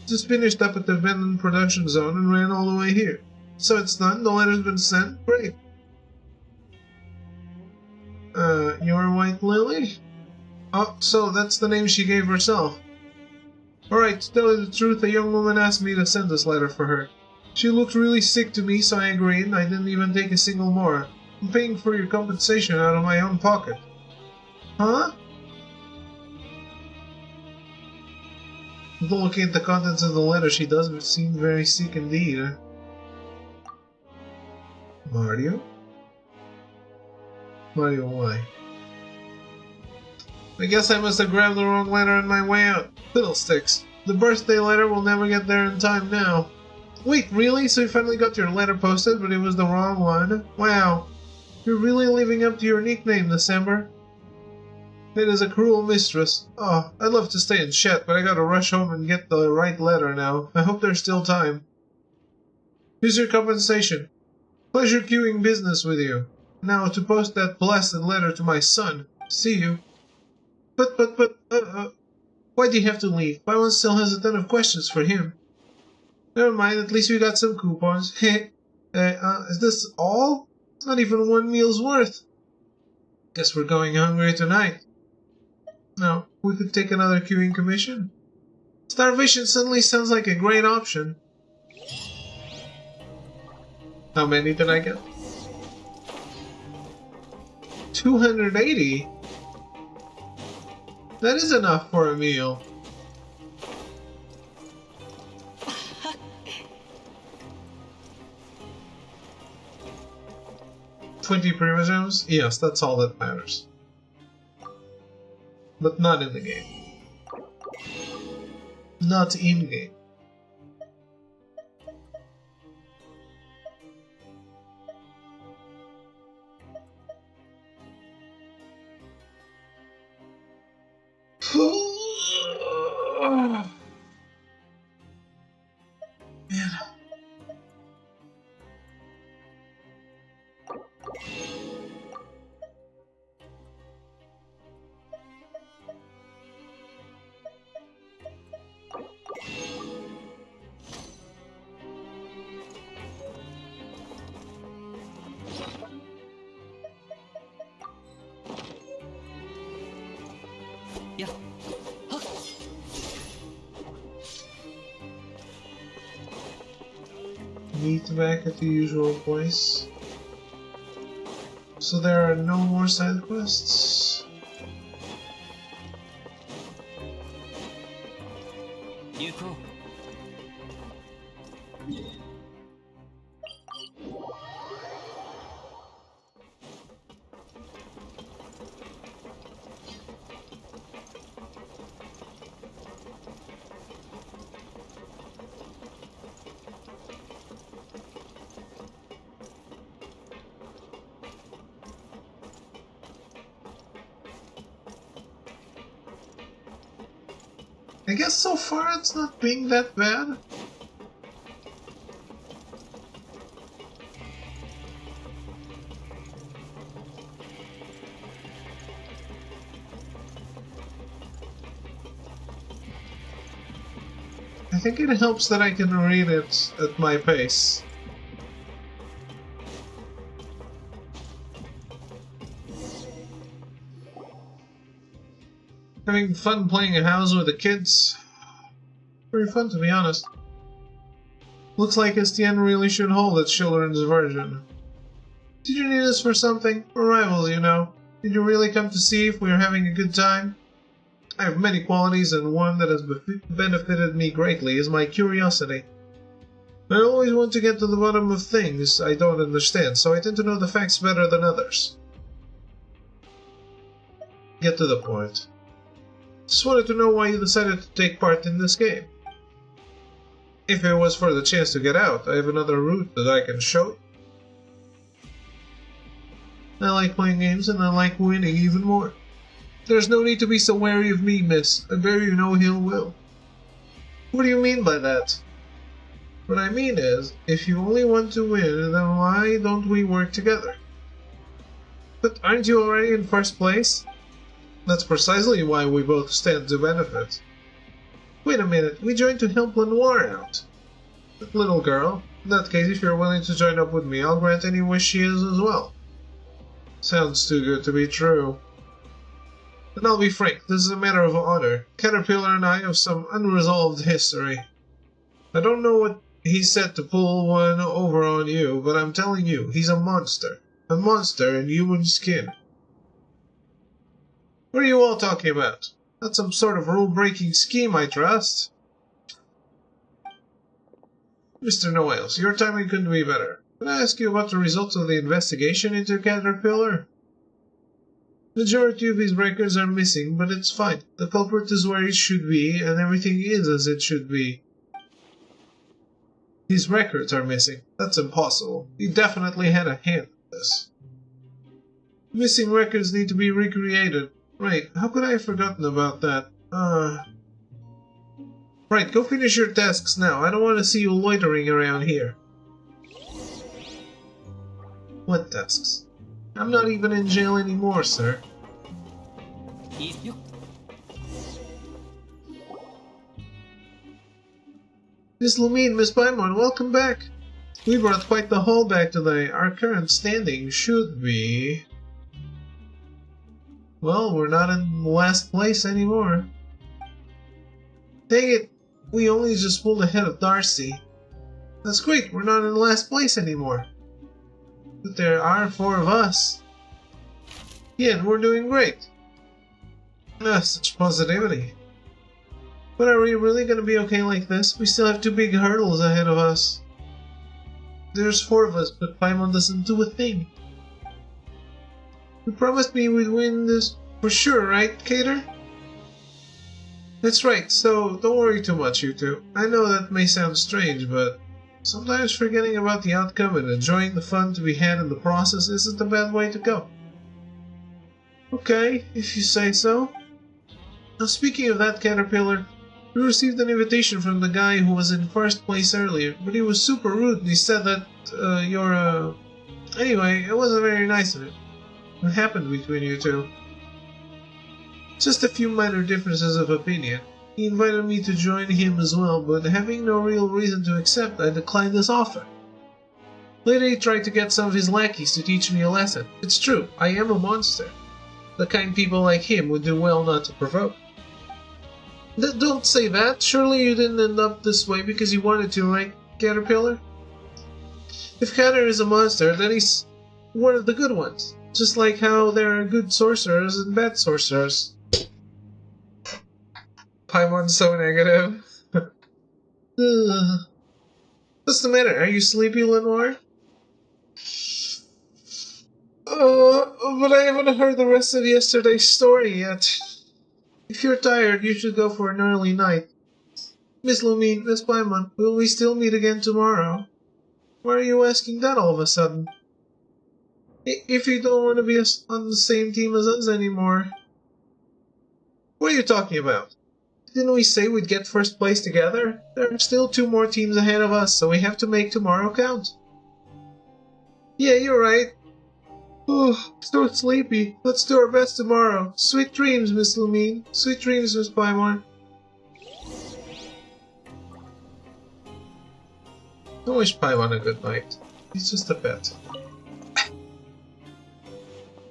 A: Just finished up at the Venom production zone and ran all the way here. So it's done? The letter's been sent? Great. You're White Lily? Oh, so that's the name she gave herself. Alright, to tell you the truth, a young woman asked me to send this letter for her. She looked really sick to me, so I agreed, and I didn't even take a single more. I'm paying for your compensation out of my own pocket. Huh? Looking at the contents of the letter, she does seem very sick indeed. Mario? Mario, why? I guess I must have grabbed the wrong letter on my way out. Fiddlesticks. The birthday letter will never get there in time now. Wait, really? So you finally got your letter posted, but it was the wrong one? Wow. You're really living up to your nickname, December. It is a cruel mistress. Oh, I'd love to stay and chat, but I gotta rush home and get the right letter now. I hope there's still time. Here's your compensation. Pleasure queuing business with you. Now to post that blessed letter to my son. See you. But, why do you have to leave? Byron still has a ton of questions for him. Never mind, at least we got some coupons. Heh. Is this all? It's not even one meal's worth. Guess we're going hungry tonight. No, we could take another queuing commission. Starvation suddenly sounds like a great option. How many did I get? 280? That is enough for a meal. $20 primogems? Yes, that's all that matters. But not in the game. Not in-game. Man.
C: Yeah. Huh.
A: Meet back at the usual place. So there are no more side quests?
C: Yuko.
A: I guess so far it's not being that bad. I think it helps that I can read it at my pace. Having fun playing a house with the kids. Pretty fun, to be honest. Looks like STN really should hold its children's version. Did you need us for something? We're rivals, you know. Did you really come to see if we are having a good time? I have many qualities, and one that has benefited me greatly is my curiosity. I always want to get to the bottom of things I don't understand, so I tend to know the facts better than others. Get to the point. Just wanted to know why you decided to take part in this game. If it was for the chance to get out, I have another route that I can show you. I like playing games, and I like winning even more. There's no need to be so wary of me, miss. I bear you no ill will. What do you mean by that? What I mean is, if you only want to win, then why don't we work together? But aren't you already in first place? That's precisely why we both stand to benefit. Wait a minute, we joined to help Lenoir out. That little girl. In that case, if you're willing to join up with me, I'll grant any wish she has as well. Sounds too good to be true. And I'll be frank, this is a matter of honor. Caterpillar and I have some unresolved history. I don't know what he said to pull one over on you, but I'm telling you, he's a monster. A monster in human skin. What are you all talking about? Not some sort of rule-breaking scheme, I trust. Mr. Noyles, your timing couldn't be better. Can I ask you about the results of the investigation into Caterpillar? Majority of his records are missing, but it's fine. The culprit is where he should be, and everything is as it should be. His records are missing. That's impossible. He definitely had a hand in this. Missing records need to be recreated. Right, how could I have forgotten about that? Right, go finish your tasks now. I don't want to see you loitering around here. What tasks? I'm not even in jail anymore, sir. Miss Lumine, Miss Paimon, welcome back. We brought quite the haul back today. Our current standing should be... Well, we're not in last place anymore. Dang it, we only just pulled ahead of Darcy. That's great, we're not in last place anymore. But there are 4 of us. Yeah, and we're doing great. Such positivity. But are we really gonna be okay like this? We still have 2 big hurdles ahead of us. There's 4 of us, but Paimon doesn't do a thing. You promised me we'd win this for sure, right, Cater? That's right, so don't worry too much, you two. I know that may sound strange, but sometimes forgetting about the outcome and enjoying the fun to be had in the process isn't a bad way to go. Okay, if you say so. Now speaking of that, Caterpillar, we received an invitation from the guy who was in first place earlier, but he was super rude and he said that, Anyway, it wasn't very nice of him. What happened between you two? Just a few minor differences of opinion. He invited me to join him as well, but having no real reason to accept, I declined his offer. Later he tried to get some of his lackeys to teach me a lesson. It's true, I am a monster. The kind people like him would do well not to provoke. Don't say that. Surely you didn't end up this way because you wanted to, right, Caterpillar? If Cater is a monster, then he's one of the good ones. Just like how there are good sorcerers and bad sorcerers. Paimon's so negative. What's the matter? Are you sleepy, Lenoir? But I haven't heard the rest of yesterday's story yet. If you're tired, you should go for an early night. Miss Lumine, Miss Paimon, will we still meet again tomorrow? Why are you asking that all of a sudden? If you don't want to be on the same team as us anymore. What are you talking about? Didn't we say we'd get first place together? There are still 2 more teams ahead of us, so we have to make tomorrow count. Yeah, you're right. Oh, so sleepy. Let's do our best tomorrow. Sweet dreams, Miss Lumine. Sweet dreams, Miss Paimon. I wish Paimon a good night. He's just a pet.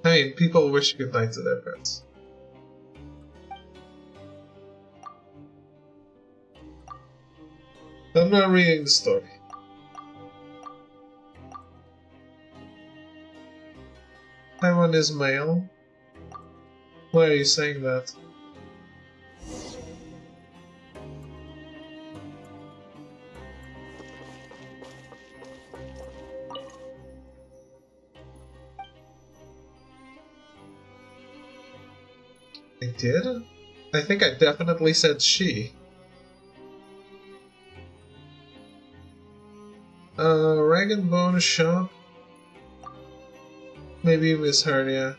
A: I mean, people wish good night to their pets. I'm not reading the story. Paimon is male. Why are you saying that? I did? I think I definitely said she. Rag and Bone Shop? Maybe you misheard, yeah.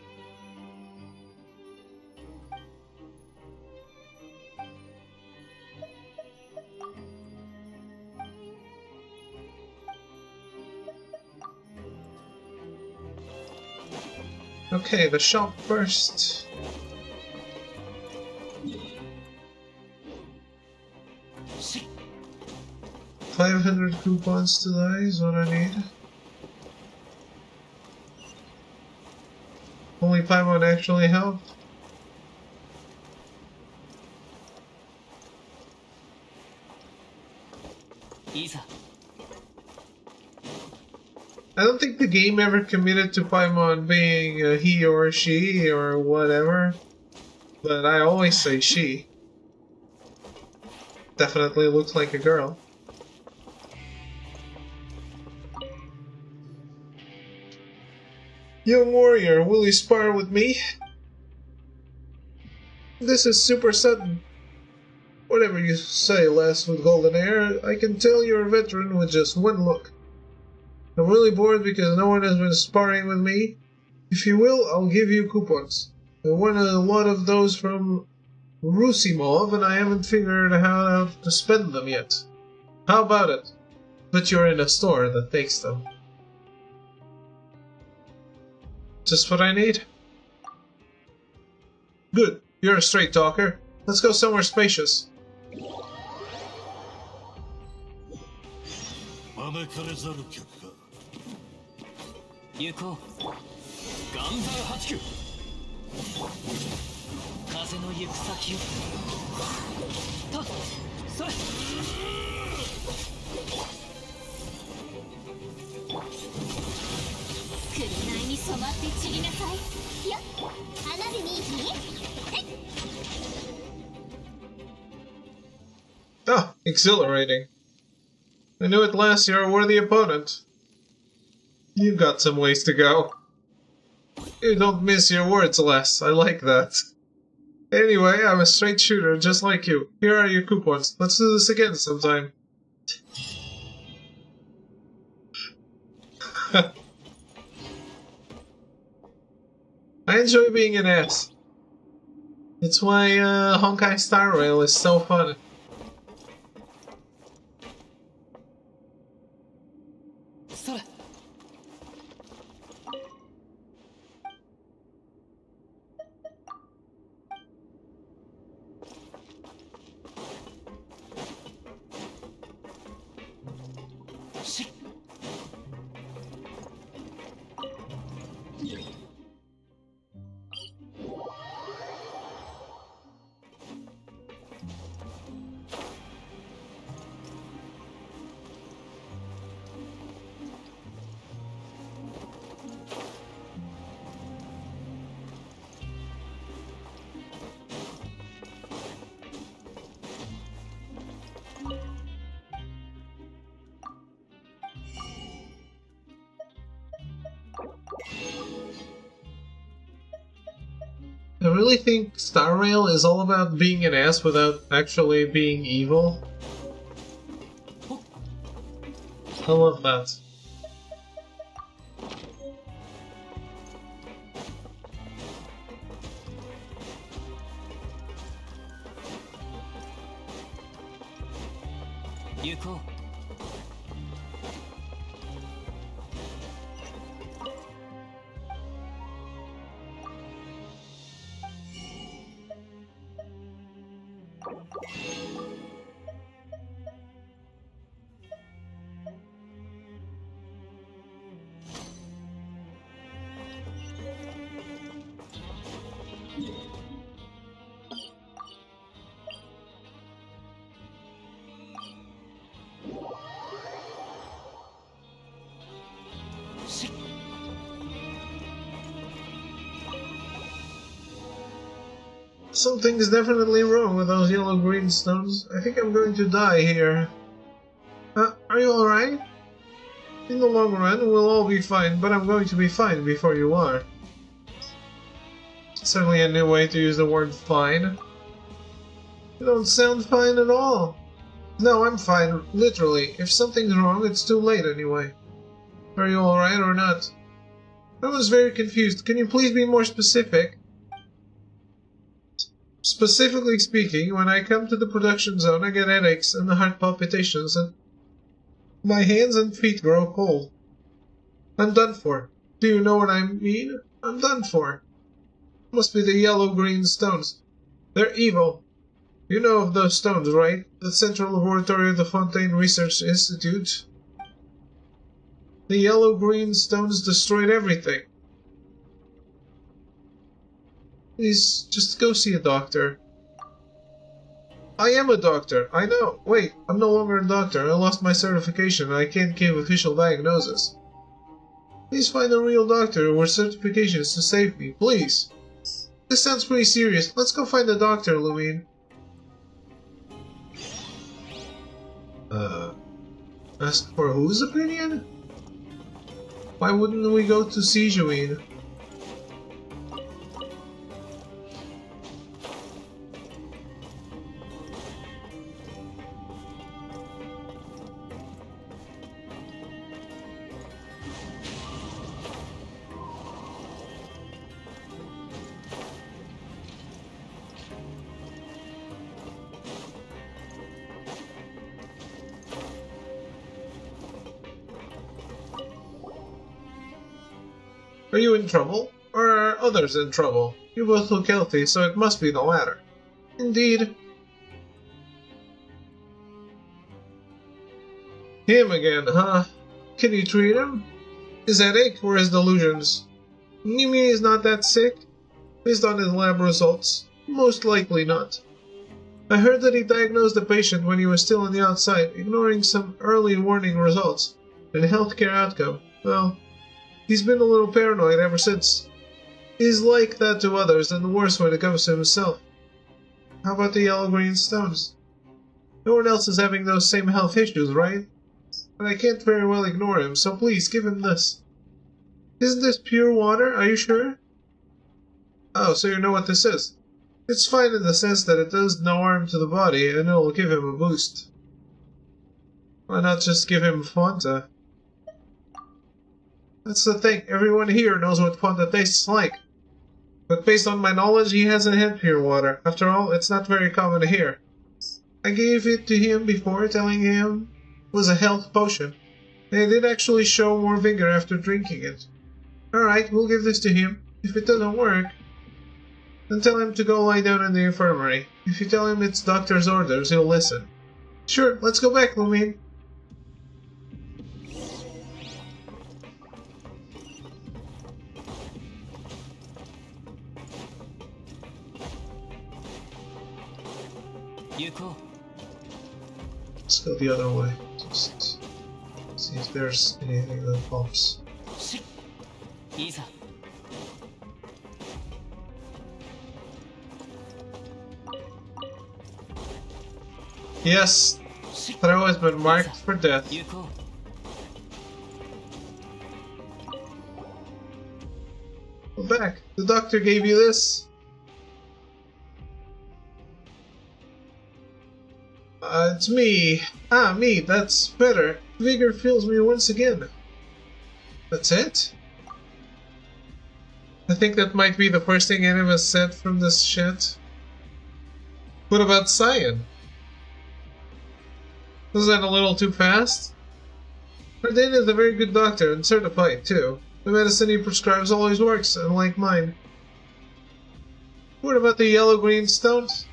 A: Okay, the shop first.
C: Shit.
A: 500 coupons today is what I need. Only Paimon actually helped.
C: Isa.
A: I don't think the game ever committed to Paimon being a he or she or whatever, but I always say she. Definitely looks like a girl. Young warrior, will you spar with me? This is super sudden. Whatever you say, lass with golden hair, I can tell you're a veteran with just one look. I'm really bored because no one has been sparring with me. If you will, I'll give you coupons. I won a lot of those from Rusimov and I haven't figured out how to spend them yet. How about it? But you're in a store that takes them. Just what I need. Good. You're a straight talker. Let's go somewhere spacious.
D: 招かれざる客か。
C: 行こう。ガンザー8球。風の行く先を。た、それ。
B: 紅に染まって散りなさい。よっ、花火に火。
A: Ah, exhilarating. I knew at last you're a worthy opponent. You've got some ways to go. You don't miss your words, Les. I like that. Anyway, I'm a straight shooter just like you. Here are your coupons. Let's do this again sometime. I enjoy being an ass. It's why Honkai Star Rail is so fun. I really think Star Rail is all about being an ass without actually being evil. I love that.
C: 行こう。
A: Something is definitely wrong with those yellow-green stones. I think I'm going to die here. Are you alright? In the long run, we'll all be fine, but I'm going to be fine before you are. Certainly a new way to use the word fine. You don't sound fine at all. No, I'm fine, literally. If something's wrong, it's too late anyway. Are you alright or not? I was very confused. Can you please be more specific? Specifically speaking, when I come to the production zone, I get headaches and the heart palpitations, and my hands and feet grow cold. I'm done for. Do you know what I mean? I'm done for. Must be the yellow-green stones. They're evil. You know of those stones, right? The Central Laboratory of the Fontaine Research Institute. The yellow-green stones destroyed everything. Please, just go see a doctor. I am a doctor, I know. Wait, I'm no longer a doctor. I lost my certification and I can't give official diagnosis. Please find a real doctor with certifications to save me, please. This sounds pretty serious. Let's go find a doctor, Lumine. Ask for whose opinion? Why wouldn't we go to Sijuin? Are you in trouble? Or are others in trouble? You both look healthy, so it must be the latter. Indeed. Him again, huh? Can you treat him? His headache or his delusions? You mean he's not that sick? Based on his lab results, most likely not. I heard that he diagnosed the patient when he was still on the outside, ignoring some early warning results and healthcare outcome. Well, he's been a little paranoid ever since. He's like that to others, and the worst when it comes to himself. How about the yellow-green stones? No one else is having those same health issues, right? And I can't very well ignore him, so please give him this. Isn't this pure water? Are you sure? Oh, so you know what this is. It's fine in the sense that it does no harm to the body, and it'll give him a boost. Why not just give him Fanta? That's the thing, everyone here knows what Fanta tastes like. But based on my knowledge, he hasn't had pure water. After all, it's not very common here. I gave it to him before, telling him it was a health potion. And it did actually show more vigor after drinking it. Alright, we'll give this to him. If it doesn't work, then tell him to go lie down in the infirmary. If you tell him it's doctor's orders, he'll listen. Sure, let's go back, Lumine. Let's go the other way. Just see if there's anything that pops. Yes, throw has been marked for death. Go back. The doctor gave you this. It's me. Ah, me, that's better. Vigor fills me once again. That's it? I think that might be the first thing anyone has said from this shit. What about Cyan? Was that a little too fast? Ardane is a very good doctor and certified too. The medicine he prescribes always works, unlike mine. What about the yellow-green stones?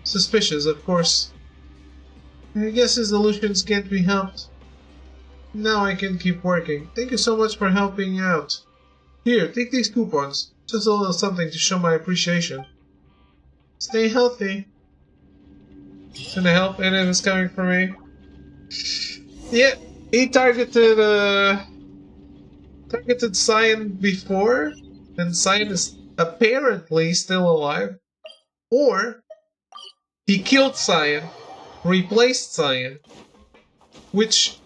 A: Suspicious, of course. I guess his illusions can't be helped. Now I can keep working. Thank you so much for helping out. Here, take these coupons. Just a little something to show my appreciation. Stay healthy. Gonna help, and it is coming for me. Yeah, he targeted Cyan before, and Cyan is apparently still alive. Or he killed Cyan, replaced Cyan, which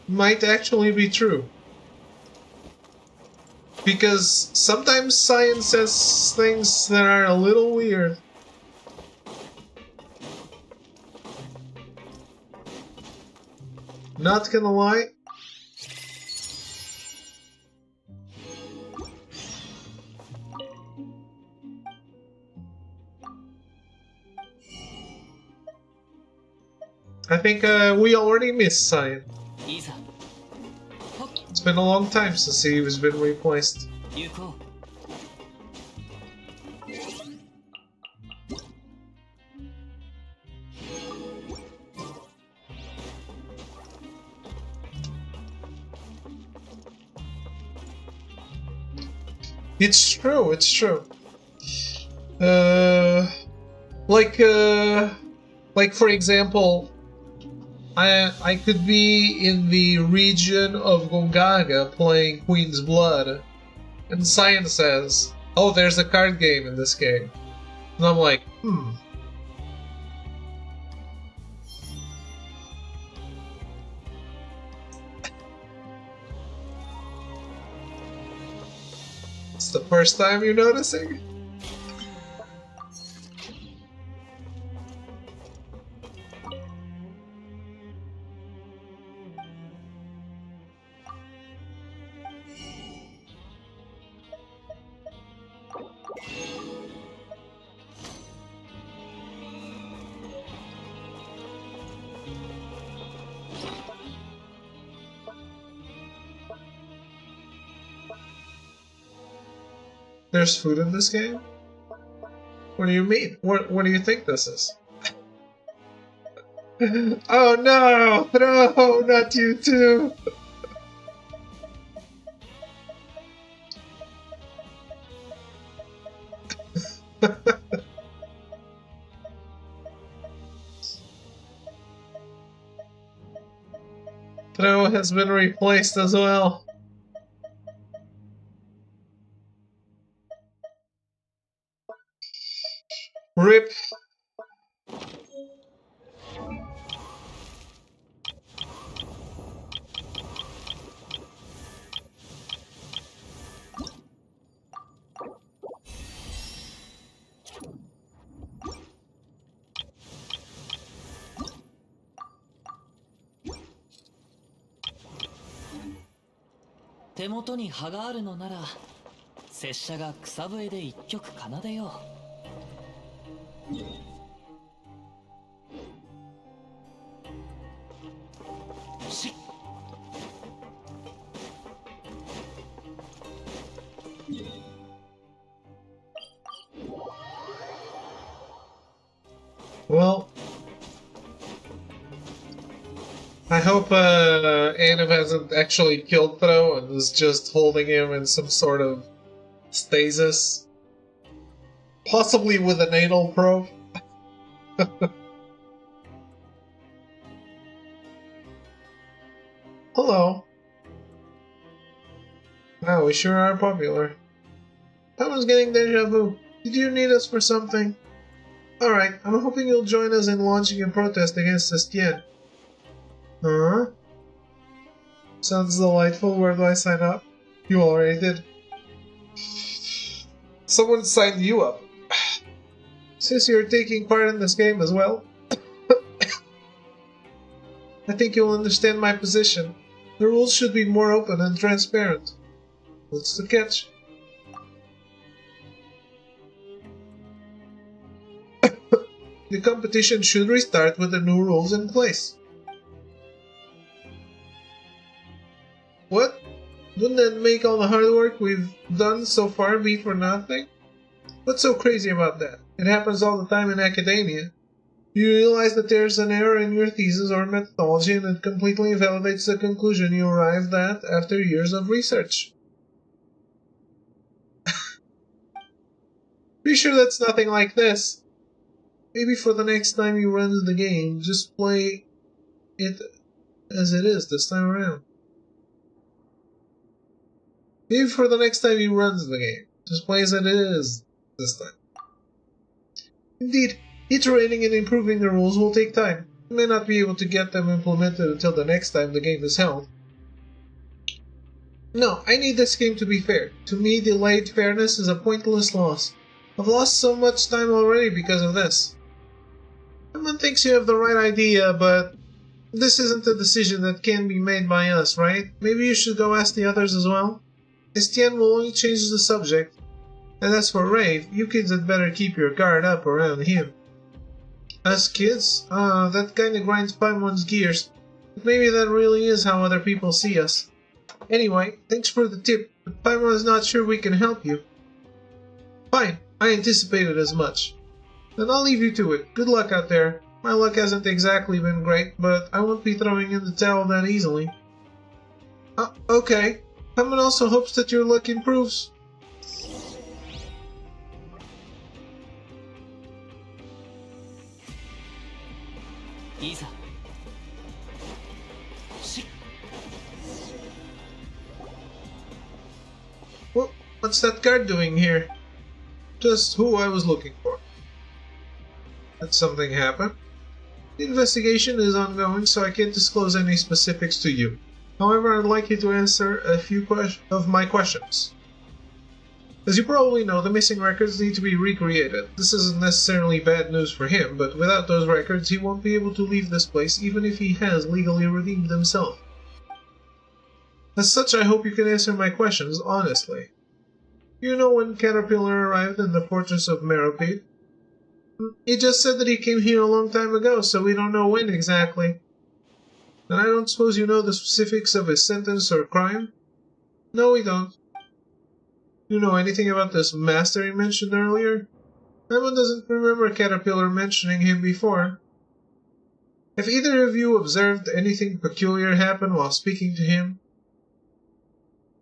A: might actually be true. Because sometimes Cyan says things that are a little weird. Not gonna lie. I think we already missed Cyan. It's been a long time since he has been replaced. It's true, it's true. Like for example, I could be in the region of Gongaga playing Queen's Blood, and Science says, "Oh, there's a card game in this game," and I'm like, It's the first time you're noticing? There's food in this game? What do you mean? What do you think this is? Oh no! No, not you too! Throw has been replaced as well. RIP.
C: 手元に葉があるのなら拙者が草笛で一曲奏でよう。しっ。
A: Well, I hope Anif hasn't actually killed Thro and is just holding him in some sort of stasis. Possibly with an anal probe. Hello. Wow, we sure are popular. I was getting deja vu. Did you need us for something? Alright, I'm hoping you'll join us in launching a protest against Estienne. Huh? Sounds delightful. Where do I sign up? You already did. Someone signed you up. Since you're taking part in this game as well, I think you'll understand my position. The rules should be more open and transparent. What's the catch? The competition should restart with the new rules in place. What? Wouldn't that make all the hard work we've done so far be for nothing? What's so crazy about that? It happens all the time in academia. You realize that there's an error in your thesis or methodology and it completely invalidates the conclusion you arrived at after years of research. Be sure that's nothing like this. Maybe for the next time you run the game, just play it as it is this time around. Maybe for the next time he runs the game, just play as it is this time. Indeed, iterating and improving the rules will take time. You may not be able to get them implemented until the next time the game is held. No, I need this game to be fair. To me, delayed fairness is a pointless loss. I've lost so much time already because of this. Someone thinks you have the right idea, but this isn't a decision that can be made by us, right? Maybe you should go ask the others as well? Estienne will only change the subject. And as for Rave, you kids had better keep your guard up around him. Us kids? That kinda grinds Paimon's gears. But maybe that really is how other people see us. Anyway, thanks for the tip, but Paimon is not sure we can help you. Fine, I anticipated as much. Then I'll leave you to it. Good luck out there. My luck hasn't exactly been great, but I won't be throwing in the towel that easily. Okay. Paimon also hopes that your luck improves. What's that guard doing here? Just who I was looking for. Did something happen? The investigation is ongoing, so I can't disclose any specifics to you. However, I'd like you to answer a few of my questions. As you probably know, the missing records need to be recreated. This isn't necessarily bad news for him, but without those records, he won't be able to leave this place even if he has legally redeemed himself. As such, I hope you can answer my questions honestly. You know when Caterpillar arrived in the fortress of Meropide? He just said that he came here a long time ago, so we don't know when exactly. And I don't suppose you know the specifics of his sentence or crime? No, we don't. You know anything about this master he mentioned earlier? Paimon doesn't remember Caterpillar mentioning him before. Have either of you observed anything peculiar happen while speaking to him?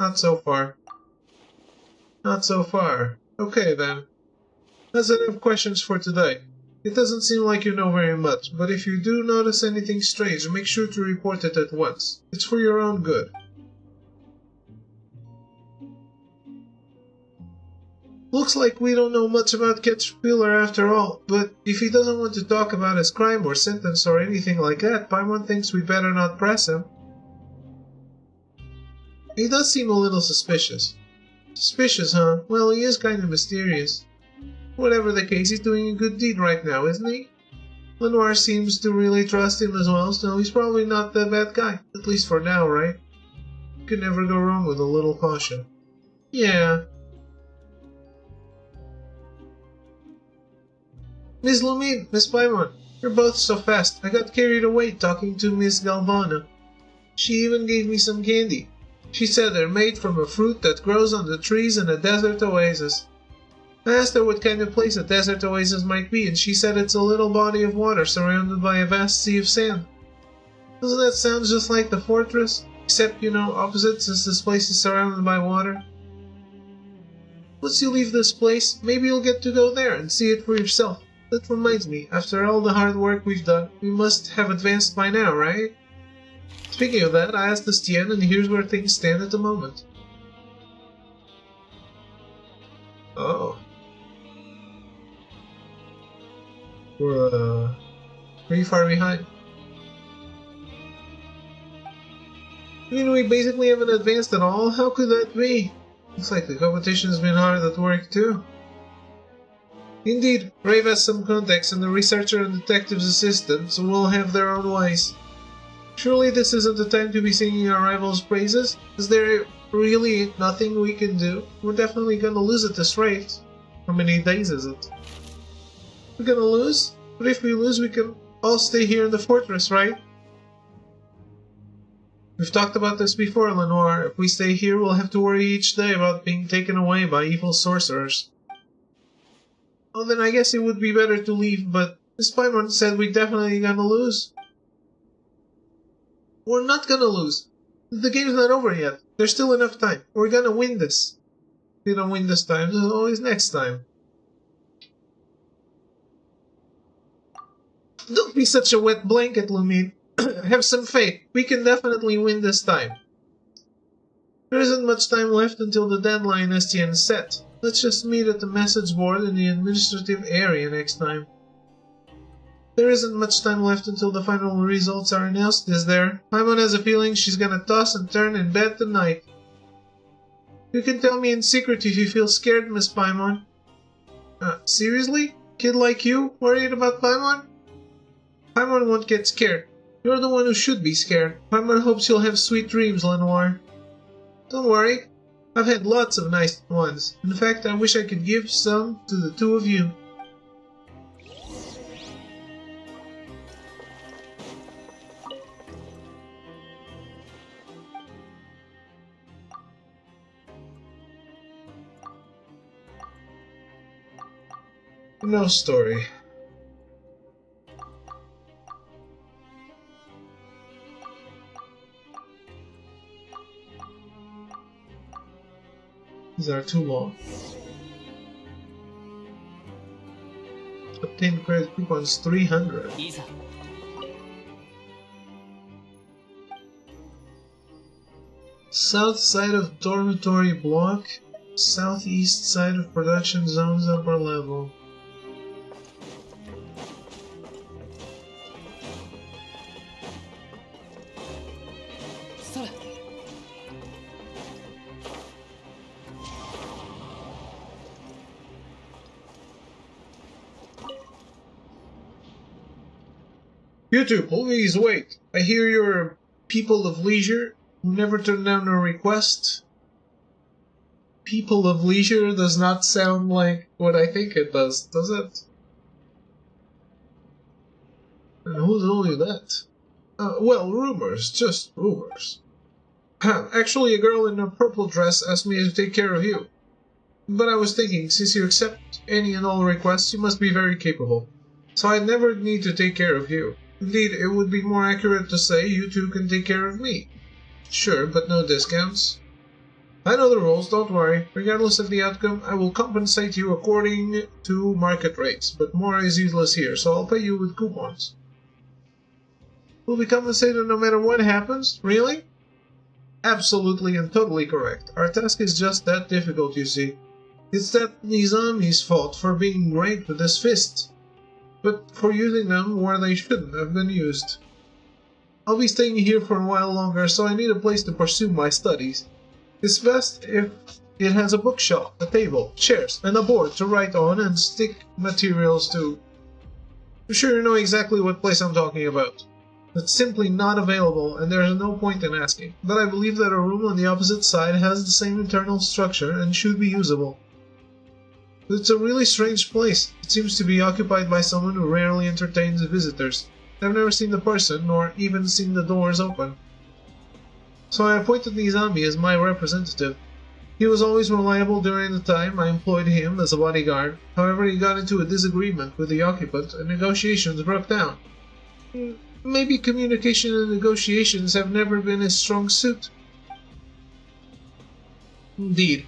A: Not so far. Not so far. Okay then. That's enough questions for today. It doesn't seem like you know very much, but if you do notice anything strange, make sure to report it at once. It's for your own good. Looks like we don't know much about Caterpillar after all, but if he doesn't want to talk about his crime or sentence or anything like that, Paimon thinks we better not press him. He does seem a little suspicious. Suspicious, huh? Well, he is kind of mysterious. Whatever the case, he's doing a good deed right now, isn't he? Lenoir seems to really trust him as well, so he's probably not the bad guy. At least for now, right? You can never go wrong with a little caution. Yeah. Miss Lumine, Miss Paimon, you're both so fast. I got carried away talking to Miss Galvana. She even gave me some candy. She said they're made from a fruit that grows on the trees in a desert oasis. I asked her what kind of place a desert oasis might be, and she said it's a little body of water surrounded by a vast sea of sand. Doesn't that sound just like the fortress? Except, you know, opposite, since this place is surrounded by water. Once you leave this place, maybe you'll get to go there and see it for yourself. That reminds me, after all the hard work we've done, we must have advanced by now, right? Speaking of that, I asked Estienne, and here's where things stand at the moment. Oh. We're, pretty far behind. You mean we basically haven't advanced at all? How could that be? Looks like the competition's been hard at work too. Indeed, Rave has some contacts, and the researcher and detective's assistants will have their own ways. Surely this isn't the time to be singing our rivals' praises? Is there really nothing we can do? We're definitely gonna lose at this rate. How many days is it? We're gonna lose? But if we lose, we can all stay here in the fortress, right? We've talked about this before, Lenore. If we stay here, we'll have to worry each day about being taken away by evil sorcerers. Well, then I guess it would be better to leave, but Miss Paimon said we're definitely gonna lose. We're not gonna lose. The game's not over yet. There's still enough time. We're gonna win this. If we don't win this time, there's always next time. Don't be such a wet blanket, Lumine. Have some faith. We can definitely win this time. There isn't much time left until the deadline Estienne set. Let's just meet at the message board in the administrative area next time. There isn't much time left until the final results are announced, is there? Paimon has a feeling she's gonna toss and turn in bed tonight. You can tell me in secret if you feel scared, Miss Paimon. Seriously? Kid like you, worried about Paimon? Paimon won't get scared. You're the one who should be scared. Paimon hopes you'll have sweet dreams, Lenoir. Don't worry. I've had lots of nice ones. In fact, I wish I could give some to the two of you. No story. These are too long. Obtain credit coupons 300.
C: いざ
A: South side of dormitory block. Southeast side of production zones upper level. You two, please wait. I hear you're people of leisure who never turn down a request. People of leisure does not sound like what I think it does it? And who told you that? Well, rumors, just rumors. Actually, a girl in a purple dress asked me to take care of you. But I was thinking, since you accept any and all requests, you must be very capable. So I'd never need to take care of you. Indeed, it would be more accurate to say you two can take care of me. Sure, but no discounts. I know the rules, don't worry. Regardless of the outcome, I will compensate you according to market rates, but more is useless here, so I'll pay you with coupons. Will be compensated no matter what happens? Really? Absolutely and totally correct. Our task is just that difficult, you see. It's that Nizami's fault for being great with his fist, but for using them where they shouldn't have been used. I'll be staying here for a while longer, so I need a place to pursue my studies. It's best if it has a bookshelf, a table, chairs, and a board to write on and stick materials to. I'm sure you know exactly what place I'm talking about. It's simply not available, and there is no point in asking. But I believe that a room on the opposite side has the same internal structure and should be usable. It's a really strange place. It seems to be occupied by someone who rarely entertains visitors. I've never seen the person, nor even seen the doors open. So I appointed Nizami as my representative. He was always reliable during the time I employed him as a bodyguard. However, he got into a disagreement with the occupant and negotiations broke down. Maybe communication and negotiations have never been his strong suit. Indeed.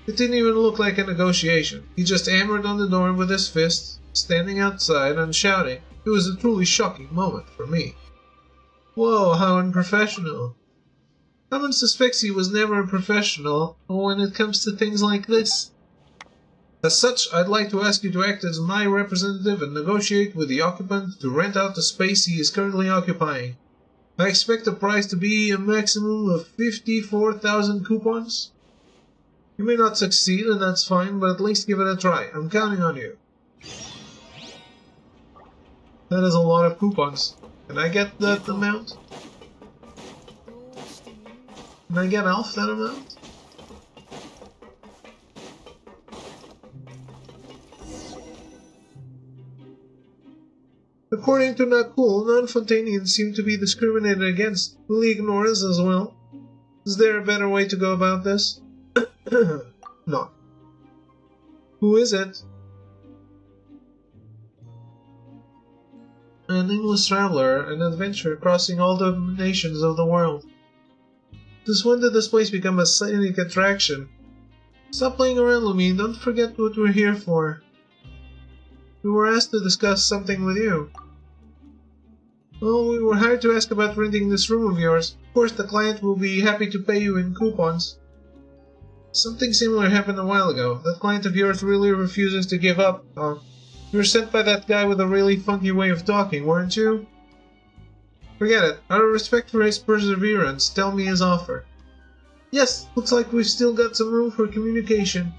A: It didn't even look like a negotiation. He just hammered on the door with his fist, standing outside and shouting. It was a truly shocking moment for me. Whoa, how unprofessional. Someone suspects he was never a professional when it comes to things like this. As such, I'd like to ask you to act as my representative and negotiate with the occupant to rent out the space he is currently occupying. I expect the price to be a maximum of 54,000 coupons. You may not succeed, and that's fine, but at least give it a try. I'm counting on you. That is a lot of coupons. Can I get that amount? Can I get off that amount? According to Nakul, non-Fontainians seem to be discriminated against. Will he ignore us as well? Is there a better way to go about this? No. Who is it? An English traveler, an adventurer crossing all the nations of the world. Since when did this place become a scenic attraction? Stop playing around, Lumine. Don't forget what we're here for. We were asked to discuss something with you. Well, we were hired to ask about renting this room of yours. Of course, the client will be happy to pay you in coupons. Something similar happened a while ago. That client of yours really refuses to give up. You were sent by that guy with a really funky way of talking, weren't you? Forget it. Out of respect for his perseverance, tell me his offer. Yes, looks like we've still got some room for communication.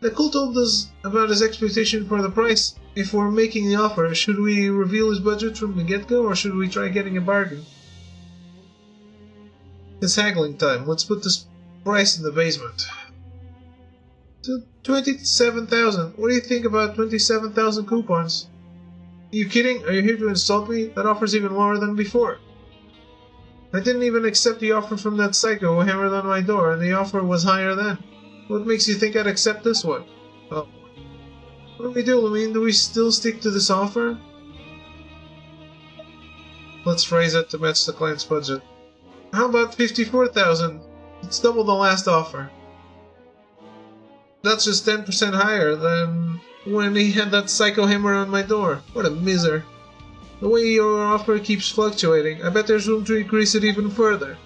A: Nakul told us about his expectation for the price. If we're making the offer, should we reveal his budget from the get-go, or should we try getting a bargain? It's haggling time. Let's put this price in the basement. 27,000. What do you think about 27,000 coupons? Are you kidding? Are you here to insult me? That offer's even lower than before. I didn't even accept the offer from that psycho who hammered on my door, and the offer was higher then. What makes you think I'd accept this one? Oh. What do we do, Lumine? Do we still stick to this offer? Let's raise it to match the client's budget. How about 54,000? It's double the last offer. That's just 10% higher than when he had that psycho hammer on my door. What a miser. The way your offer keeps fluctuating, I bet there's room to increase it even further.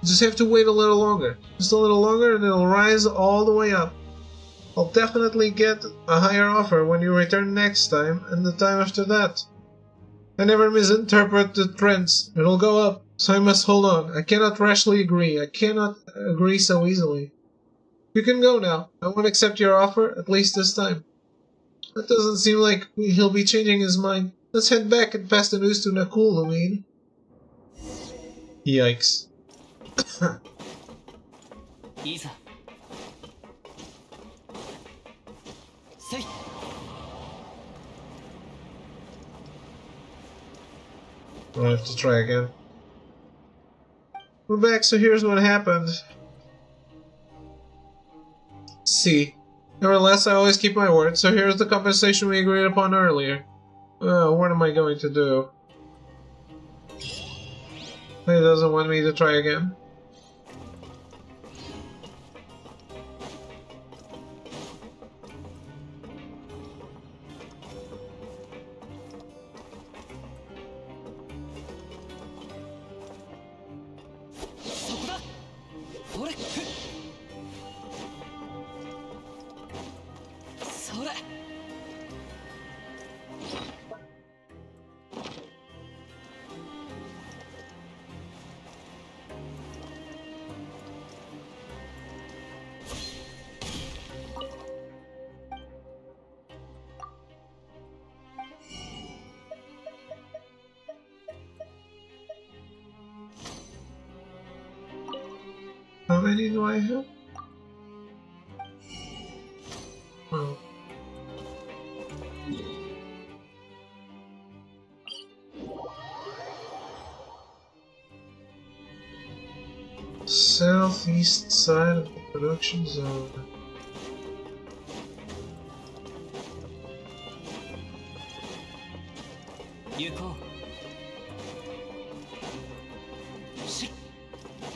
A: You just have to wait a little longer. Just a little longer and it'll rise all the way up. I'll definitely get a higher offer when you return next time and the time after that. I never misinterpret the trends. It'll go up, so I must hold on. I cannot rashly agree. I cannot agree so easily. You can go now. I won't accept your offer, at least this time. That doesn't seem like he'll be changing his mind. Let's head back and pass the news to Nakul, Lumine. Yikes.
C: Isa. Say.
A: I'll have to try again. We're back, so here's what happened. C. Nevertheless, I always keep my word, so here's the compensation we agreed upon earlier. What am I going to do? He doesn't want me to try again. How many do I have? Oh. Southeast side of the production zone.
C: Yuko.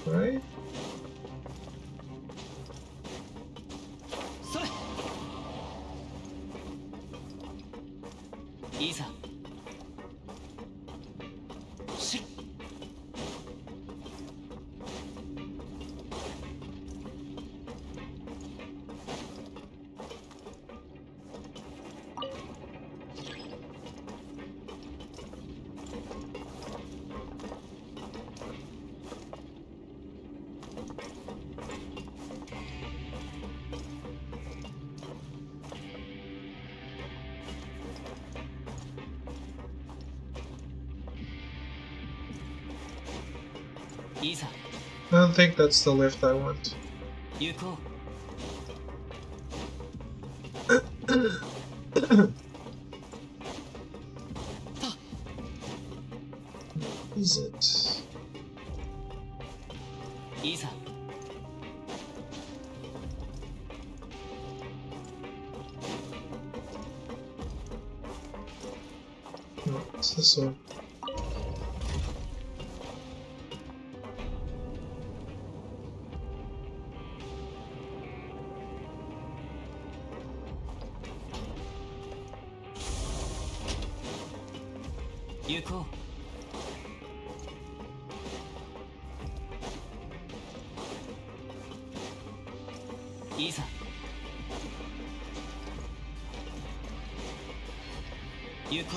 A: Right?
C: Isa. Isa.
A: I don't think that's the lift I want.
C: Yuko. いざ。
A: No, it's this one.
C: Yuko. いざ。行こ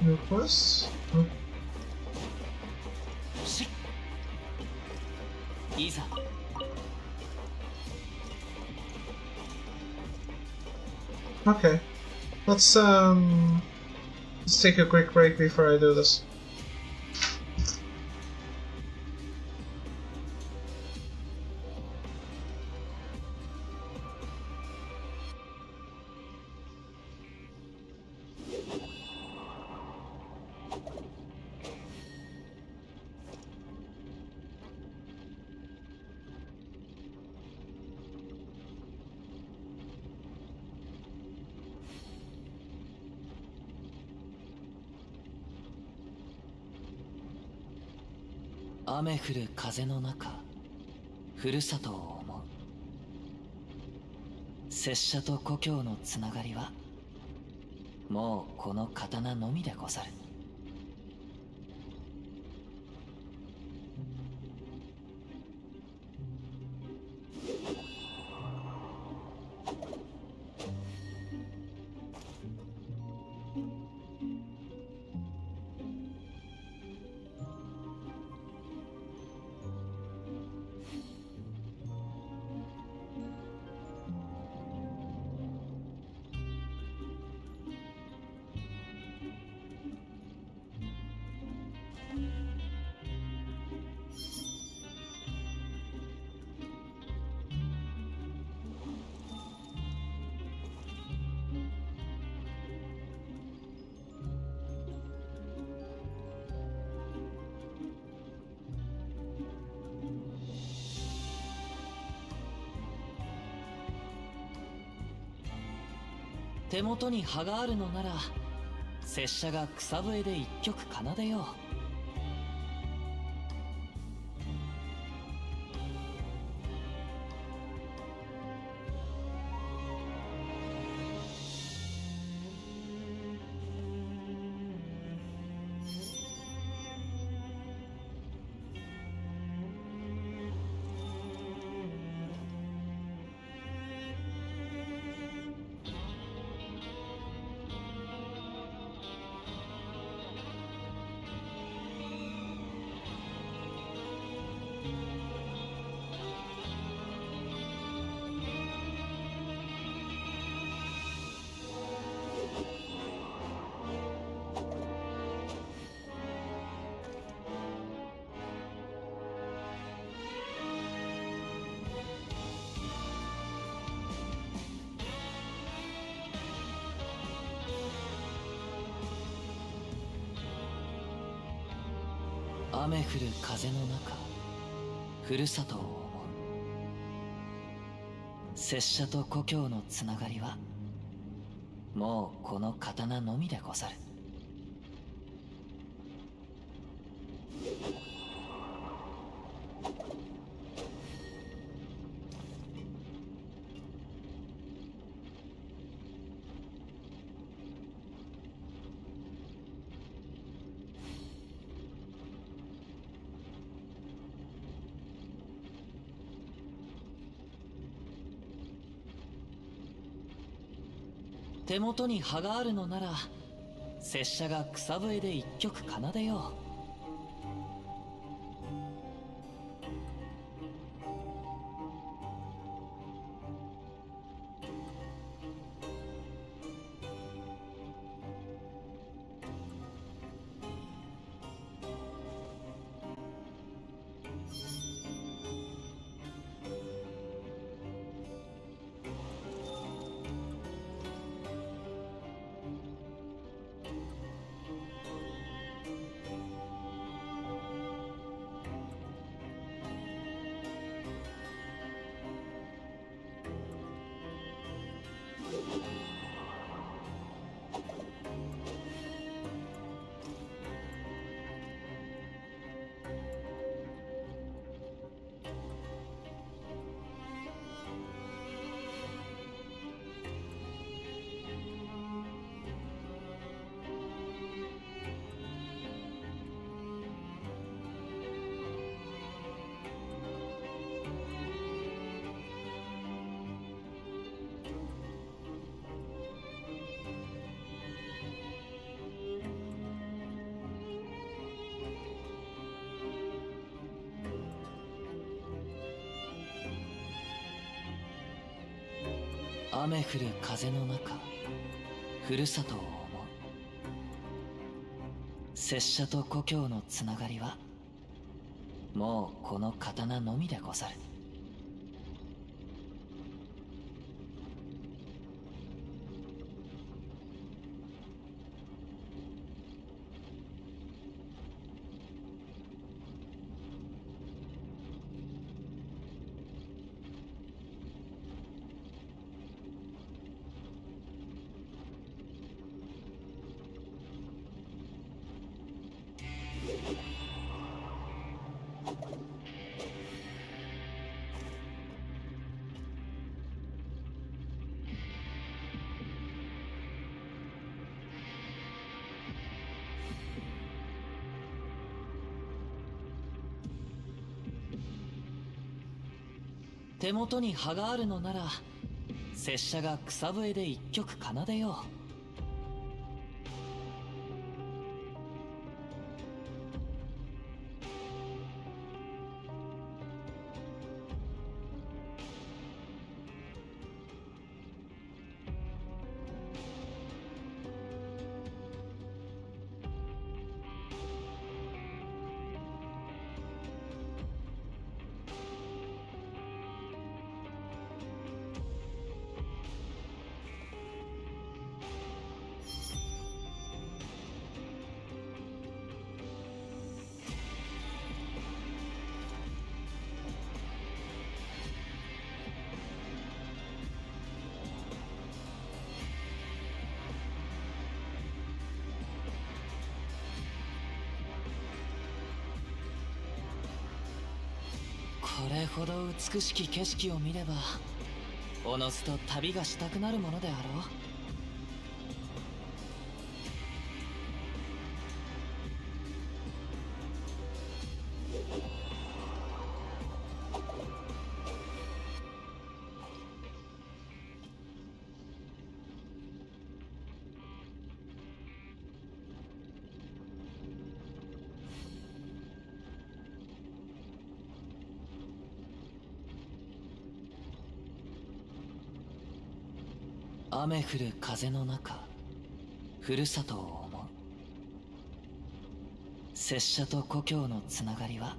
C: う。
A: No quest? Oh.
C: しいざ。
A: Okay. Let's take a quick break before I do this.
C: 「雨降る風の中ふるさとを思う」「拙者と故郷のつながりはもうこの刀のみでござる」手元に葉があるのなら拙者が草笛で一曲奏でよう。雨降る風の中ふるさとを思う。拙者と故郷のつながりはもうこの刀のみでござる。手元に葉があるのなら拙者が草笛で一曲奏でよう。雨降る風の中ふるさとを思う。拙者と故郷のつながりはもうこの刀のみでござる。手元に葉があるのなら拙者が草笛で一曲奏でよう。これほど美しき景色を見ればおのずと旅がしたくなるものであろう。雨降る風の中ふるさとを思う。拙者と故郷のつながりは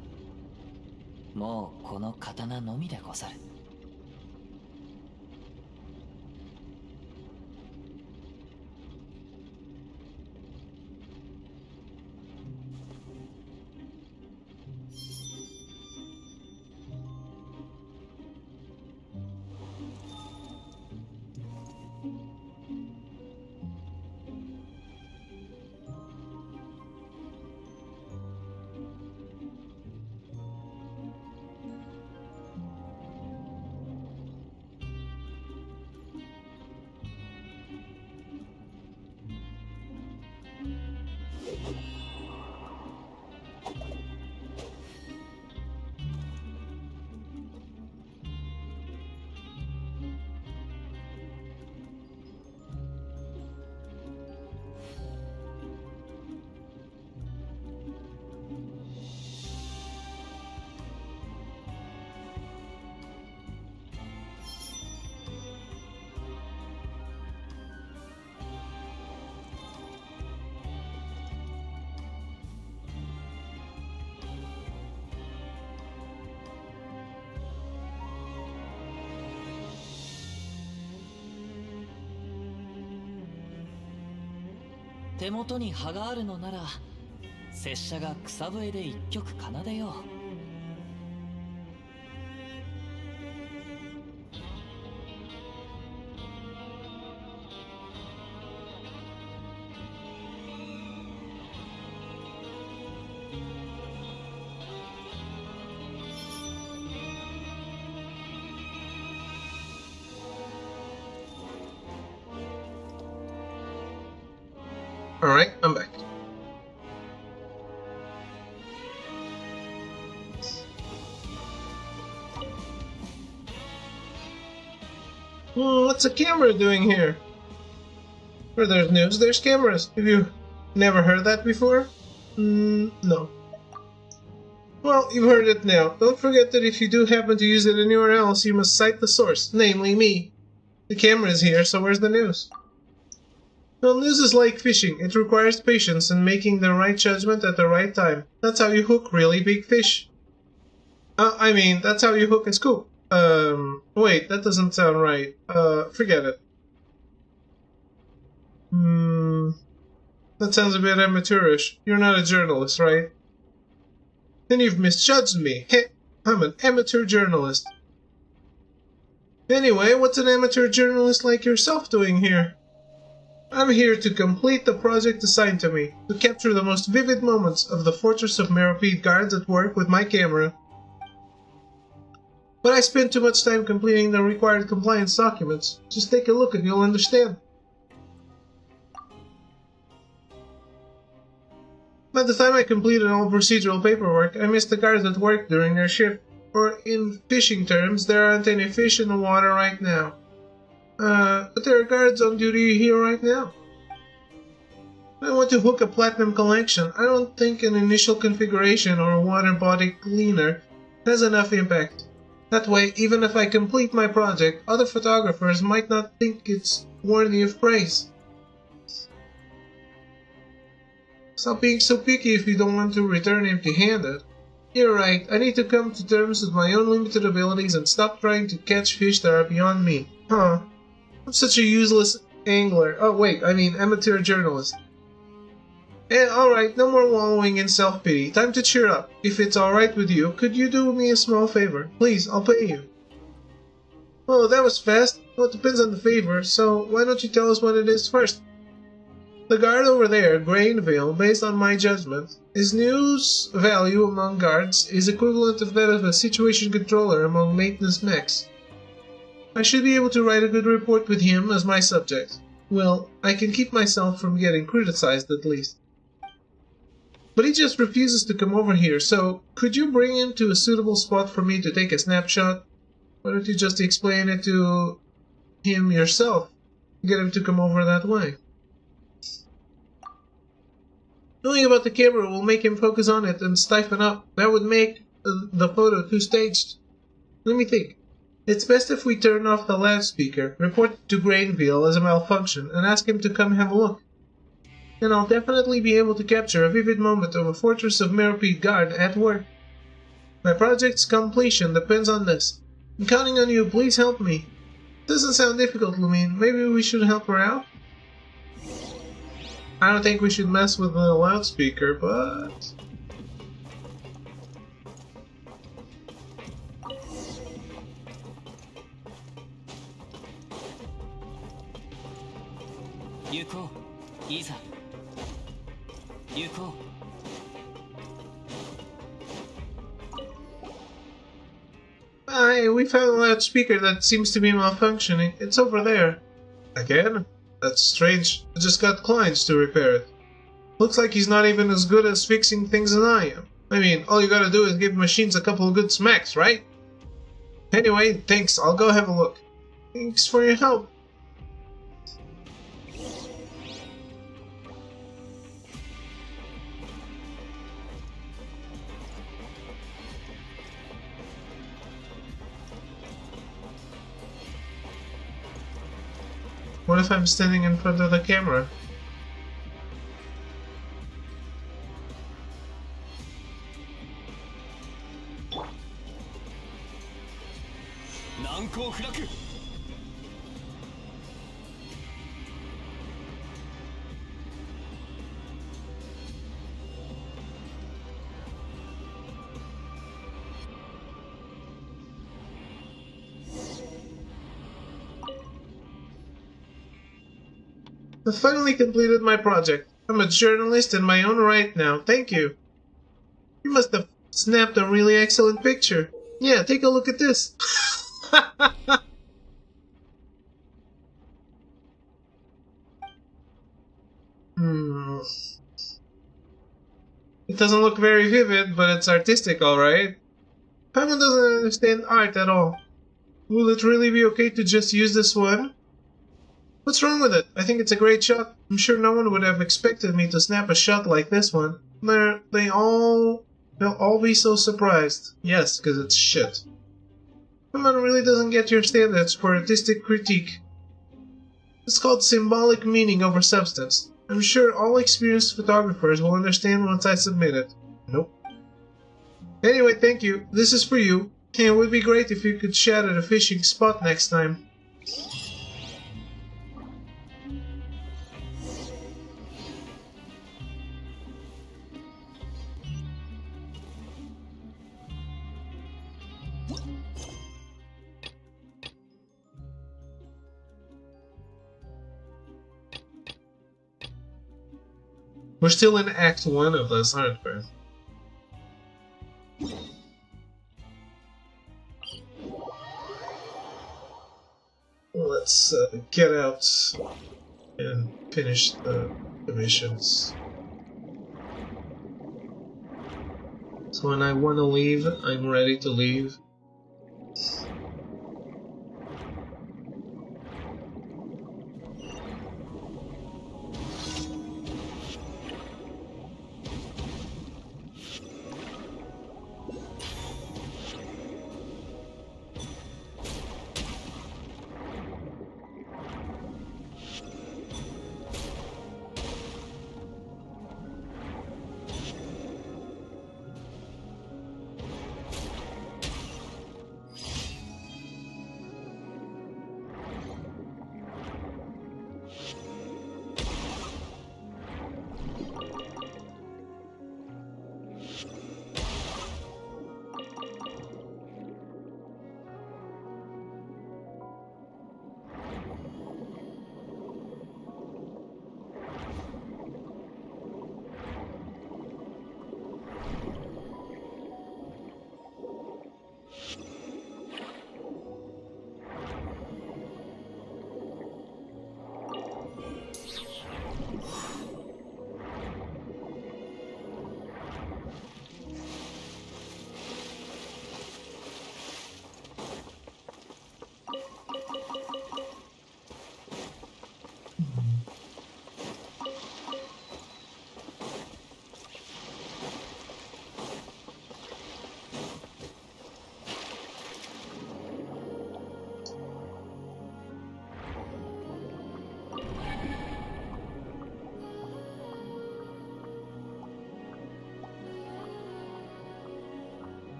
C: もうこの刀のみでござる。手元に葉があるのなら拙者が草笛で一曲奏でよう。
A: Alright, I'm back. What's a camera doing here? Where there's news, there's cameras. Have you never heard that before? No. Well, you've heard it now. Don't forget that if you do happen to use it anywhere else, you must cite the source, namely me. The camera is here, so where's the news? Well, news is like fishing. It requires patience and making the right judgment at the right time. That's how you hook really big fish. I mean, that's how you hook a scoop. Wait, that doesn't sound right. Forget it. That sounds a bit amateurish. You're not a journalist, right? Then you've misjudged me. Heh, I'm an amateur journalist. Anyway, what's an amateur journalist like yourself doing here? I'm here to complete the project assigned to me, to capture the most vivid moments of the Fortress of Meropide guards at work with my camera. But I spent too much time completing the required compliance documents. Just take a look and you'll understand. By the time I completed all procedural paperwork, I missed the guards at work during their shift. Or in fishing terms, there aren't any fish in the water right now. But there are guards on duty here right now. I want to hook a platinum collection. I don't think an initial configuration or a water body cleaner has enough impact. That way, even if I complete my project, other photographers might not think it's worthy of praise. Stop being so picky if you don't want to return empty-handed. You're right, I need to come to terms with my own limited abilities and stop trying to catch fish that are beyond me. Huh. I'm such a useless angler. Oh wait, I mean amateur journalist. Alright, no more wallowing in self-pity. Time to cheer up. If it's alright with you, could you do me a small favor? Please, I'll pay you. Oh, that was fast. Well, it depends on the favor, so why don't you tell us what it is first? The guard over there, Grainville, based on my judgment, his news value among guards is equivalent to that of a situation controller among maintenance mechs. I should be able to write a good report with him as my subject. Well, I can keep myself from getting criticized at least. But he just refuses to come over here, so could you bring him to a suitable spot for me to take a snapshot? Why don't you just explain it to him yourself? Get him to come over that way. Knowing about the camera will make him focus on it and stiffen up. That would make the photo too staged. Let me think. It's best if we turn off the loudspeaker, report it to Grainville as a malfunction, and ask him to come have a look. And I'll definitely be able to capture a vivid moment of a Fortress of Meropide guard at work. My project's completion depends on this. I'm counting on you, please help me. Doesn't sound difficult, Lumine. Maybe we should help her out? I don't think we should mess with the loudspeaker, but...
C: Yuko, Iza. Yuko.
A: Hey, we found a loudspeaker that seems to be malfunctioning. It's over there. Again? That's strange. I just got clients to repair it. Looks like he's not even as good as fixing things as I am. I mean, all you gotta do is give machines a couple of good smacks, right? Anyway, thanks. I'll go have a look. Thanks for your help. What if I'm standing in front of the camera? I finally completed my project. I'm a journalist in my own right now. Thank you. You must have snapped a really excellent picture. Yeah, take a look at this. It doesn't look very vivid, but it's artistic, alright. Paimon doesn't understand art at all. Will it really be okay to just use this one? What's wrong with it? I think it's a great shot. I'm sure no one would have expected me to snap a shot like this one. They'll all be so surprised. Yes, because it's shit. Paimon really doesn't get your standards for artistic critique. It's called symbolic meaning over substance. I'm sure all experienced photographers will understand once I submit it. Nope. Anyway, thank you. This is for you. And it would be great if you could chat at a fishing spot next time. We're still in Act 1 of this, aren't we? Let's get out and finish the missions. So when I want to leave, I'm ready to leave.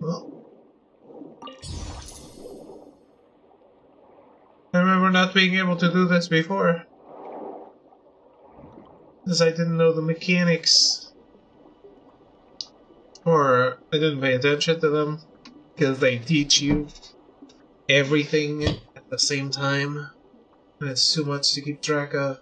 A: Well, I remember not being able to do this before, because I didn't know the mechanics, or I didn't pay attention to them, because they teach you everything at the same time, and it's too much to keep track of.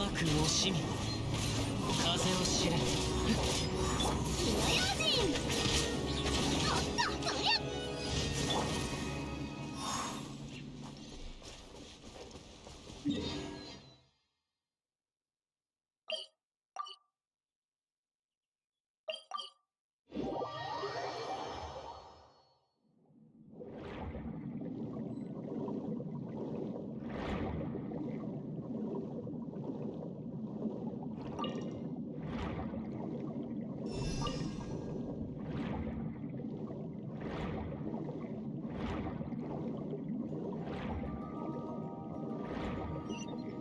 C: く惜しみ風を知れ。
B: 火の用心。おっとそりゃ。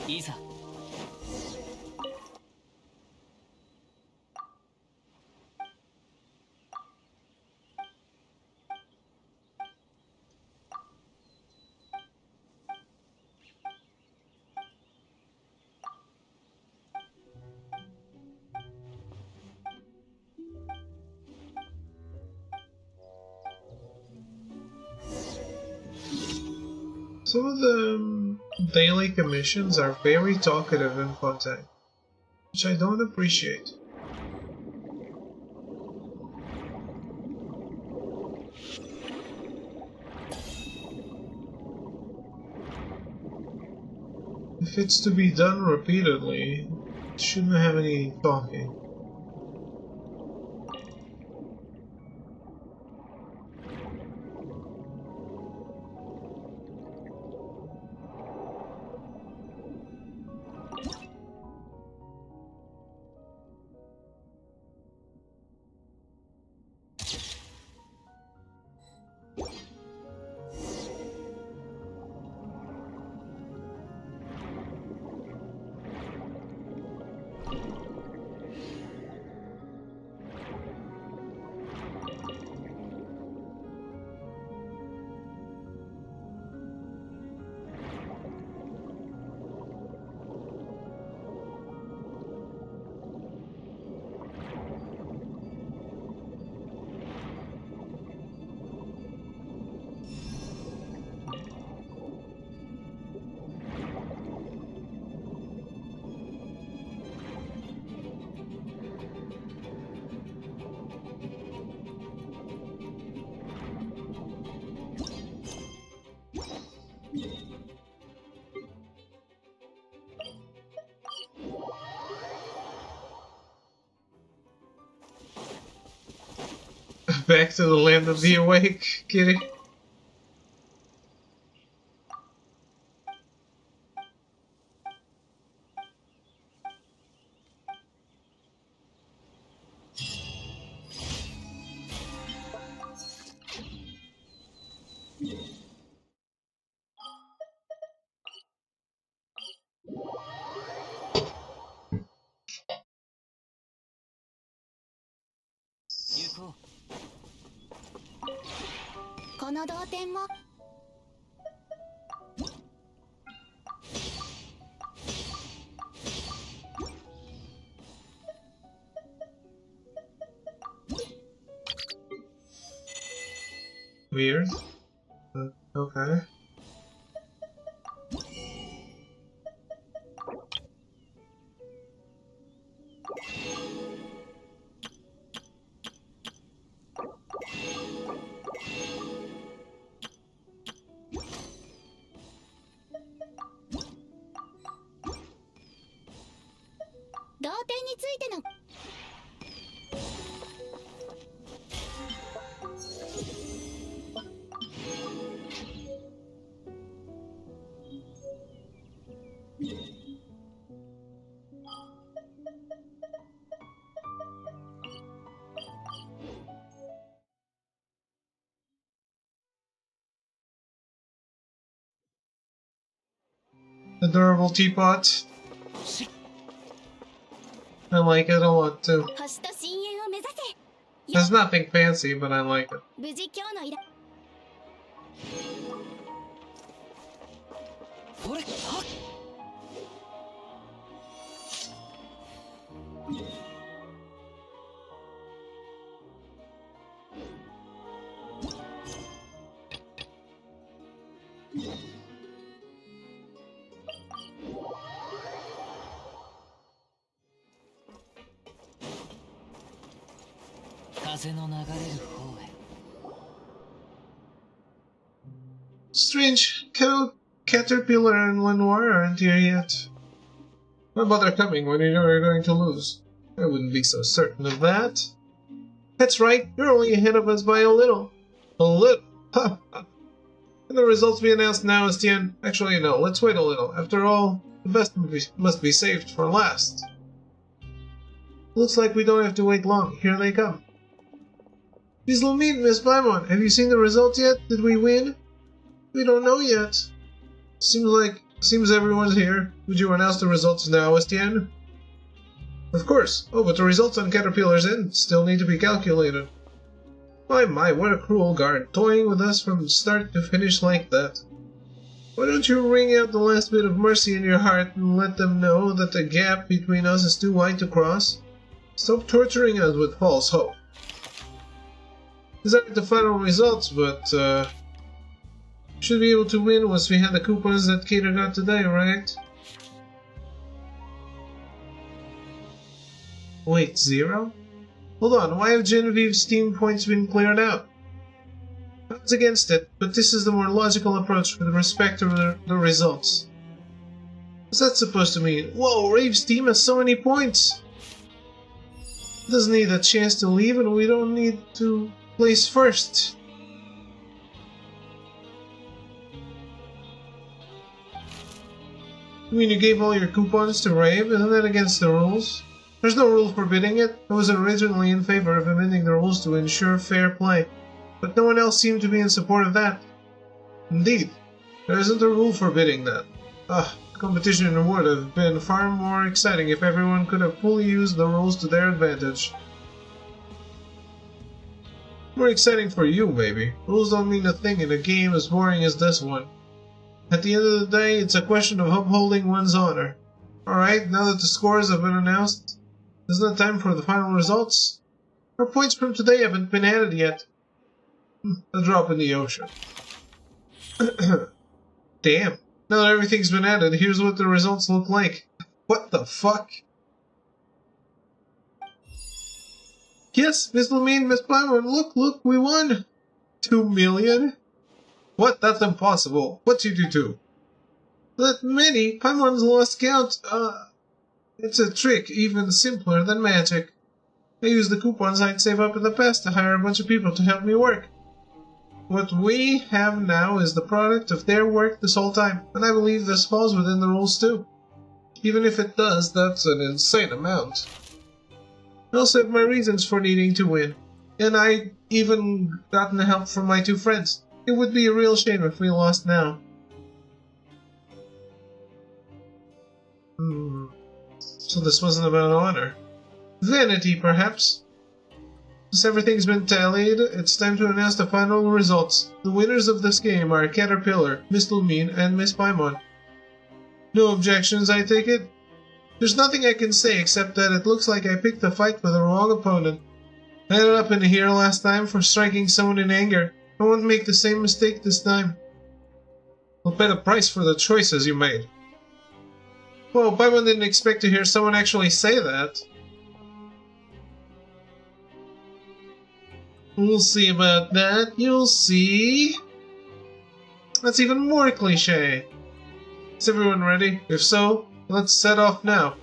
C: いざ。
A: Some of the daily commissions are very talkative and fun-time, which I don't appreciate. If it's to be done repeatedly, it shouldn't have any talking. Back to the land of the awake, kitty.
C: Yuko.
B: この同点も。
A: Weird. Okay. adorable teapot. I like it a lot too.
B: 星と深淵を目指せ。
A: There's nothing fancy, but I like it.
B: 無事今日の依頼。
C: これはっ風の流れる方へ。
A: Strange, Caterpillar and Lenoir aren't here yet. Why bother coming when you know you're going to lose? I wouldn't be so certain of that. That's right, you're only ahead of us by a little. A little? Ha! Can the results be announced now, Estienne? Actually, no, let's wait a little. After all, the best must be saved for last. Looks like we don't have to wait long. Here they come. Miss Lumine, Miss Paimon, have you seen the results yet? Did we win? We don't know yet. Seems everyone's here. Would you announce the results now, Estienne? Of course. Oh, but the results on Caterpillar's end still need to be calculated. My, what a cruel guard, toying with us from start to finish like that. Why don't you wring out the last bit of mercy in your heart and let them know that the gap between us is too wide to cross? Stop torturing us with false hope. These aren't the final results, but, should be able to win once we have the coupons that Cater got today, right? Wait, 0? Hold on, why have Genevieve's team points been cleared out? I was against it, but this is the more logical approach with respect to the results. What's that supposed to mean? Whoa, Rave's team has so many points! It doesn't need a chance to leave, and we don't need to place first. You mean you gave all your coupons to Rave? Isn't that against the rules? There's no rule forbidding it. I was originally in favor of amending the rules to ensure fair play, but no one else seemed to be in support of that. Indeed, there isn't a rule forbidding that. Competition would have been far more exciting if everyone could have fully used the rules to their advantage. More exciting for you, maybe. Rules don't mean a thing in a game as boring as this one. At the end of the day, it's a question of upholding one's honor. Alright, now that the scores have been announced, isn't it time for the final results? Our points from today haven't been added yet. A drop in the ocean. Damn. Now that everything's been added, here's what the results look like. What the fuck? Yes, Miss Lumine, Miss Paimon, look, we won! 2 million? What? That's impossible. What'd you do? That many? Paimon's lost count. It's a trick even simpler than magic. I used the coupons I'd save up in the past to hire a bunch of people to help me work. What we have now is the product of their work this whole time, and I believe this falls within the rules too. Even if it does, that's an insane amount. I also have my reasons for needing to win, and I even gotten help from my 2 friends. It would be a real shame if we lost now. So this wasn't about honor. Vanity, perhaps? Since everything's been tallied, it's time to announce the final results. The winners of this game are Caterpillar, Miss Lumine, and Miss Paimon. No objections, I take it? There's nothing I can say except that it looks like I picked a fight with the wrong opponent. I ended up in here last time for striking someone in anger. I won't make the same mistake this time. I'll pay the price for the choices you made. Well, Paimon didn't expect to hear someone actually say that. We'll see about that, you'll see. That's even more cliche. Is everyone ready? If so, let's set off now.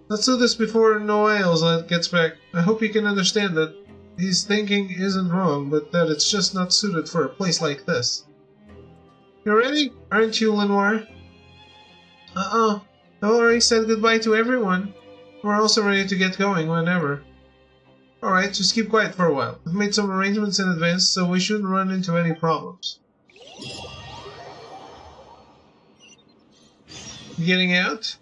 A: Let's do this before Noel's gets back. I hope you can understand that his thinking isn't wrong, but that it's just not suited for a place like this. You ready? Aren't you, Lenoir? I already said goodbye to everyone. We're also ready to get going whenever. Alright, just keep quiet for a while. I've made some arrangements in advance, so we shouldn't run into any problems. getting out?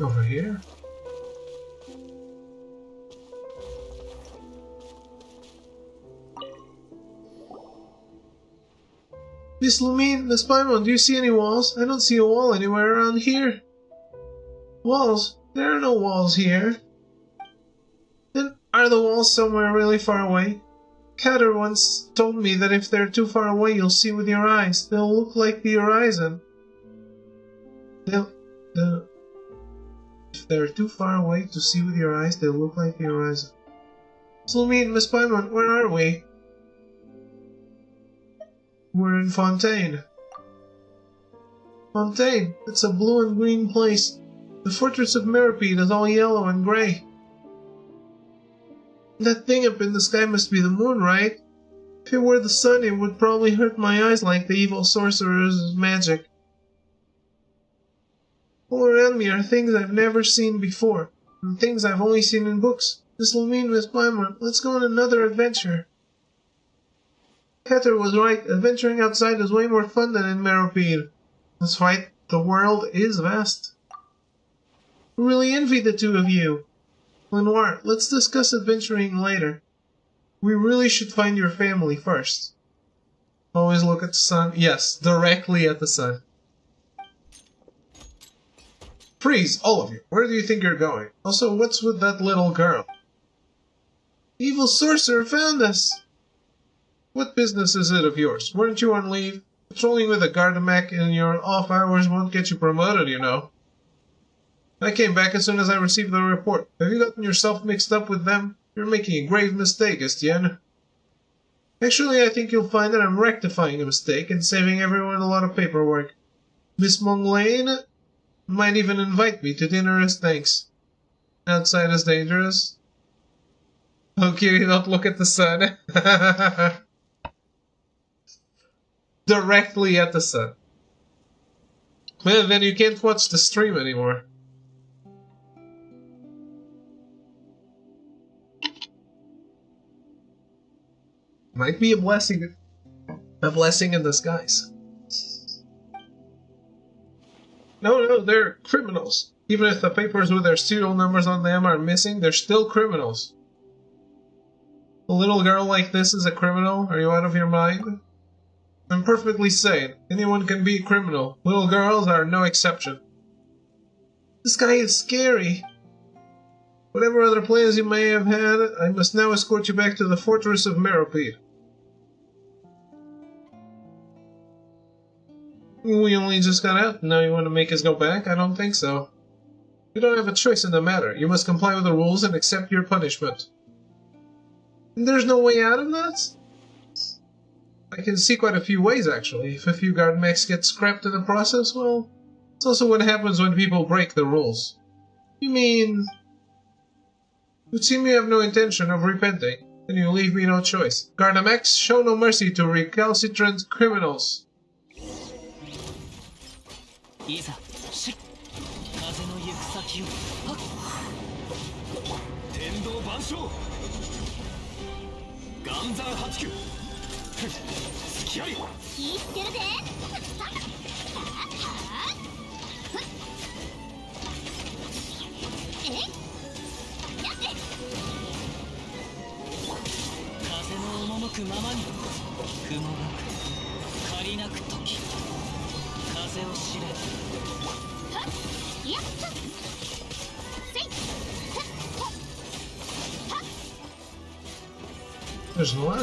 A: Over here? Miss Lumine, Miss Paimon, do you see any walls? I don't see a wall anywhere around here. Walls? There are no walls here. Then are the walls somewhere really far away? Catter once told me that if they're too far away, you'll see with your eyes. They'll look like the horizon. If they're too far away to see with your eyes, they'll look like the horizon. Miss Lumine, Miss Paimon, where are we? We're in Fontaine. Fontaine, it's a blue and green place. The fortress of Meripede is all yellow and grey. That thing up in the sky must be the moon, right? If it were the sun, it would probably hurt my eyes like the evil sorcerer's magic. All around me are things I've never seen before, and things I've only seen in books. Miss Lumine, Miss Paimon, let's go on another adventure. Catter was right. Adventuring outside is way more fun than in Meripede. That's right. The world is vast. I really envy the two of you. Lenoir, let's discuss adventuring later. We really should find your family first. Always look at the sun. Yes, directly at the sun. Freeze, all of you. Where do you think you're going? Also, what's with that little girl? The evil sorcerer found us. What business is it of yours? Weren't you on leave? Patrolling with a Gardamek in your off hours won't get you promoted, you know. I came back as soon as I received the report. Have you gotten yourself mixed up with them? You're making a grave mistake, Estienne. Actually, I think you'll find that I'm rectifying a mistake and saving everyone a lot of paperwork. Miss Monglane might even invite me to dinner as thanks. Outside is dangerous. Okay, don't look at the sun. Directly at the sun. Well, then you can't watch the stream anymore. Might be a blessing. A blessing in disguise. No, they're criminals. Even if the papers with their serial numbers on them are missing, they're still criminals. A little girl like this is a criminal? Are you out of your mind? I'm perfectly sane. Anyone can be a criminal. Little girls are no exception. This guy is scary. Whatever other plans you may have had, I must now escort you back to the fortress of Meripede. We only just got out, and now you want to make us go back? I don't think so. You don't have a choice in the matter. You must comply with the rules and accept your punishment. And there's no way out of that? I can see quite a few ways, actually. If a few guard mechs get scrapped in the process, well, it's also what happens when people break the rules. You mean... It would seem you have no intention of repenting, and you leave me no choice. Gardamex, show no mercy to recalcitrant criminals.
C: いざし風の行く先をはっ天道万象岩山八九付き合い
B: 気つけるぜえやって
C: 風の赴くままに雲がく借りなく時風を知れ
B: はっやっとせいはっ
A: There's no one.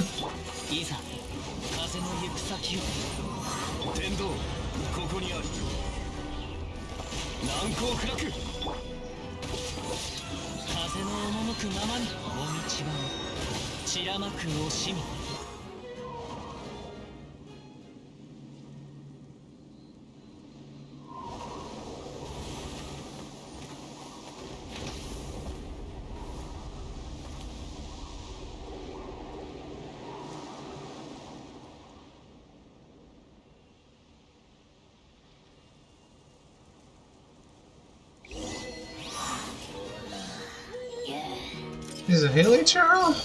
C: いざ風の行く先を天道ここにある難攻不落風の赴くままにお道は散らまく惜しみ
A: Is it Haley Charles?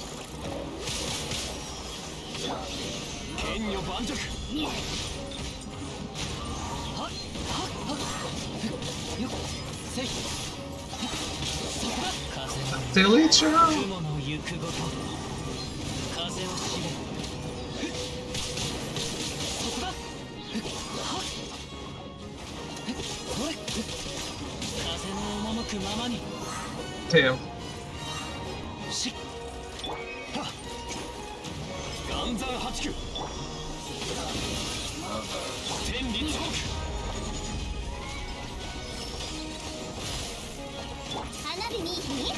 A: Silly child.
C: 雲の行くごと風を知れそこだはっほれ風の赴くままに
A: Damn.
C: しはっ岩山八九天理地獄
B: 花火にいや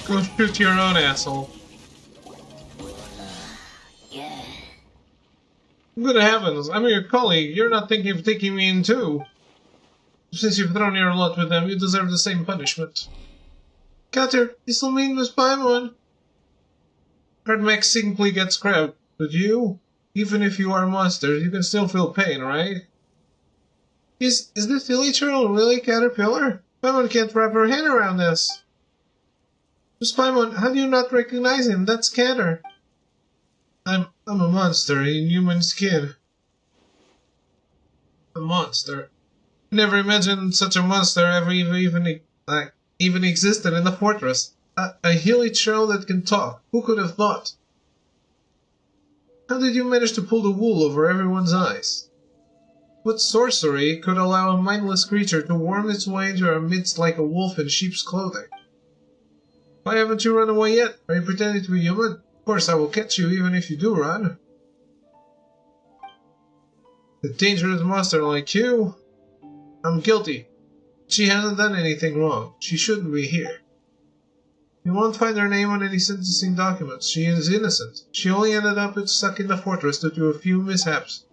A: Go shoot your own asshole. Good heavens, I'm your colleague. You're not thinking of taking me in too. Since you've thrown your lot with them, you deserve the same punishment. Cutter, this'll mean Miss Paimon. Max simply gets grabbed, but you? Even if you are monsters, you can still feel pain, right? Is this silly turtle really Caterpillar? Paimon can't wrap her head around this. Miss Paimon, how do you not recognize him? That's Catter. I'm a monster in human skin. A monster? I never imagined such a monster ever even existed in the fortress. A hilly troll that can talk. Who could have thought? How did you manage to pull the wool over everyone's eyes? What sorcery could allow a mindless creature to worm its way into our midst like a wolf in sheep's clothing? Why haven't you run away yet? Are you pretending to be human? Of course I will catch you even if you do run. A dangerous monster like you? I'm guilty. She hasn't done anything wrong. She shouldn't be here. You won't find her name on any sentencing documents. She is innocent. She only ended up stuck in the fortress due to a few mishaps.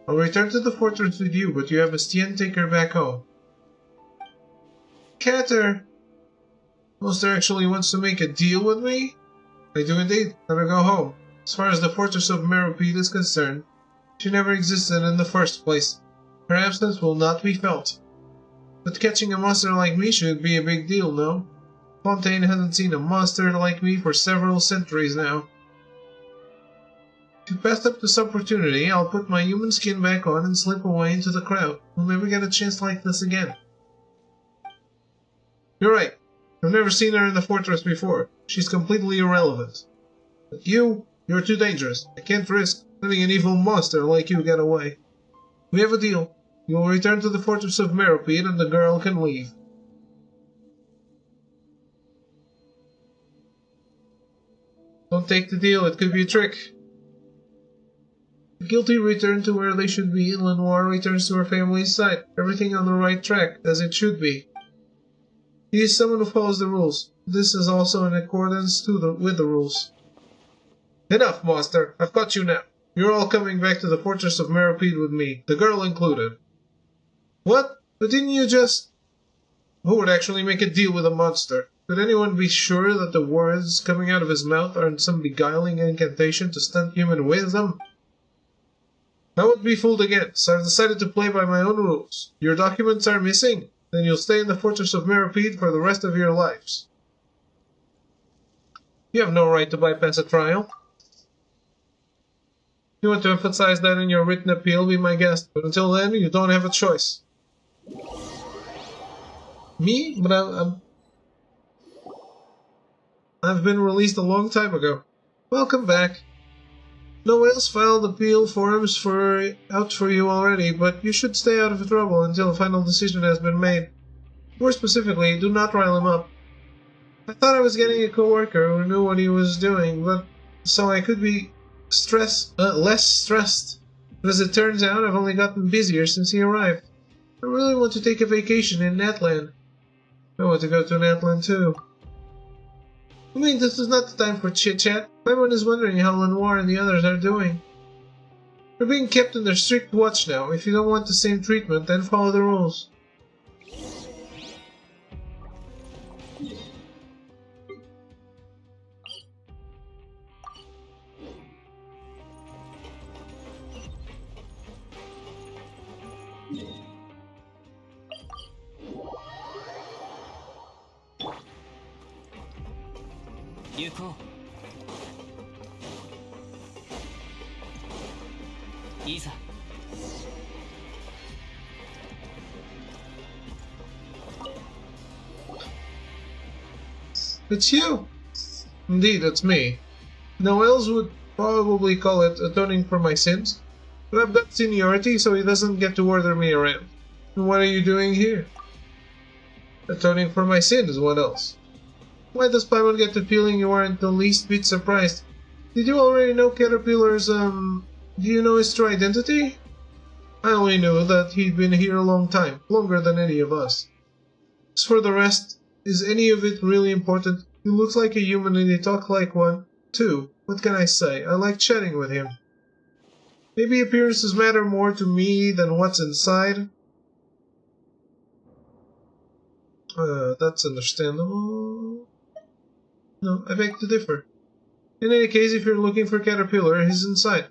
A: I'll return to the fortress with you, but you have Bastien take her back home. Catter! Monster actually wants to make a deal with me? I do indeed. Let her go home. As far as the fortress of Meropide is concerned, she never existed in the first place. Her absence will not be felt. But catching a monster like me should be a big deal, no? Fontaine hasn't seen a monster like me for several centuries now. If you pass up this opportunity, I'll put my human skin back on and slip away into the crowd. We'll never get a chance like this again. You're right. I've never seen her in the fortress before. She's completely irrelevant. But you're too dangerous. I can't risk letting an evil monster like you get away. We have a deal. You will return to the fortress of Meropide and the girl can leave. Don't take the deal, it could be a trick. The guilty return to where they should be, Lenoir returns to her family's side. Everything on the right track, as it should be. He is someone who follows the rules. This is also in accordance with the rules. Enough, monster. I've got you now. You're all coming back to the fortress of Meropide with me, the girl included. What? But didn't you just... Who would actually make a deal with a monster? Could anyone be sure that the words coming out of his mouth aren't some beguiling incantation to stunt human wisdom? I won't be fooled again, so I've decided to play by my own rules. Your documents are missing? Then you'll stay in the fortress of Meropide for the rest of your lives. You have no right to bypass a trial. If you want to emphasize that in your written appeal, be my guest, but until then, you don't have a choice. Me? But I've been released a long time ago. Welcome back. No one else filed appeal forms out for you already, but you should stay out of trouble until a final decision has been made. More specifically, do not rile him up. I thought I was getting a co-worker who knew what he was doing, but so I could be less stressed. But as it turns out, I've only gotten busier since he arrived. I really want to take a vacation in Natland. I want to go to Natland too. I mean, this is not the time for chit-chat. Everyone is wondering how Lenoir and the others are doing. They're being kept under strict watch now. If you don't want the same treatment, then follow the rules.
C: 行こう。いいさ。
A: It's you! Indeed, it's me. Noels would probably call it atoning for my sins, but I've got seniority, so he doesn't get to order me around. And what are you doing here? Atoning for my sins, what else? Why does Paimon get the feeling you aren't the least bit surprised? Did you already know Caterpillar's, do you know his true identity? I only knew that he'd been here a long time, longer than any of us. As for the rest, is any of it really important? He looks like a human and he talks like one, too. What can I say? I like chatting with him. Maybe appearances matter more to me than what's inside. That's understandable. No, I beg to differ. In any case, if you're looking for Caterpillar, he's inside.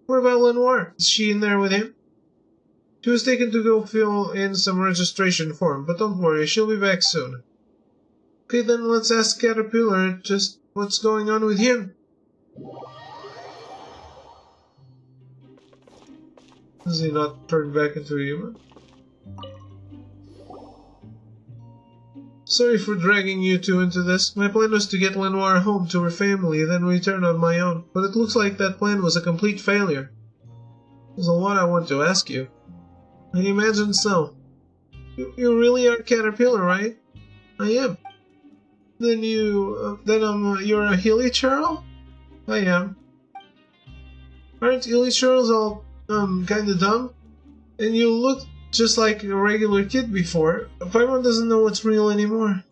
A: What about Lenoir? Is she in there with him? She was taken to go fill in some registration form, but don't worry, she'll be back soon. Okay, then let's ask Caterpillar just what's going on with him. Does he not turn back into a human? Sorry for dragging you two into this. My plan was to get Lenoir home to her family, then return on my own, but it looks like that plan was a complete failure. There's a lot I want to ask you. I imagine so. You really are Caterpillar, right? I am. Then you're a Hilichurl? I am. Aren't Hilichurls all, kinda dumb? And you looked just like a regular kid before. Paimon doesn't know what's real anymore.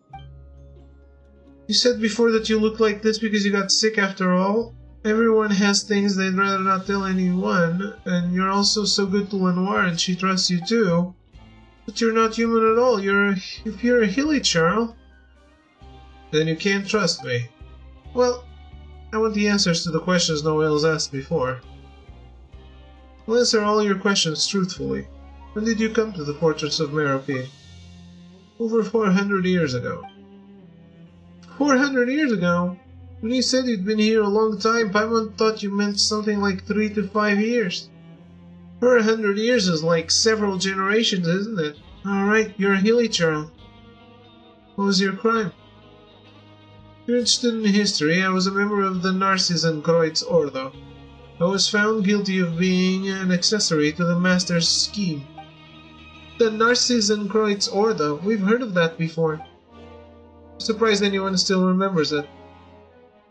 A: You said before that you looked like this because you got sick after all? Everyone has things they'd rather not tell anyone, and you're also so good to Lenoir and she trusts you too. But you're not human at all. If you're a Hilichurl, then you can't trust me. Well, I want the answers to the questions Noel's asked before. I'll answer all your questions truthfully. When did you come to the fortress of Meropide? Over 400 years ago. 400 years ago? When you said you'd been here a long time, Paimon thought you meant something like 3 to 5 years. 400 years is like several generations, isn't it? Alright, you're a Hilichurl. What was your crime? If you're interested in history, I was a member of the Narcissenkreuz Ordo. I was found guilty of being an accessory to the Master's scheme. The Narcissenkreuz Ordo, we've heard of that before. I'm surprised anyone still remembers it.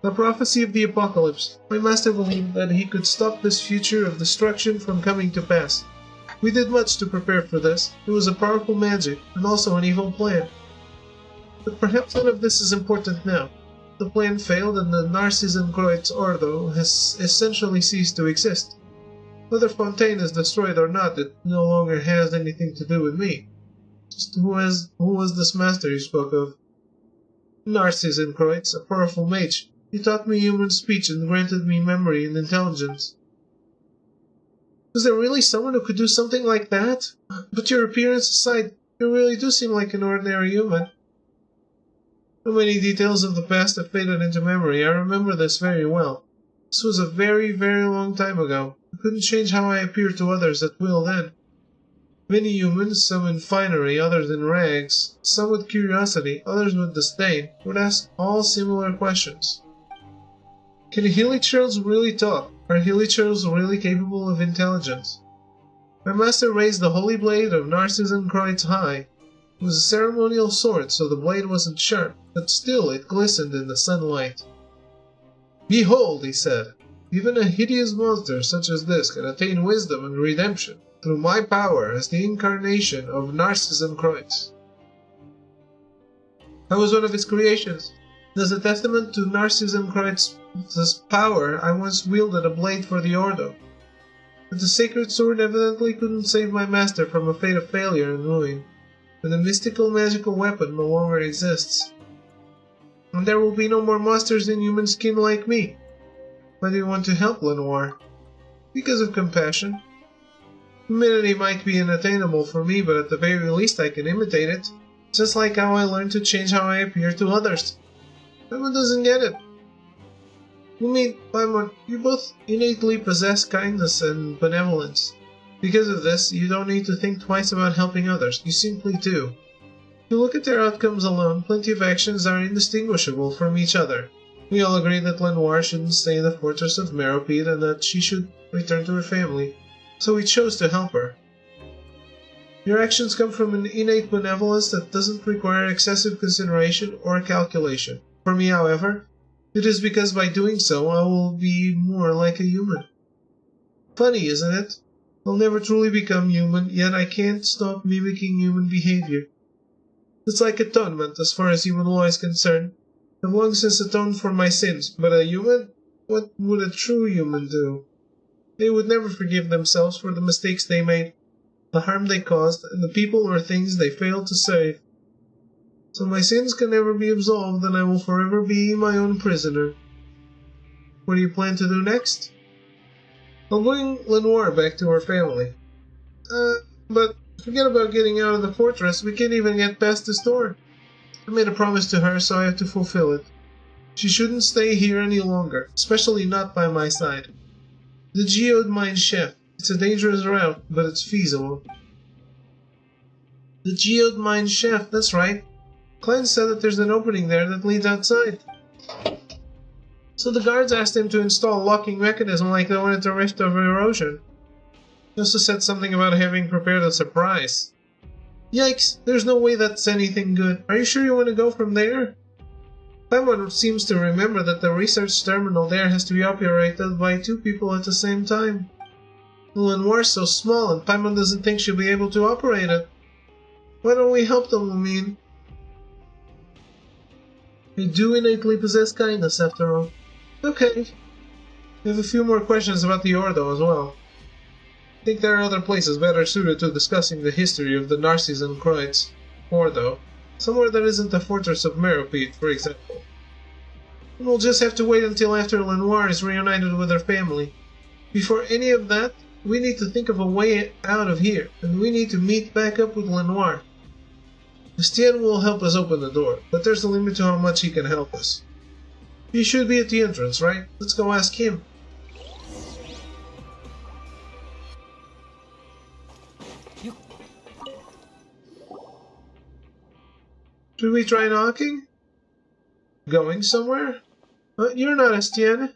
A: The prophecy of the apocalypse. My master believed that he could stop this future of destruction from coming to pass. We did much to prepare for this. It was a powerful magic, and also an evil plan. But perhaps none of this is important now. The plan failed and the Narcissenkreuz Ordo has essentially ceased to exist. Whether Fontaine is destroyed or not, it no longer has anything to do with me. Just who was this master you spoke of? Narcissenkreuz, a powerful mage. He taught me human speech and granted me memory and intelligence. Was there really someone who could do something like that? But your appearance aside, you really do seem like an ordinary human. So many details of the past have faded into memory. I remember this very well. This was a very, very long time ago. I couldn't change how I appeared to others at will then. Many humans, some in finery, others in rags, some with curiosity, others with disdain, would ask all similar questions. Can Hilichurls really talk? Are Hilichurls really capable of intelligence? My master raised the holy blade of Narcissenkreuz high. It was a ceremonial sword, so the blade wasn't sharp, but still it glistened in the sunlight. Behold, he said, even a hideous monster such as this can attain wisdom and redemption through my power as the incarnation of Narcissenkreuz. I was one of its creations. As a testament to Narcissenkreuz's power, I once wielded a blade for the Ordo. But the sacred sword evidently couldn't save my master from a fate of failure and ruin, and the mystical magical weapon no longer exists. And there will be no more monsters in human skin like me. Why do you want to help Lenoir? Because of compassion. Humanity might be unattainable for me, but at the very least I can imitate it, just like how I learned to change how I appear to others. Everyone doesn't get it. Paimon, you both innately possess kindness and benevolence. Because of this, you don't need to think twice about helping others. You simply do. If you look at their outcomes alone, plenty of actions are indistinguishable from each other. We all agree that Lenoir shouldn't stay in the fortress of Meropide and that she should return to her family, so we chose to help her. Your actions come from an innate benevolence that doesn't require excessive consideration or calculation. For me, however, it is because by doing so I will be more like a human. Funny, isn't it? I'll never truly become human, yet I can't stop mimicking human behavior. It's like atonement as far as human law is concerned. I've long since atoned for my sins, but a human? What would a true human do? They would never forgive themselves for the mistakes they made, the harm they caused, and the people or things they failed to save. So my sins can never be absolved, and I will forever be my own prisoner. What do you plan to do next? I'll bring Lenoir back to her family. But forget about getting out of the fortress. We can't even get past this door. I made a promise to her, so I have to fulfill it. She shouldn't stay here any longer, especially not by my side. The geode mine shaft. It's a dangerous route, but it's feasible. The geode mine shaft, that's right. Klein said that there's an opening there that leads outside. So the guards asked him to install a locking mechanism like the one at the Rift of Erosion. He also said something about having prepared a surprise. Yikes, there's no way that's anything good. Are you sure you want to go from there? Paimon seems to remember that the research terminal there has to be operated by 2 people at the same time. Lenoir's so small and Paimon doesn't think she'll be able to operate it. Why don't we help them, Lumine? They do innately possess kindness, after all. Okay. I have a few more questions about the Ordo as well. I think there are other places better suited to discussing the history of the Narcis and Croix Ordo. Somewhere that isn't the fortress of Meropide, for example. And we'll just have to wait until after Lenoir is reunited with her family. Before any of that, we need to think of a way out of here, and we need to meet back up with Lenoir. Estienne will help us open the door, but there's a limit to how much he can help us. He should be at the entrance, right? Let's go ask him. Should we try knocking? Going somewhere? You're not Estienne.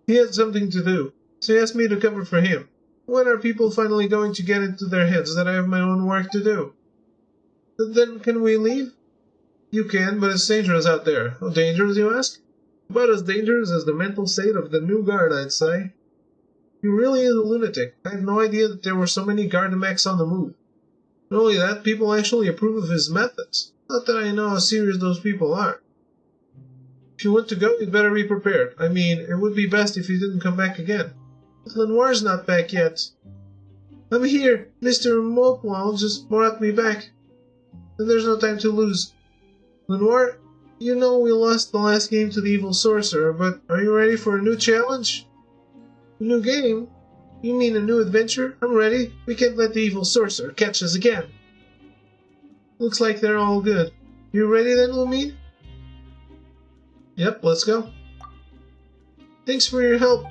A: He had something to do, so he asked me to cover for him. When are people finally going to get into their heads that I have my own work to do? Then can we leave? You can, but it's dangerous out there. How dangerous, you ask? About as dangerous as the mental state of the new guard, I'd say. He really is a lunatic. I had no idea that there were so many Gardamex on the move. Not only that, people actually approve of his methods. Not that I know how serious those people are. If you want to go, you'd better be prepared. I mean, it would be best if you didn't come back again. But Lenoir's not back yet. I'm here. Mr. Mopewell just brought me back. And there's no time to lose. Lenoir, you know we lost the last game to the evil sorcerer, but are you ready for a new challenge? A new game? You mean a new adventure? I'm ready. We can't let the evil sorcerer catch us again. Looks like they're all good. You ready then, Lumine? Yep, let's go. Thanks for your help.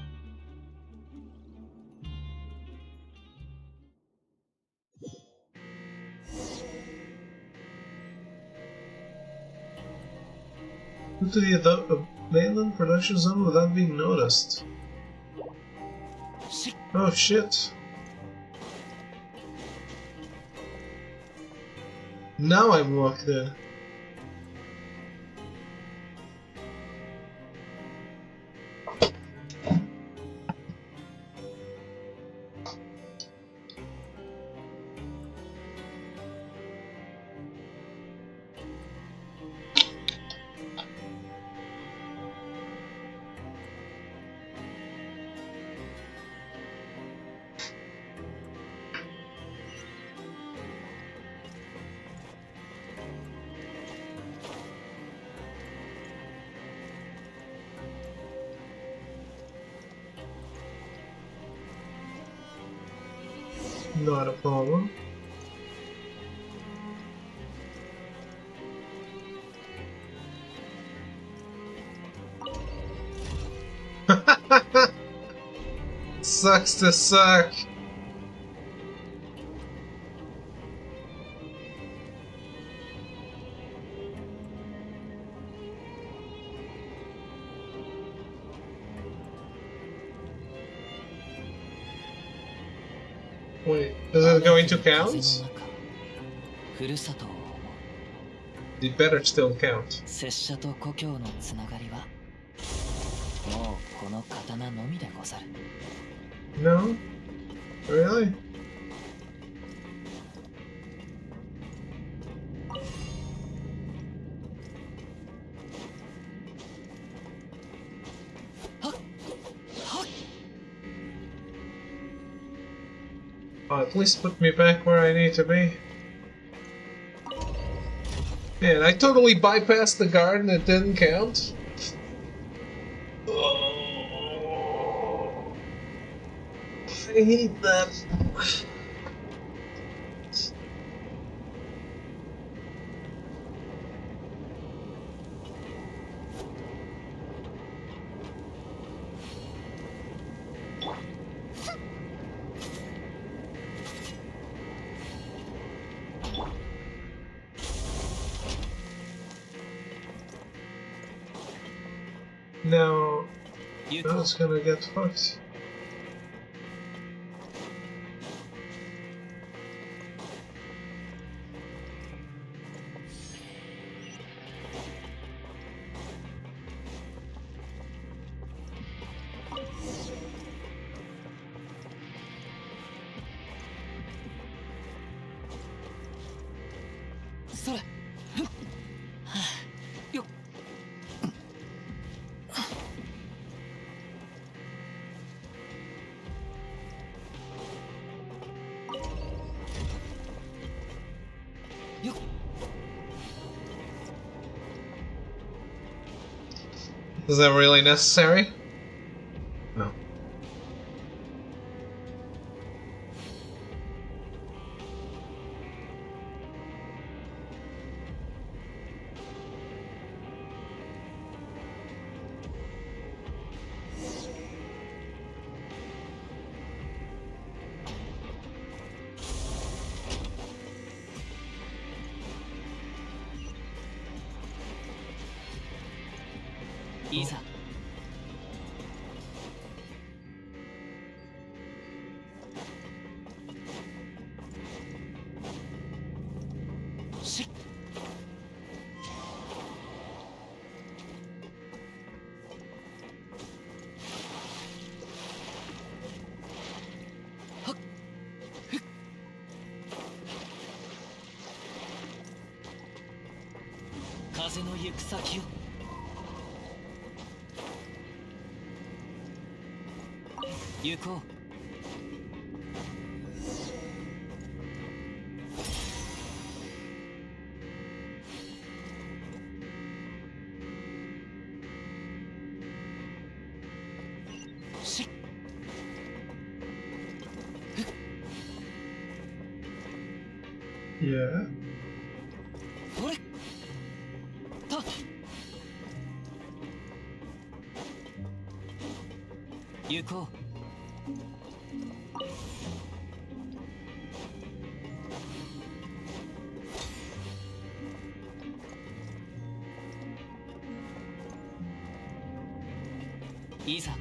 A: Go to the abandoned production zone without being noticed. Oh shit. Now I'm locked in. Not a problem. Sucks to suck. Wait, is it going to count?
C: ふるさとを思う
A: It better still count.
C: 拙者と故郷のつながりはもうこの刀のみでござる
A: No? Really? Oh, at least put me back where I need to be. Man, I totally bypassed the guard and it didn't count. Oh, I hate that. Now, that's gonna get fucked. Is that really necessary? No.
C: Isa. Kaze no yuku sakiを行こう
A: Yeah.
C: これた行こういざはっ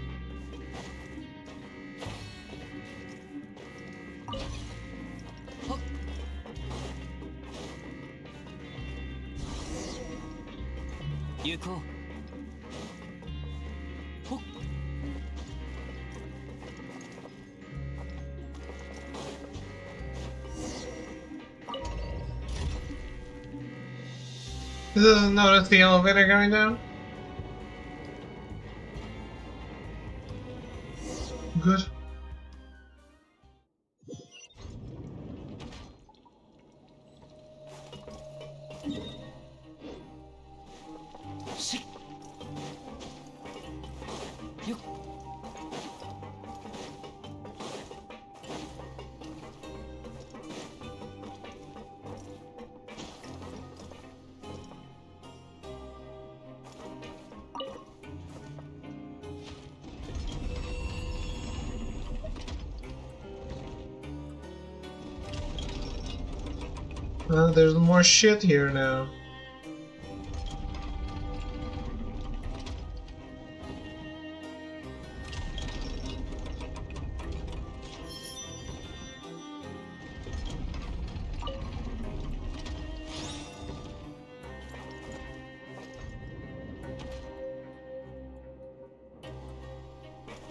C: 行こうほっ
A: He doesn't notice the elevator going down? Good.
C: Yo.
A: There's more shit here now.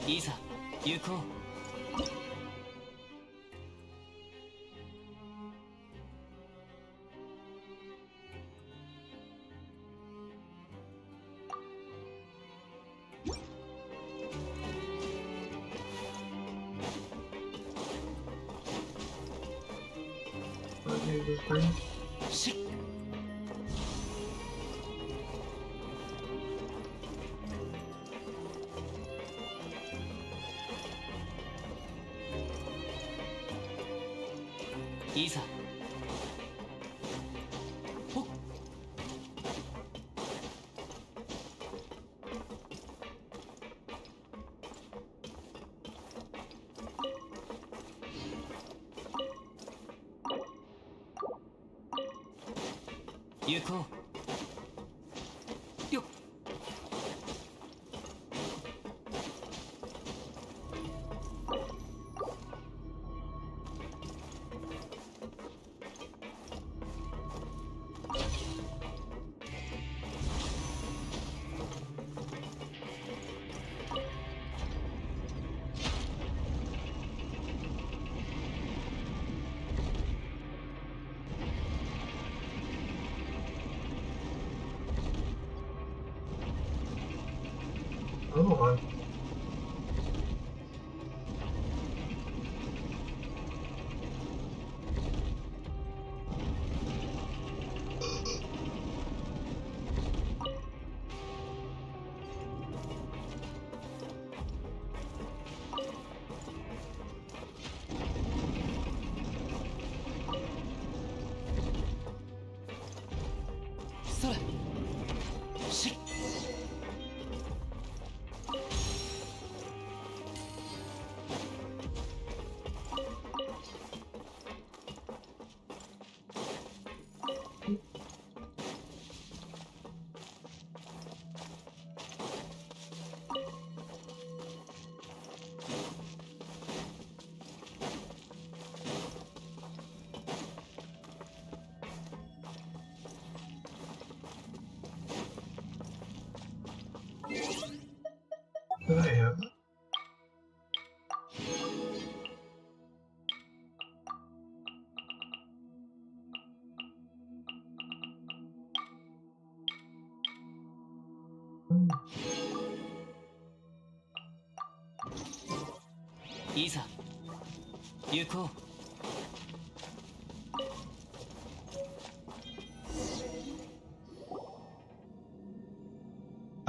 C: Isa, 行こう。しっ。いいさ。ほっ。行こう。よっ。
A: Oh,
C: それ。しっ。
A: Could I have that?
C: Isa, 行こう。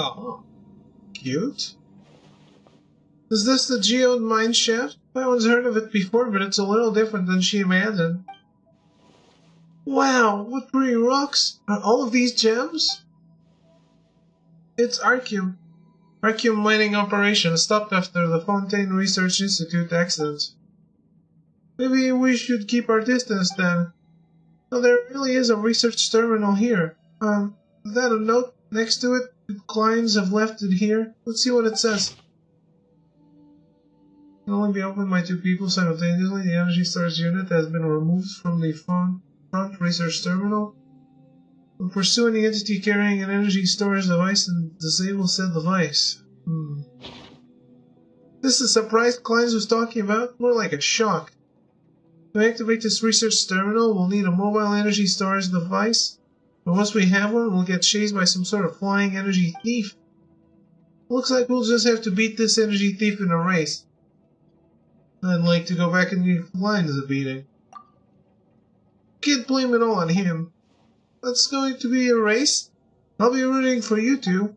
A: Oh, cute. Is this the geode mine shaft? I once heard of it before, but it's a little different than she imagined. Wow, what pretty rocks! Are all of these gems? It's Archeum. Archeum mining operation stopped after the Fontaine Research Institute accident. Maybe we should keep our distance then. Oh, there really is a research terminal here. Is that a note next to it? The clients have left it here. Let's see what it says. Can only be opened by 2 people simultaneously. The energy storage unit has been removed from the front research terminal. We'll pursue any entity carrying an energy storage device and disable said device. This is a surprise Kleins was talking about? More like a shock. To activate this research terminal, we'll need a mobile energy storage device. But once we have one, we'll get chased by some sort of flying energy thief. Looks like we'll just have to beat this energy thief in a race. I'd like to go back and give Kleins a beating. Can't blame it all on him. That's going to be a race? I'll be rooting for you two.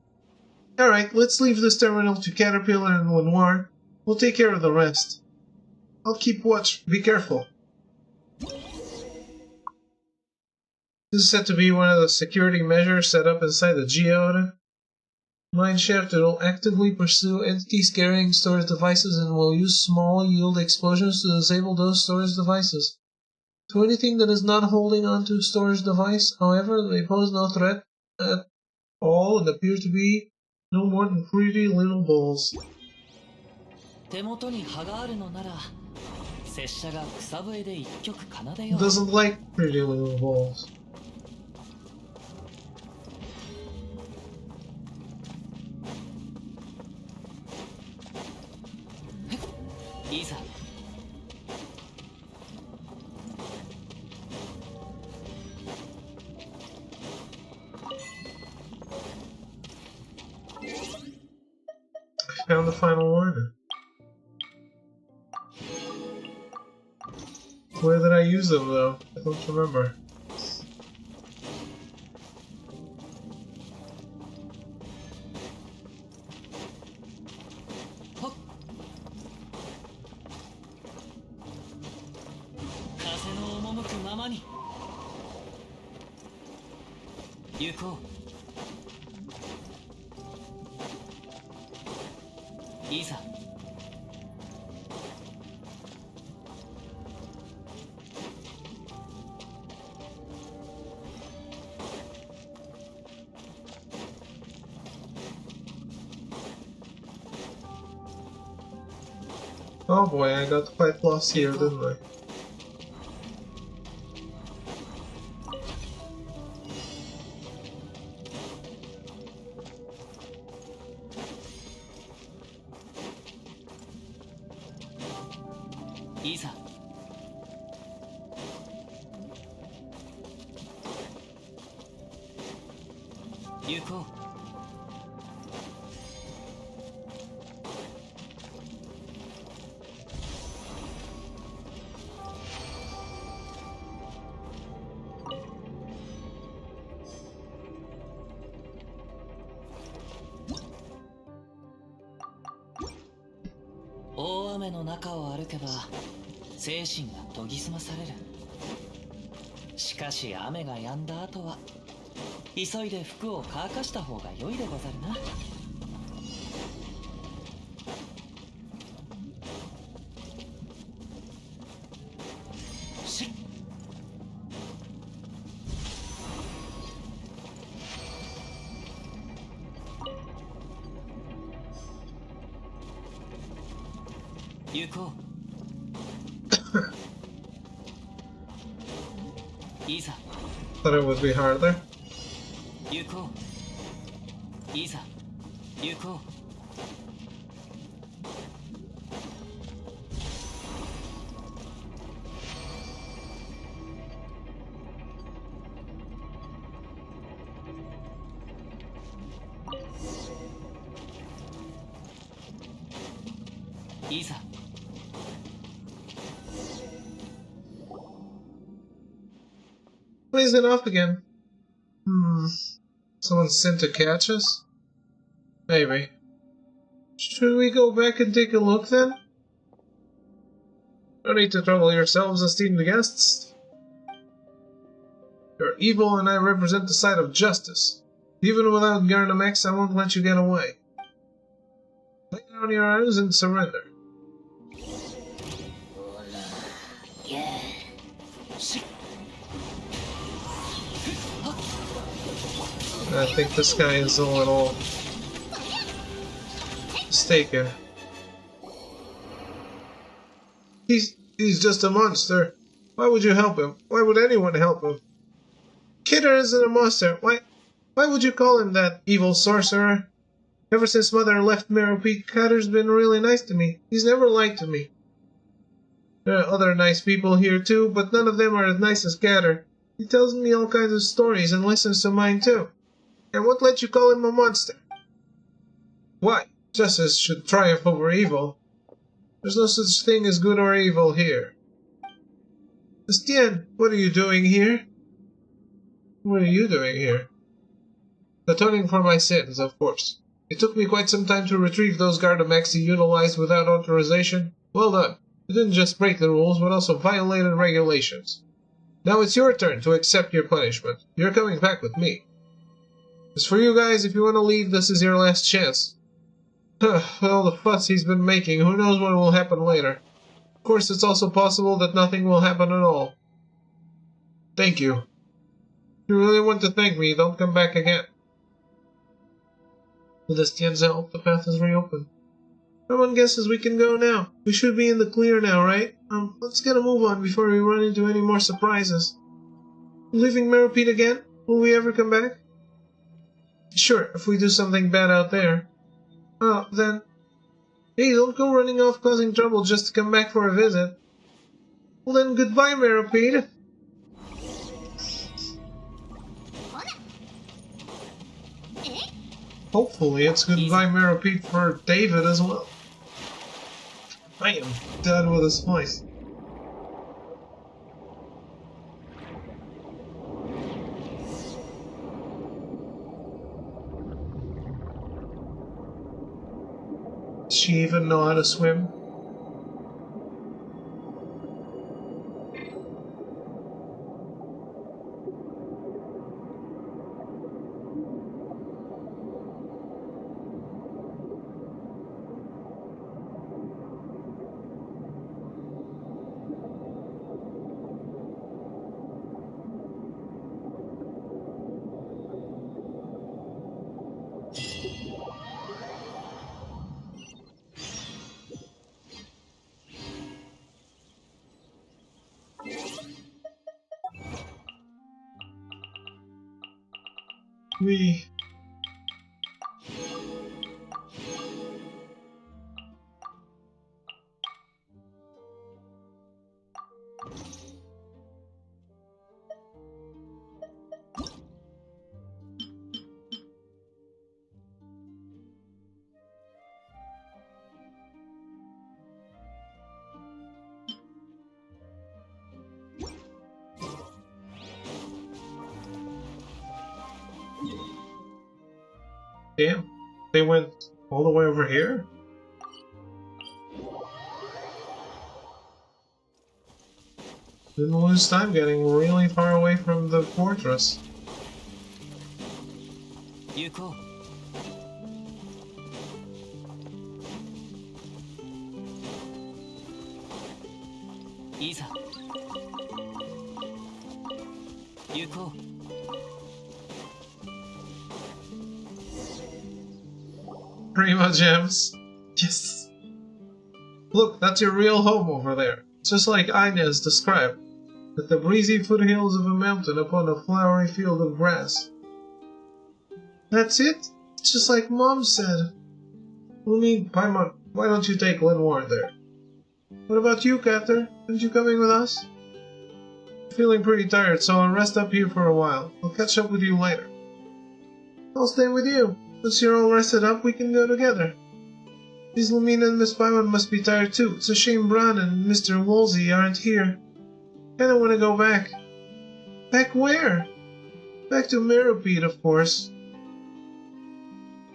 A: Alright, let's leave this terminal to Caterpillar and Lenoir. We'll take care of the rest. I'll keep watch. Be careful. This is said to be one of the security measures set up inside the geode mine shaft. It will actively pursue entities carrying storage devices and will use small yield explosions to disable those storage devices. To anything that is not holding onto a storage device, however, they pose no threat at all and appear to be no more than pretty little balls.
C: 手元に葉があるのなら拙者が草笛で一曲奏でよ
A: He
C: う
A: doesn't like pretty little balls.
C: いざ
A: Found the final order. Where did I use them though? I don't remember.
C: Hop. 風の赴くままに行こういざ
A: Oh boy, I got quite lost here, didn't I?
C: いざ 行こう 大雨の中を歩けば精神が研ぎ澄まされるしかし雨が止んだ後は急いで服を乾かした方が良いでござるなしっ行こういざ
A: Thought it would be harder.
C: 行こういざ行こういざ
A: Why is it off again? Someone's sent to catch us? Maybe. Should we go back and take a look then? No need to trouble yourselves, esteemed guests. You're evil and I represent the side of justice. Even without Garnamex, I won't let you get away. Lay down your arms and surrender. I think this guy is a little mistaken. He's just a monster. Why would you help him? Why would anyone help him? Kidder isn't a monster. Why would you call him that, evil sorcerer? Ever since Mother left Marrow Peak, Kidder's been really nice to me. He's never lied to me. There are other nice people here too, but none of them are as nice as Kidder. He tells me all kinds of stories and listens to mine too. And won't let you call him a monster. Why? Justice should triumph over evil. There's no such thing as good or evil here. Estienne, what are you doing here? What are you doing here? Atoning for my sins, of course. It took me quite some time to retrieve those Gardamex you utilized without authorization. Well done. You didn't just break the rules, but also violated regulations. Now it's your turn to accept your punishment. You're coming back with me. As for you guys, if you want to leave, this is your last chance. With all the fuss he's been making, who knows what will happen later. Of course, it's also possible that nothing will happen at all. Thank you. If you really want to thank me, don't come back again. With this Tian's help, the path is reopened. Everyone guesses we can go now. We should be in the clear now, right? Let's get a move on before we run into any more surprises. Leaving Meropide again? Will we ever come back? Sure, if we do something bad out there. Oh, then... Hey, don't go running off causing trouble just to come back for a visit. Well then, goodbye, Meropide. Hopefully it's goodbye, Meropide, for David as well. I am done with this place. Does she even know how to swim? We... Damn, they went all the way over here? Didn't lose time getting really far away from the fortress.
C: Yuko. Isa. Yuko.
A: Prima gems. Yes. Look, that's your real home over there. It's just like Inez described, at the breezy foothills of a mountain upon a flowery field of grass. That's it? It's just like Mom said. Paimon, why don't you take Lenoir there? What about you, Cather? Aren't you coming with us? I'm feeling pretty tired, so I'll rest up here for a while. I'll catch up with you later. I'll stay with you. Once you're all rested up, we can go together. Miss Lumina and Miss Paimon must be tired too. It's a shame Bran and Mr. Wolsey aren't here. Kinda wanna go back. Back where? Back to Meropide, of course.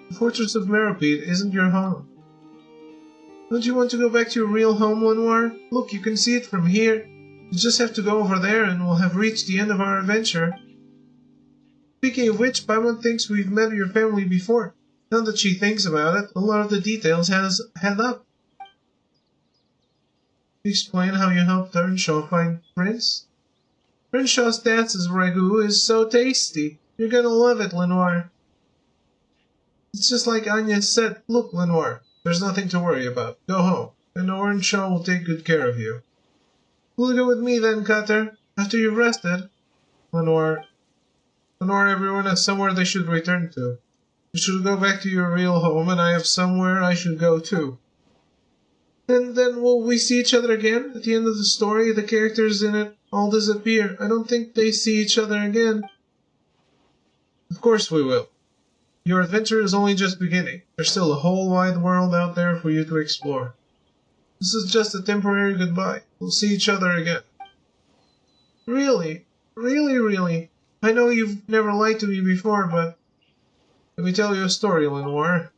A: The Fortress of Meropide isn't your home. Don't you want to go back to your real home, Lenoir? Look, you can see it from here. You just have to go over there and we'll have reached the end of our adventure. Speaking of which, Paimon thinks we've met your family before. Now that she thinks about it, a lot of the details add up. Explain how you helped Earnshaw find Prince? Earnshaw's dance's ragu is so tasty. You're gonna love it, Lenoir. It's just like Anya said. Look, Lenoir, there's nothing to worry about. Go home, and Earnshaw will take good care of you. Will you go with me then, Cutter? After you've rested? Lenoir, everyone has somewhere they should return to. You should go back to your real home, and I have somewhere I should go too. And then will we see each other again? At the end of the story, the characters in it all disappear. I don't think they see each other again. Of course we will. Your adventure is only just beginning. There's still a whole wide world out there for you to explore. This is just a temporary goodbye. We'll see each other again. Really? Really? I know you've never lied to me before, but... Let me tell you a story, Lenoir.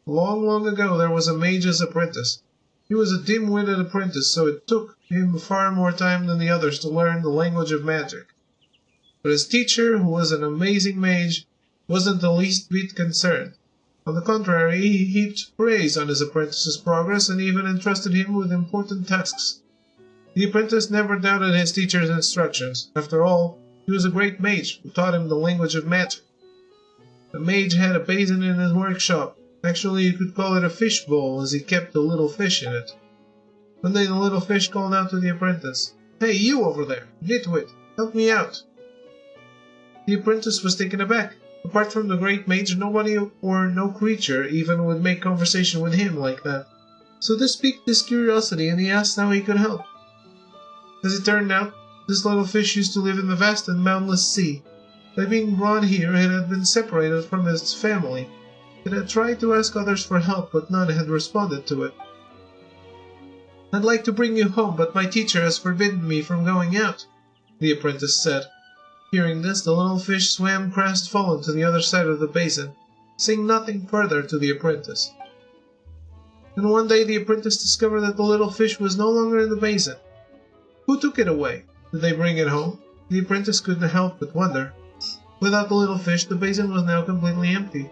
A: Long ago there was a mage's apprentice. He was a dim-witted apprentice, so it took him far more time than the others to learn the language of magic. But his teacher, who was an amazing mage, wasn't the least bit concerned. On the contrary, he heaped praise on his apprentice's progress and even entrusted him with important tasks. The apprentice never doubted his teacher's instructions. After all, he was a great mage who taught him the language of magic. The mage had a basin in his workshop. Actually, you could call it a fish bowl, as he kept a little fish in it. One day the little fish called out to the apprentice, "Hey, you over there, nitwit, help me out." The apprentice was taken aback. Apart from the great mage, nobody or no creature even would make conversation with him like that. So this piqued his curiosity, and he asked how he could help. As it turned out, this little fish used to live in the vast and boundless sea. By being brought here, it had been separated from its family. It had tried to ask others for help, but none had responded to it. "I'd like to bring you home, but my teacher has forbidden me from going out," the apprentice said. Hearing this, the little fish swam crestfallen to the other side of the basin, saying nothing further to the apprentice. And one day the apprentice discovered that the little fish was no longer in the basin. Who took it away? Did they bring it home? The apprentice couldn't help but wonder. Without the little fish, the basin was now completely empty.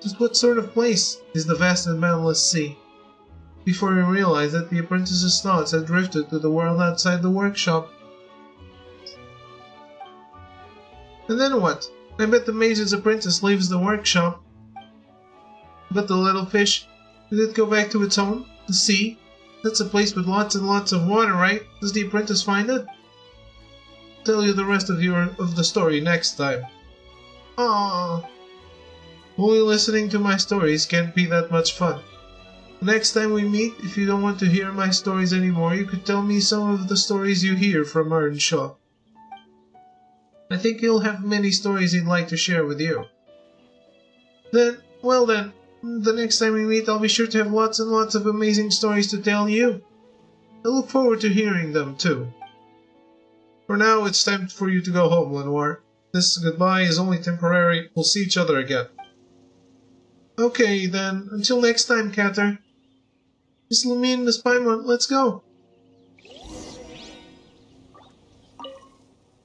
A: Just what sort of place is the vast and boundless sea? Before he realized it, the apprentice's thoughts had drifted to the world outside the workshop. And then what? I bet the mage's apprentice leaves the workshop. But the little fish, did it go back to its home? The sea? That's a place with lots and lots of water, right? Does the apprentice find it? I'll tell you the rest of the story next time. Aww. Only listening to my stories can't be that much fun. Next time we meet, if you don't want to hear my stories anymore, you could tell me some of the stories you hear from Earnshaw. I think he'll have many stories he'd like to share with you. Then, the next time we meet, I'll be sure to have lots and lots of amazing stories to tell you. I look forward to hearing them, too. For now, it's time for you to go home, Lenoir. This goodbye is only temporary. We'll see each other again. Okay, then. Until next time, Catter. Miss Lumine, Miss Paimon, let's go.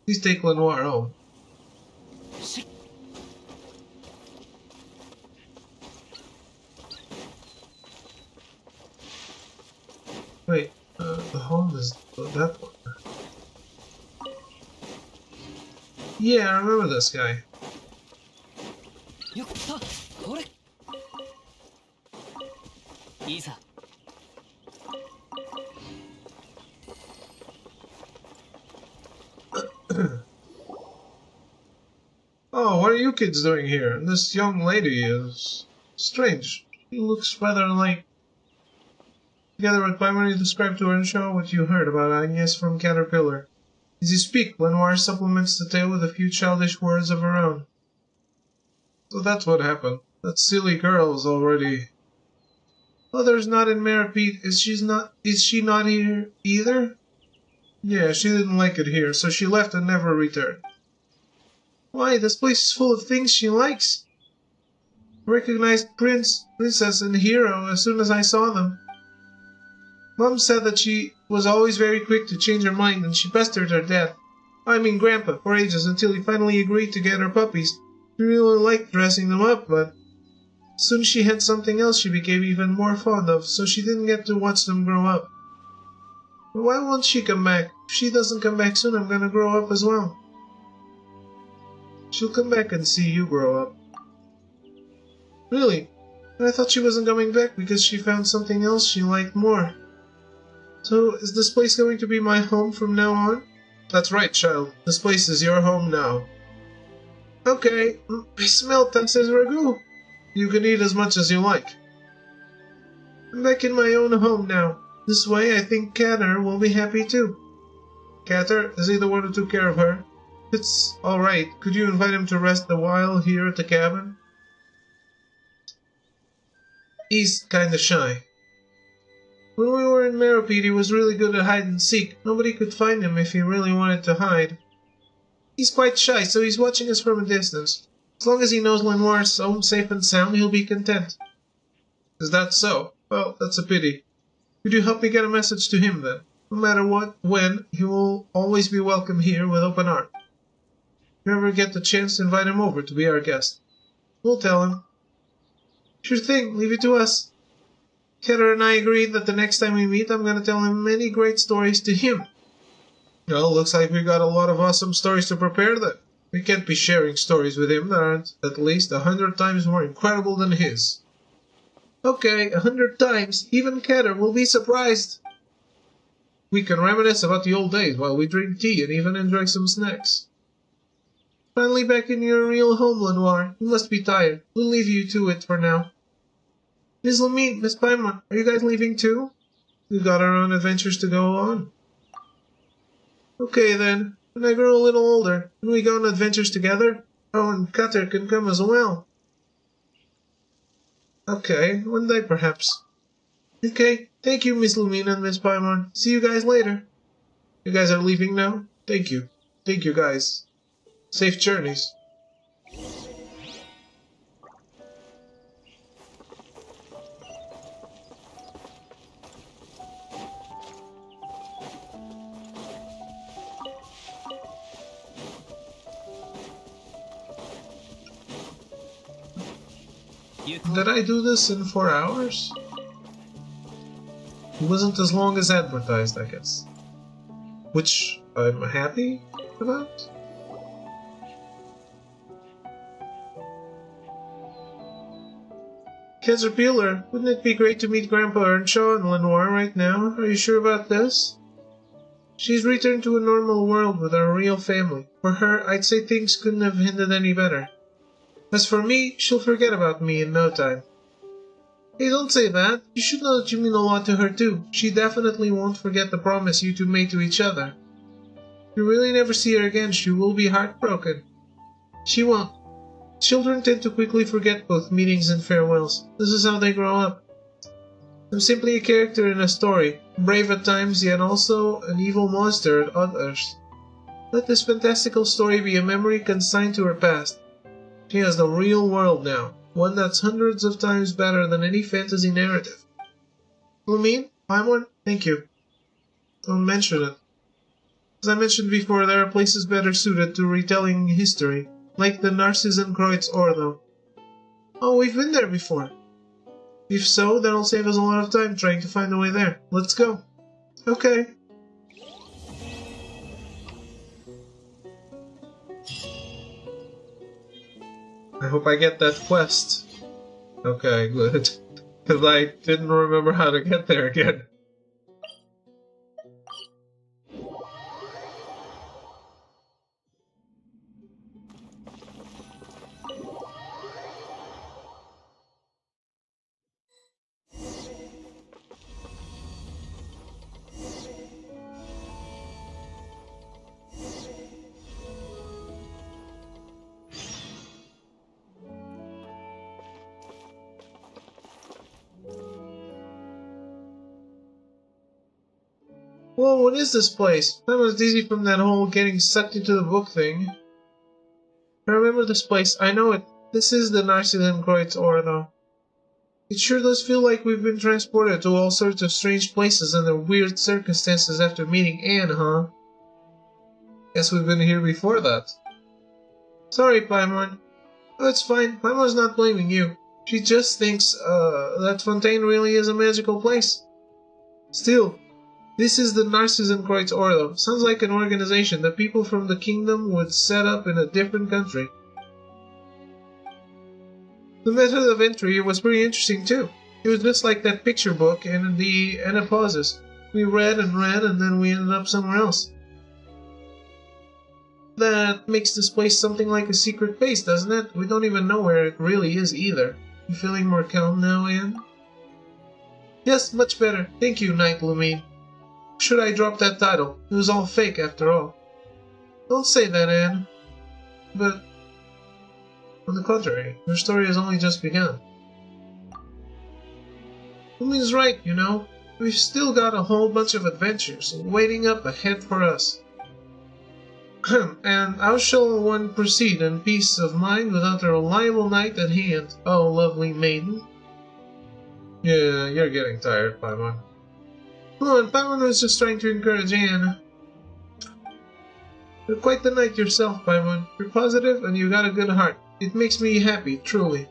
A: Please take Lenoir home. Wait, the home is that one. Yeah, I remember this guy. Oh, what are you kids doing here? This young lady is strange. She looks rather like... Together with Paimon, you described to Earnshaw what you heard about Agnes from Caterpillar. As you speak, Lenoir supplements the tale with a few childish words of her own. So that's what happened. That silly girl is already... Mother's not in Meripede. Is she not here either? Yeah, she didn't like it here, so she left and never returned. Why, this place is full of things she likes. I recognized Prince, Princess, and Hero as soon as I saw them. Mom said that she was always very quick to change her mind, and she pestered her dad, Grandpa, for ages until he finally agreed to get her puppies. She really liked dressing them up, but soon she had something else she became even more fond of, so she didn't get to watch them grow up. But why won't she come back? If she doesn't come back soon, I'm gonna grow up as well. She'll come back and see you grow up. Really? But I thought she wasn't coming back because she found something else she liked more. So, is this place going to be my home from now on? That's right, child. This place is your home now. Okay, I smell Tassa's ragu. You can eat as much as you like. I'm back in my own home now. This way, I think Catter will be happy too. Catter, is he the one who took care of her? It's alright. Could you invite him to rest a while here at the cabin? He's kinda shy. When we were in Meripede, he was really good at hide and seek. Nobody could find him if he really wanted to hide. He's quite shy, so he's watching us from a distance. As long as he knows Lenoir's home safe and sound, he'll be content. Is that so? Well, that's a pity. Could you help me get a message to him, then? No matter what, when, he will always be welcome here with open arms. If you ever get the chance, invite him over to be our guest. We'll tell him. Sure thing, leave it to us. Catter and I agreed that the next time we meet, I'm going to tell him many great stories to him, Well, looks like we got a lot of awesome stories to prepare then. We can't be sharing stories with him that aren't at least 100 times more incredible than his. Okay, 100 times. Even Keter will be surprised. We can reminisce about the old days while we drink tea and even enjoy some snacks. Finally back in your real home, Lenoir. You must be tired. We'll leave you to it for now. Miss Lamine, Miss Paimon, are you guys leaving too? We've got our own adventures to go on. Okay then, when I grow a little older, can we go on adventures together? Oh, and Cutter can come as well. Okay, one day perhaps. Okay, thank you, Miss Lumina and Miss Paimon. See you guys later. You guys are leaving now? Thank you. Thank you, guys. Safe journeys. Did I do this in 4 hours? It wasn't as long as advertised, I guess. Which I'm happy about. Caterpillar, wouldn't it be great to meet Grandpa Earnshaw and Lenoir right now? Are you sure about this? She's returned to a normal world with our real family. For her, I'd say things couldn't have ended any better. As for me, she'll forget about me in no time. Hey, don't say that. You should know that you mean a lot to her too. She definitely won't forget the promise you two made to each other. If you really never see her again, she will be heartbroken. She won't. Children tend to quickly forget both meetings and farewells. This is how they grow up. I'm simply a character in a story, brave at times yet also an evil monster at others. Let this fantastical story be a memory consigned to her past. She has the real world now, one that's hundreds of times better than any fantasy narrative. Lumine? Paimon? Thank you. Don't mention it. As I mentioned before, there are places better suited to retelling history, like the Narcissenkreuz Ordo. Oh, we've been there before. If so, that'll save us a lot of time trying to find a way there. Let's go. Okay. I hope I get that quest. Okay, good. Because I didn't remember how to get there again. Whoa, what is this place? That was easy from that whole getting sucked into the book thing. I remember this place. I know it. This is the Narcissenkreuz Ordo. It sure does feel like we've been transported to all sorts of strange places under weird circumstances after meeting Anne, huh? Guess we've been here before that. Sorry, Paimon. Oh, it's fine. Paimon's not blaming you. She just thinks, that Fontaine really is a magical place. Still, this is the Narcissenkreuz Ordo. Sounds like an organization that people from the kingdom would set up in a different country. The method of entry was pretty interesting too. It was just like that picture book and the anapauses. We read and then we ended up somewhere else. That makes this place something like a secret base, doesn't it? We don't even know where it really is either. You feeling more calm now, Anne? Yes, much better. Thank you, Knight Lumine. Should I drop that title? It was all fake after all. Don't say that, Anne. But on the contrary, your story has only just begun. Lumine's right, you know. We've still got a whole bunch of adventures waiting up ahead for us. And how shall one proceed in peace of mind without a reliable knight at hand, oh lovely maiden? Yeah, you're getting tired, Paimon. Come on, Paimon was just trying to encourage Anne. You're quite the knight yourself, Paimon. You're positive and you got a good heart. It makes me happy, truly.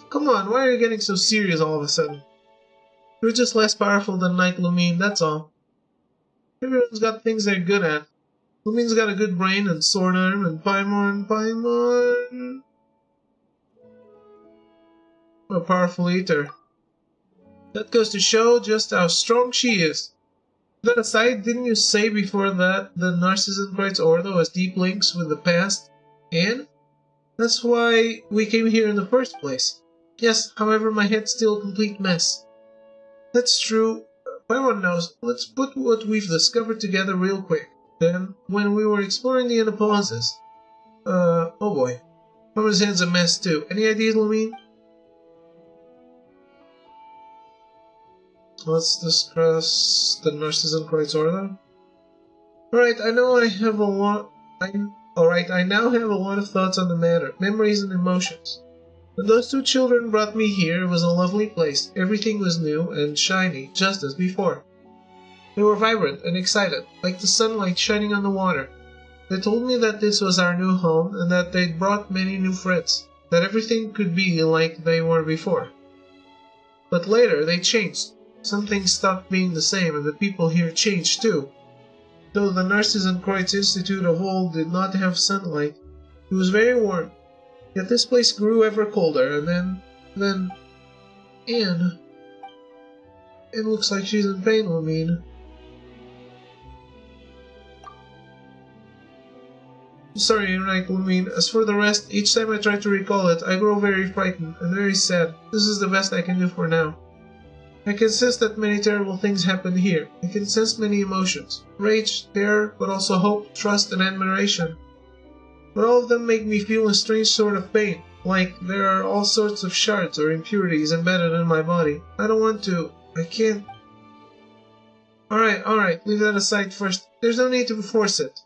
A: Come on, why are you getting so serious all of a sudden? You're just less powerful than Knight Lumine, that's all. Everyone's got things they're good at. Lumine's got a good brain and sword arm, and Paimon... a powerful eater. That goes to show just how strong she is. That aside, didn't you say before that the Narcissus Bride's Ordo has deep links with the past? And? That's why we came here in the first place. Yes, however, my head's still a complete mess. That's true. Paimon knows. Let's put what we've discovered together real quick. Then, when we were exploring the Anapauses... oh boy. Paimon's head's a mess too. Any ideas, Lumine? Let's discuss the Narcissus Bride's Ordo. Alright, I now have a lot of thoughts on the matter, memories and emotions. When those two children brought me here, it was a lovely place. Everything was new and shiny, just as before. They were vibrant and excited, like the sunlight shining on the water. They told me that this was our new home and that they'd brought many new friends, that everything could be like they were before. But later, they changed. Some things stopped being the same, and the people here changed too. Though the Narcissus Kreuz Institute of old did not have sunlight, it was very warm. Yet this place grew ever colder, and then... Anne looks like she's in pain, Lumine. Sorry, Enrique, Lumine. As for the rest, each time I try to recall it, I grow very frightened and very sad. This is the best I can do for now. I can sense that many terrible things happened here. I can sense many emotions. Rage, terror, but also hope, trust, and admiration. But all of them make me feel a strange sort of pain, like there are all sorts of shards or impurities embedded in my body. I don't want to. I can't. Alright, leave that aside first. There's no need to force it.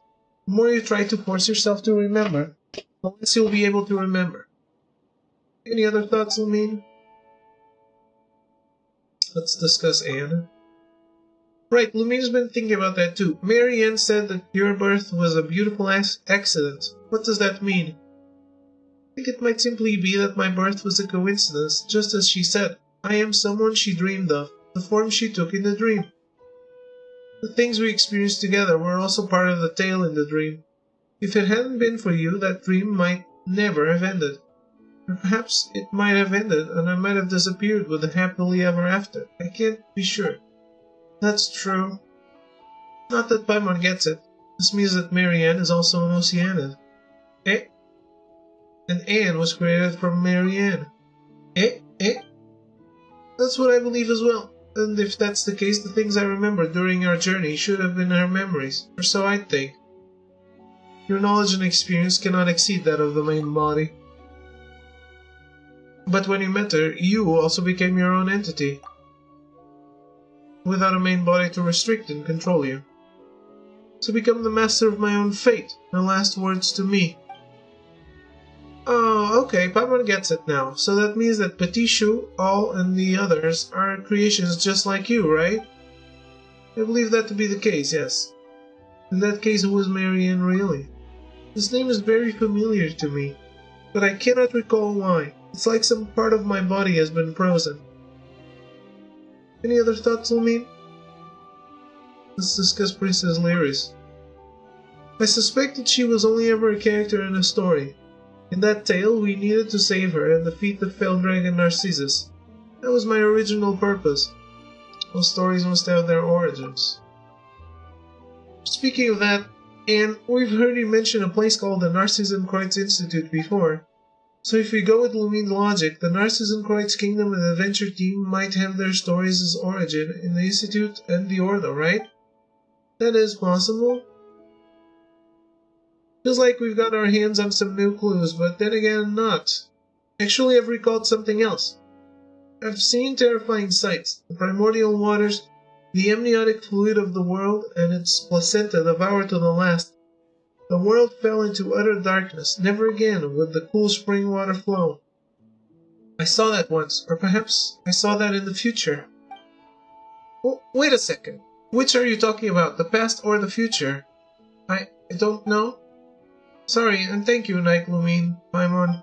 A: The more you try to force yourself to remember, the less you'll be able to remember. Any other thoughts, Lumine? Let's discuss Anne. Right, Lumine's been thinking about that too. Mary Ann said that your birth was a beautiful accident. What does that mean? I think it might simply be that my birth was a coincidence, just as she said. I am someone she dreamed of, the form she took in the dream. The things we experienced together were also part of the tale in the dream. If it hadn't been for you, that dream might never have ended. Or perhaps it might have ended, and I might have disappeared with a happily ever after. I can't be sure. That's true. Not that Paimon gets it. This means that Mary Ann is also an Oceanid. Eh? And Anne was created from Mary Ann. Eh? That's what I believe as well. And if that's the case, the things I remember during our journey should have been her memories, or so I'd think. Your knowledge and experience cannot exceed that of the main body. But when you met her, you also became your own entity, without a main body to restrict and control you. To become the master of my own fate, her last words to me. Oh, okay, Paimon gets it now. So that means that Petit Chou, All, and the others are creations just like you, right? I believe that to be the case, yes. In that case, who was Mary Ann really? This name is very familiar to me, but I cannot recall why. It's like some part of my body has been frozen. Any other thoughts, Lumine? Let's discuss Princess Lyris. I suspect that she was only ever a character in a story. In that tale, we needed to save her and defeat the fell dragon Narcissus. That was my original purpose. All stories must have their origins. Speaking of that, Anne, we've heard you mention a place called the Narcissus Kreuz Institute before. So if we go with Lumine's logic, the Narcissus Kreuz Kingdom and Adventure Team might have their stories as origin in the Institute and the Ordo, right? That is possible. Feels like we've got our hands on some new clues, but then again, not. Actually, I've recalled something else. I've seen terrifying sights. The primordial waters, the amniotic fluid of the world, and its placenta devoured to the last. The world fell into utter darkness. Never again would the cool spring water flow. I saw that once, or perhaps I saw that in the future. Oh, wait a second. Which are you talking about, the past or the future? I don't know. Sorry, and thank you, Night Lumine, Paimon.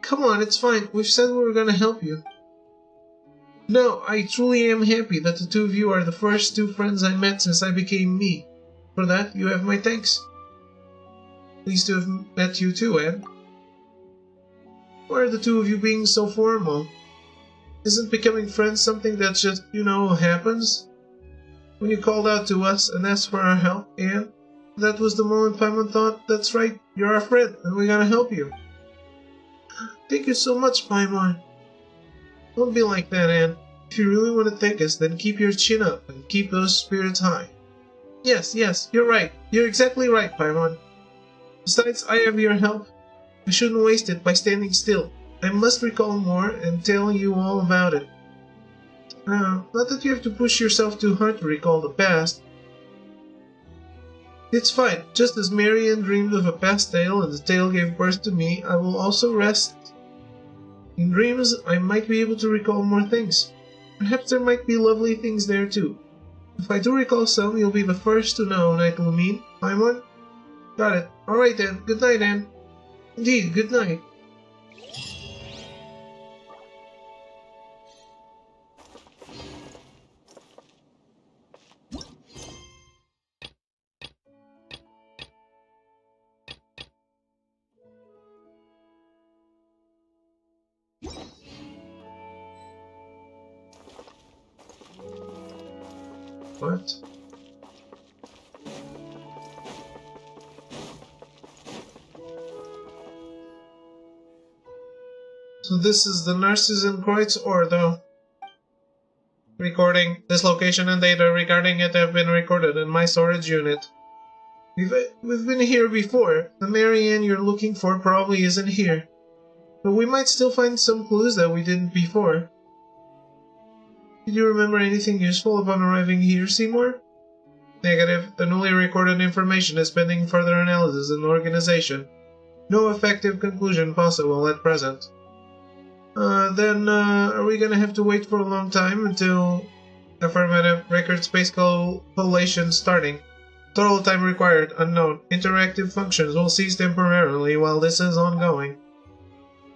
A: Come on, it's fine. We've said we were gonna help you. No, I truly am happy that the two of you are the first two friends I met since I became me. For that, you have my thanks. Pleased to have met you too, Anne. Why are the two of you being so formal? Isn't becoming friends something that just, happens? When you called out to us and asked for our help, Anne, that was the moment Paimon thought, that's right, you're our friend, and we gotta help you. Thank you so much, Paimon. Don't be like that, Anne. If you really want to thank us, then keep your chin up and keep those spirits high. Yes, you're right. You're exactly right, Paimon. Besides, I have your help. I shouldn't waste it by standing still. I must recall more and tell you all about it. Not that you have to push yourself too hard to recall the past. It's fine. Just as Marianne dreamed of a past tale and the tale gave birth to me, I will also rest. In dreams, I might be able to recall more things. Perhaps there might be lovely things there too. If I do recall some, you'll be the first to know, Knight Lumine. Paimon? Got it. Alright then. Good night, Anne. Indeed, good night. What? So this is the Nurses in Kreutz Ordo. Recording. This location and data regarding it have been recorded in my storage unit. We've been here before. The Marianne you're looking for probably isn't here. But we might still find some clues that we didn't before. Did you remember anything useful upon arriving here, Seymour? Negative. The newly recorded information is pending further analysis and organization. No effective conclusion possible at present. Then are we gonna have to wait for a long time until... Affirmative. Record space collation starting. Total time required, unknown. Interactive functions will cease temporarily while this is ongoing.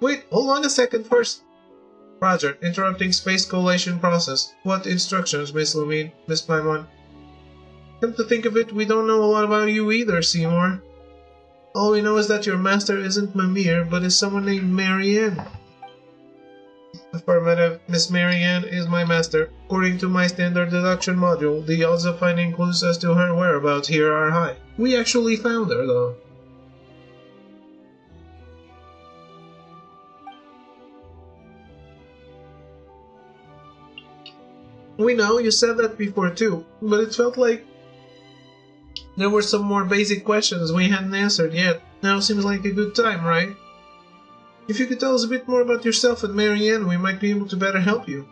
A: Wait, hold on a second first. Roger, interrupting space collation process. What instructions, Miss Lumine, Miss Paimon? Come to think of it, we don't know a lot about you either, Seymour. All we know is that your master isn't Mimir, but is someone named Marianne. Affirmative. Miss Marianne is my master. According to my standard deduction module, the odds of finding clues as to her whereabouts here are high. We actually found her, though. We know, you said that before too, but it felt like there were some more basic questions we hadn't answered yet. Now seems like a good time, right? If you could tell us a bit more about yourself and Marianne, we might be able to better help you.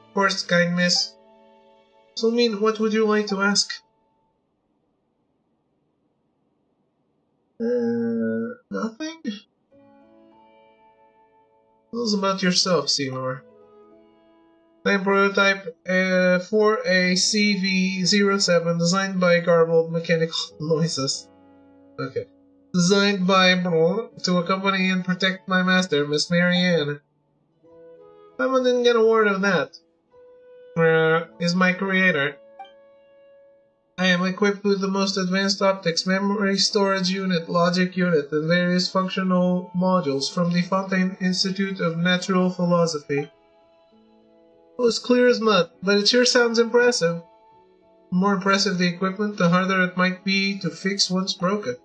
A: Of course, kind miss. So, what would you like to ask? Nothing? Tell us about yourself, Seymour. Time prototype 4ACV07, designed by Garbled Mechanical Noises. Okay. Designed by to accompany and protect my master, Miss Marianne. Paimon didn't get a word of that. Is my creator. I am equipped with the most advanced optics, memory storage unit, logic unit, and various functional modules from the Fontaine Institute of Natural Philosophy. It was clear as mud, but it sure sounds impressive. The more impressive the equipment, the harder it might be to fix once broken.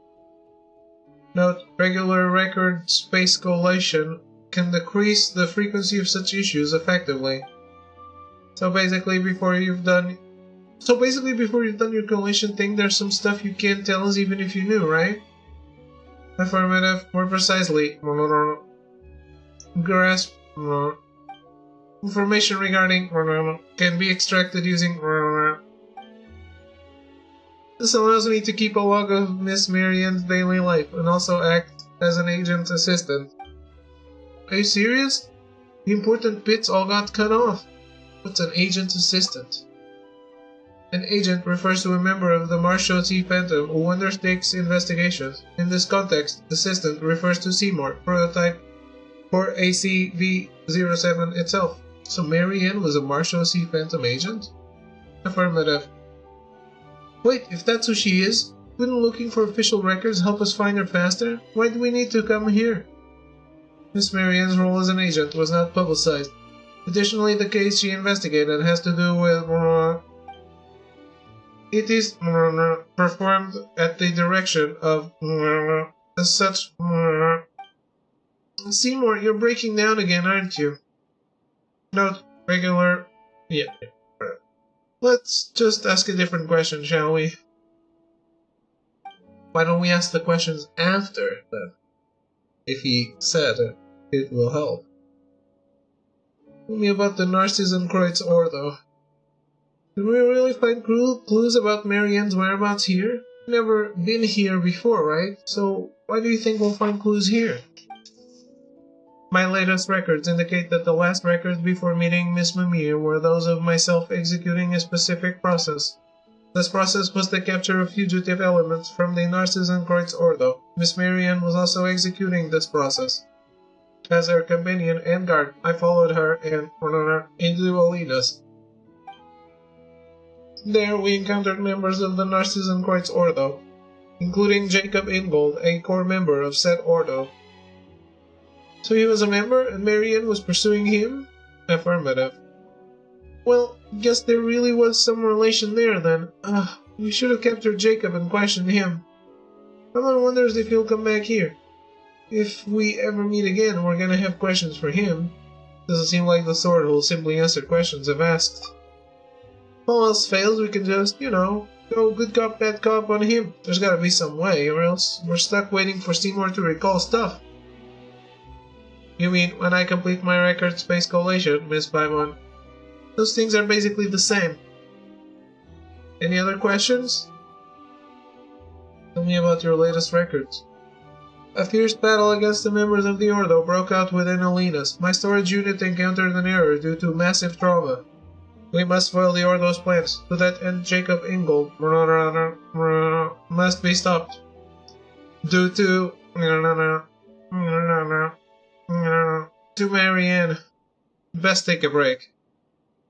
A: Note, regular record space collation can decrease the frequency of such issues effectively. So basically before you've done your collation thing, there's some stuff you can't tell us even if you knew, right? Affirmative. More precisely. Grasp. Information regarding can be extracted using. This allows me to keep a log of Miss Marianne's daily life and also act as an agent assistant. Are you serious? The important bits all got cut off. What's an agent assistant? An agent refers to a member of the Marshal T. Phantom who undertakes investigations. In this context, assistant refers to Seymour, prototype 4ACV07 itself. So Marianne was a Marshall C. Phantom agent? Affirmative. Wait, if that's who she is, wouldn't looking for official records help us find her faster? Why do we need to come here? Miss Marianne's role as an agent was not publicized. Additionally, the case she investigated has to do with... It is performed at the direction of... As such... Seymour, you're breaking down again, aren't you? Note, regular... Yeah. Let's just ask a different question, shall we? Why don't we ask the questions after, then? If he said it will help. Tell me about the Narcissan Kreutz Ordo. Did we really find clues about Marianne's whereabouts here? We've never been here before, right? So why do you think we'll find clues here? My latest records indicate that the last records before meeting Miss Mimir were those of myself executing a specific process. This process was the capture of fugitive elements from the Narcissan Kreutz Ordo. Miss Marianne was also executing this process. As her companion and guard, I followed her and into Olinas. There we encountered members of the Narcissan Kreutz Ordo, including Jacob Ingold, a core member of said Ordo. So he was a member and Marianne was pursuing him? Affirmative. Well, guess there really was some relation there then. We should have captured Jacob and questioned him. Someone wonders if he'll come back here. If we ever meet again, we're gonna have questions for him. Doesn't seem like the sort who'll simply answer questions if asked. If all else fails, we can just, go good cop, bad cop on him. There's gotta be some way, or else we're stuck waiting for Seymour to recall stuff. You mean when I complete my record space collation, Miss Paimon? Those things are basically the same. Any other questions? Tell me about your latest records. A fierce battle against the members of the Ordo broke out within Olinas. My storage unit encountered an error due to massive trauma. We must foil the Ordo's plans. To that end, Jacob Ingold must be stopped. Due to Marianne. Best take a break.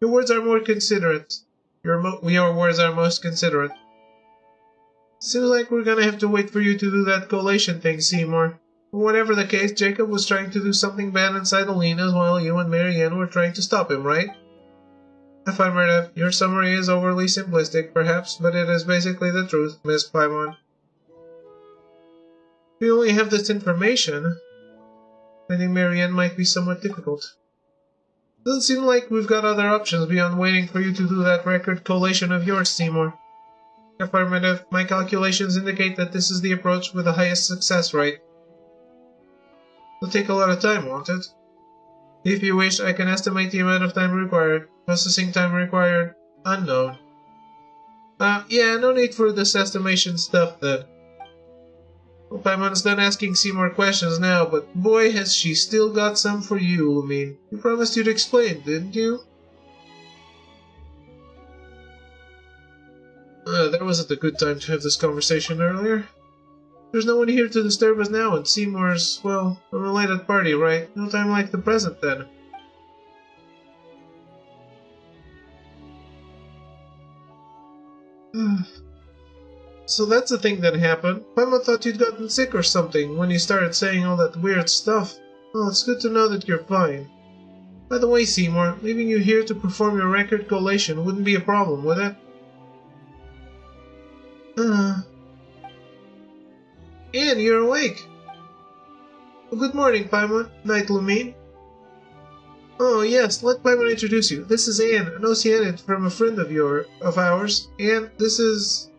A: Your words are more considerate. Your words are most considerate. Seems like we're gonna have to wait for you to do that collation thing, Seymour. Whatever the case, Jacob was trying to do something bad inside Olinas while you and Marianne were trying to stop him, right? Affirmative. Your summary is overly simplistic, perhaps, but it is basically the truth, Miss Paimon. We only have this information. I think Marianne might be somewhat difficult. Doesn't seem like we've got other options beyond waiting for you to do that record collation of yours, Seymour. Affirmative. My calculations indicate that this is the approach with the highest success rate. It'll take a lot of time, won't it? If you wish, I can estimate the amount of time required. Processing time required, unknown. Yeah, no need for this estimation stuff then. Well, Paimon's done asking Seymour questions now, but boy has she still got some for you, Lumine. You promised you'd explain, didn't you? There wasn't a good time to have this conversation earlier. There's no one here to disturb us now, and Seymour's, well, a related party, right? No time like the present, then. So that's the thing that happened. Paimon thought you'd gotten sick or something when you started saying all that weird stuff. Well, it's good to know that you're fine. By the way, Seymour, leaving you here to perform your record collation wouldn't be a problem, would it? Anne, you're awake! Well, good morning, Paimon. Night, Lumine. Oh, yes, let Paimon introduce you. This is Anne, an Oceanid from a friend of ours. And this is...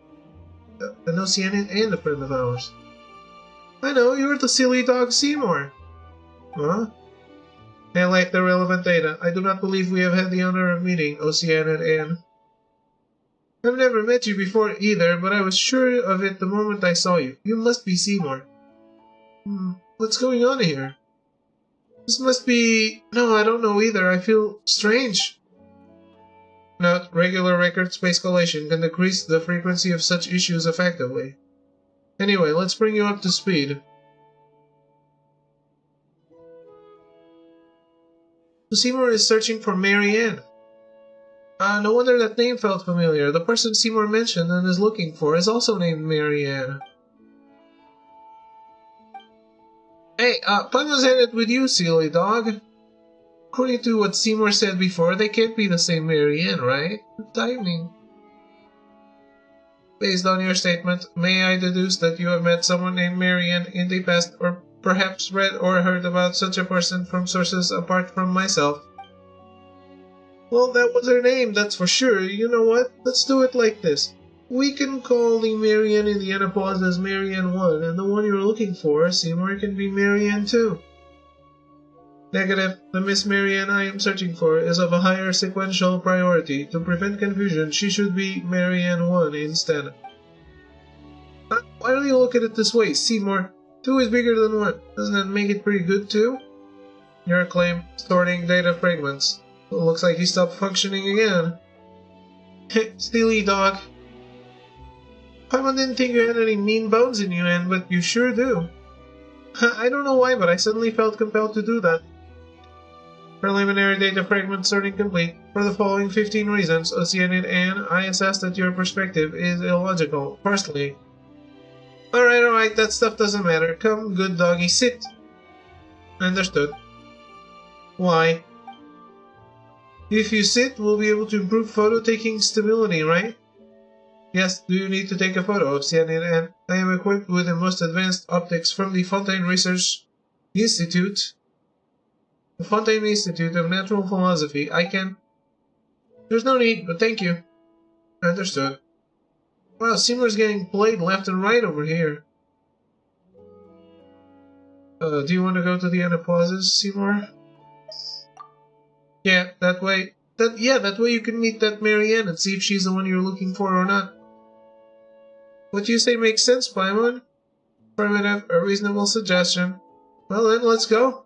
A: an Oceanid and a friend of ours. I know, you're the silly dog Seymour. Huh? I lack the relevant data. I do not believe we have had the honor of meeting, Oceanid Anne. I've never met you before either, but I was sure of it the moment I saw you. You must be Seymour. What's going on here? This must be... No, I don't know either. I feel strange. Note, regular record space collation can decrease the frequency of such issues effectively. Anyway, let's bring you up to speed. Seymour is searching for Marianne. No wonder that name felt familiar. The person Seymour mentioned and is looking for is also named Marianne. Hey, Paimon's headed with you, silly dog. According to what Seymour said before, they can't be the same Marianne, right? Timing. Based on your statement, may I deduce that you have met someone named Marianne in the past, or perhaps read or heard about such a person from sources apart from myself? Well, that was her name, that's for sure. You know what? Let's do it like this. We can call the Marianne in the Anapause as Marianne 1, and the one you're looking for, Seymour, can be Marianne 2. Negative. The Miss Marianne I am searching for is of a higher sequential priority. To prevent confusion, she should be Marianne 1 instead. Why don't you look at it this way, Seymour? 2 is bigger than 1. Doesn't that make it pretty good too? Your claim. Sorting data fragments. Looks like he stopped functioning again. Silly dog. Paimon didn't think you had any mean bones in you, Anne, but you sure do. I don't know why, but I suddenly felt compelled to do that. Preliminary data fragment sorting complete. For the following 15 reasons, Oceanid Anne, I assess that your perspective is illogical. Firstly. Alright, that stuff doesn't matter. Come, good doggy, sit. Understood. Why? If you sit, we'll be able to improve photo-taking stability, right? Yes, do you need to take a photo of Cyanide Anne? I am equipped with the most advanced optics from the Fontaine Research Institute. The Fontaine Institute of Natural Philosophy. I can... There's no need, but thank you. Understood. Wow, Seymour's getting played left and right over here. Do you want to go to the Anapauses, Seymour? Yeah, that way you can meet that Marianne and see if she's the one you're looking for or not. What you say makes sense, Paimon. Primitive, a reasonable suggestion. Well then, let's go.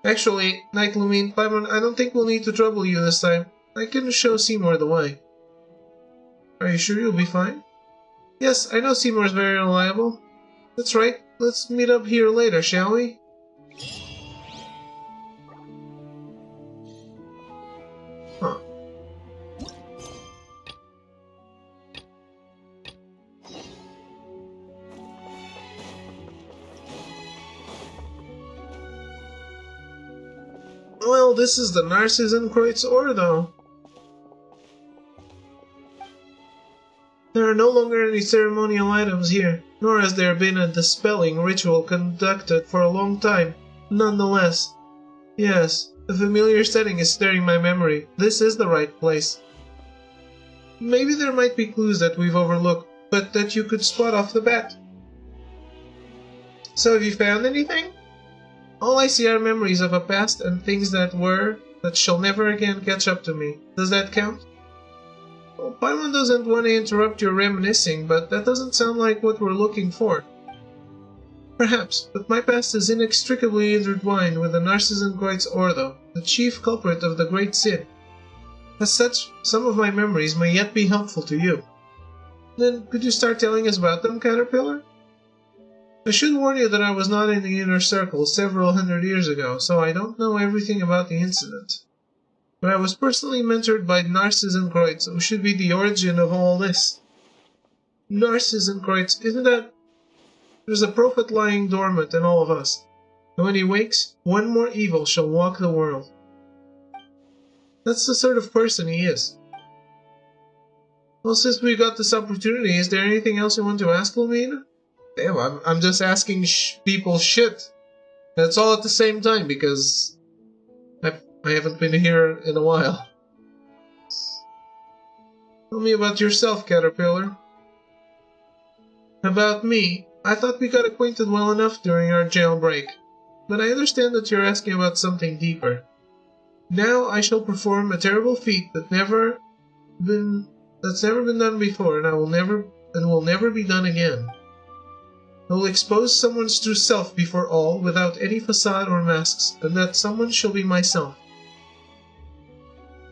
A: Actually, Night Lumine, Paimon, I don't think we'll need to trouble you this time. I can show Seymour the way. Are you sure you'll be fine? Yes, I know Seymour's very reliable. That's right. Let's meet up here later, shall we? Huh. Well, this is the Narcissan Kreutz Ordo. There are no longer any ceremonial items here, nor has there been a dispelling ritual conducted for a long time. Nonetheless, yes, the familiar setting is stirring my memory. This is the right place. Maybe there might be clues that we've overlooked, but that you could spot off the bat. So have you found anything? All I see are memories of a past and things that shall never again catch up to me. Does that count? Well, Paimon doesn't want to interrupt your reminiscing, but that doesn't sound like what we're looking for. Perhaps, but my past is inextricably intertwined with the Narcissan Kreutz Ordo, the chief culprit of the Great Sin. As such, some of my memories may yet be helpful to you. Then, could you start telling us about them, Caterpillar? I should warn you that I was not in the inner circle several hundred years ago, so I don't know everything about the incident. But I was personally mentored by Narcissan Kreutz, who should be the origin of all this. Narcissan Kreutz, isn't that... There's a prophet lying dormant in all of us, and when he wakes, one more evil shall walk the world. That's the sort of person he is. Well, since we got this opportunity, is there anything else you want to ask, Lumine? Damn, I'm just asking people shit. That's all at the same time, because I haven't been here in a while. Tell me about yourself, Caterpillar. About me, I thought we got acquainted well enough during our jailbreak, but I understand that you're asking about something deeper. Now I shall perform a terrible feat that's never been done before, and will never be done again. I will expose someone's true self before all, without any facade or masks, and that someone shall be myself.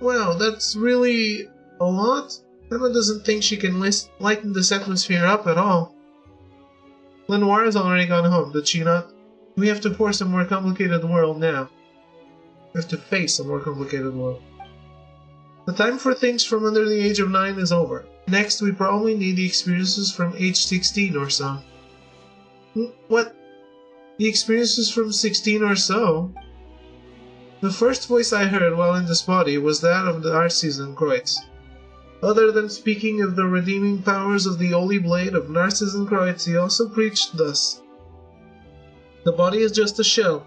A: Wow, that's really a lot? Emma doesn't think she can lighten this atmosphere up at all. Lenoir has already gone home, did she not? We have to force a more complicated world now. We have to face a more complicated world. The time for things from under the age of 9 is over. Next, we probably need the experiences from age 16 or so. What? The experiences from 16 or so? The first voice I heard while in this body was that of the Narcissus and Kreutz. Other than speaking of the redeeming powers of the Holy Blade of Narcissus and Kreutz, he also preached thus. The body is just a shell.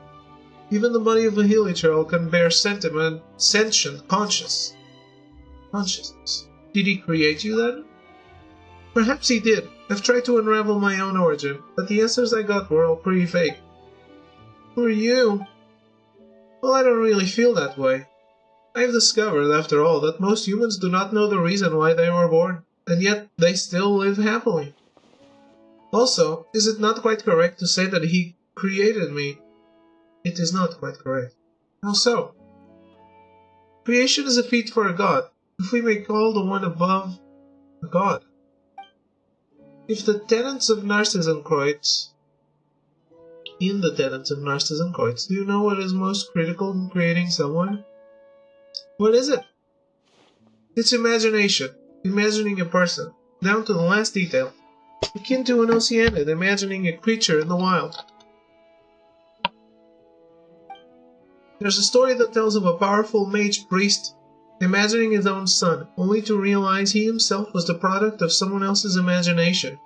A: Even the body of a hilichurl can bear sentiment, sentient consciousness. Did he create you then? Perhaps he did. I've tried to unravel my own origin, but the answers I got were all pretty fake. Who are you? Well, I don't really feel that way. I've discovered, after all, that most humans do not know the reason why they were born, and yet they still live happily. Also, is it not quite correct to say that he created me? It is not quite correct. How so? Creation is a feat for a god, if we may call the one above a god. If the tenets of Narcissus and Kreutz, do you know what is most critical in creating someone? What is it? It's imagination, imagining a person, down to the last detail, akin to an Oceanid imagining a creature in the wild. There's a story that tells of a powerful mage priest imagining his own son, only to realize he himself was the product of someone else's imagination.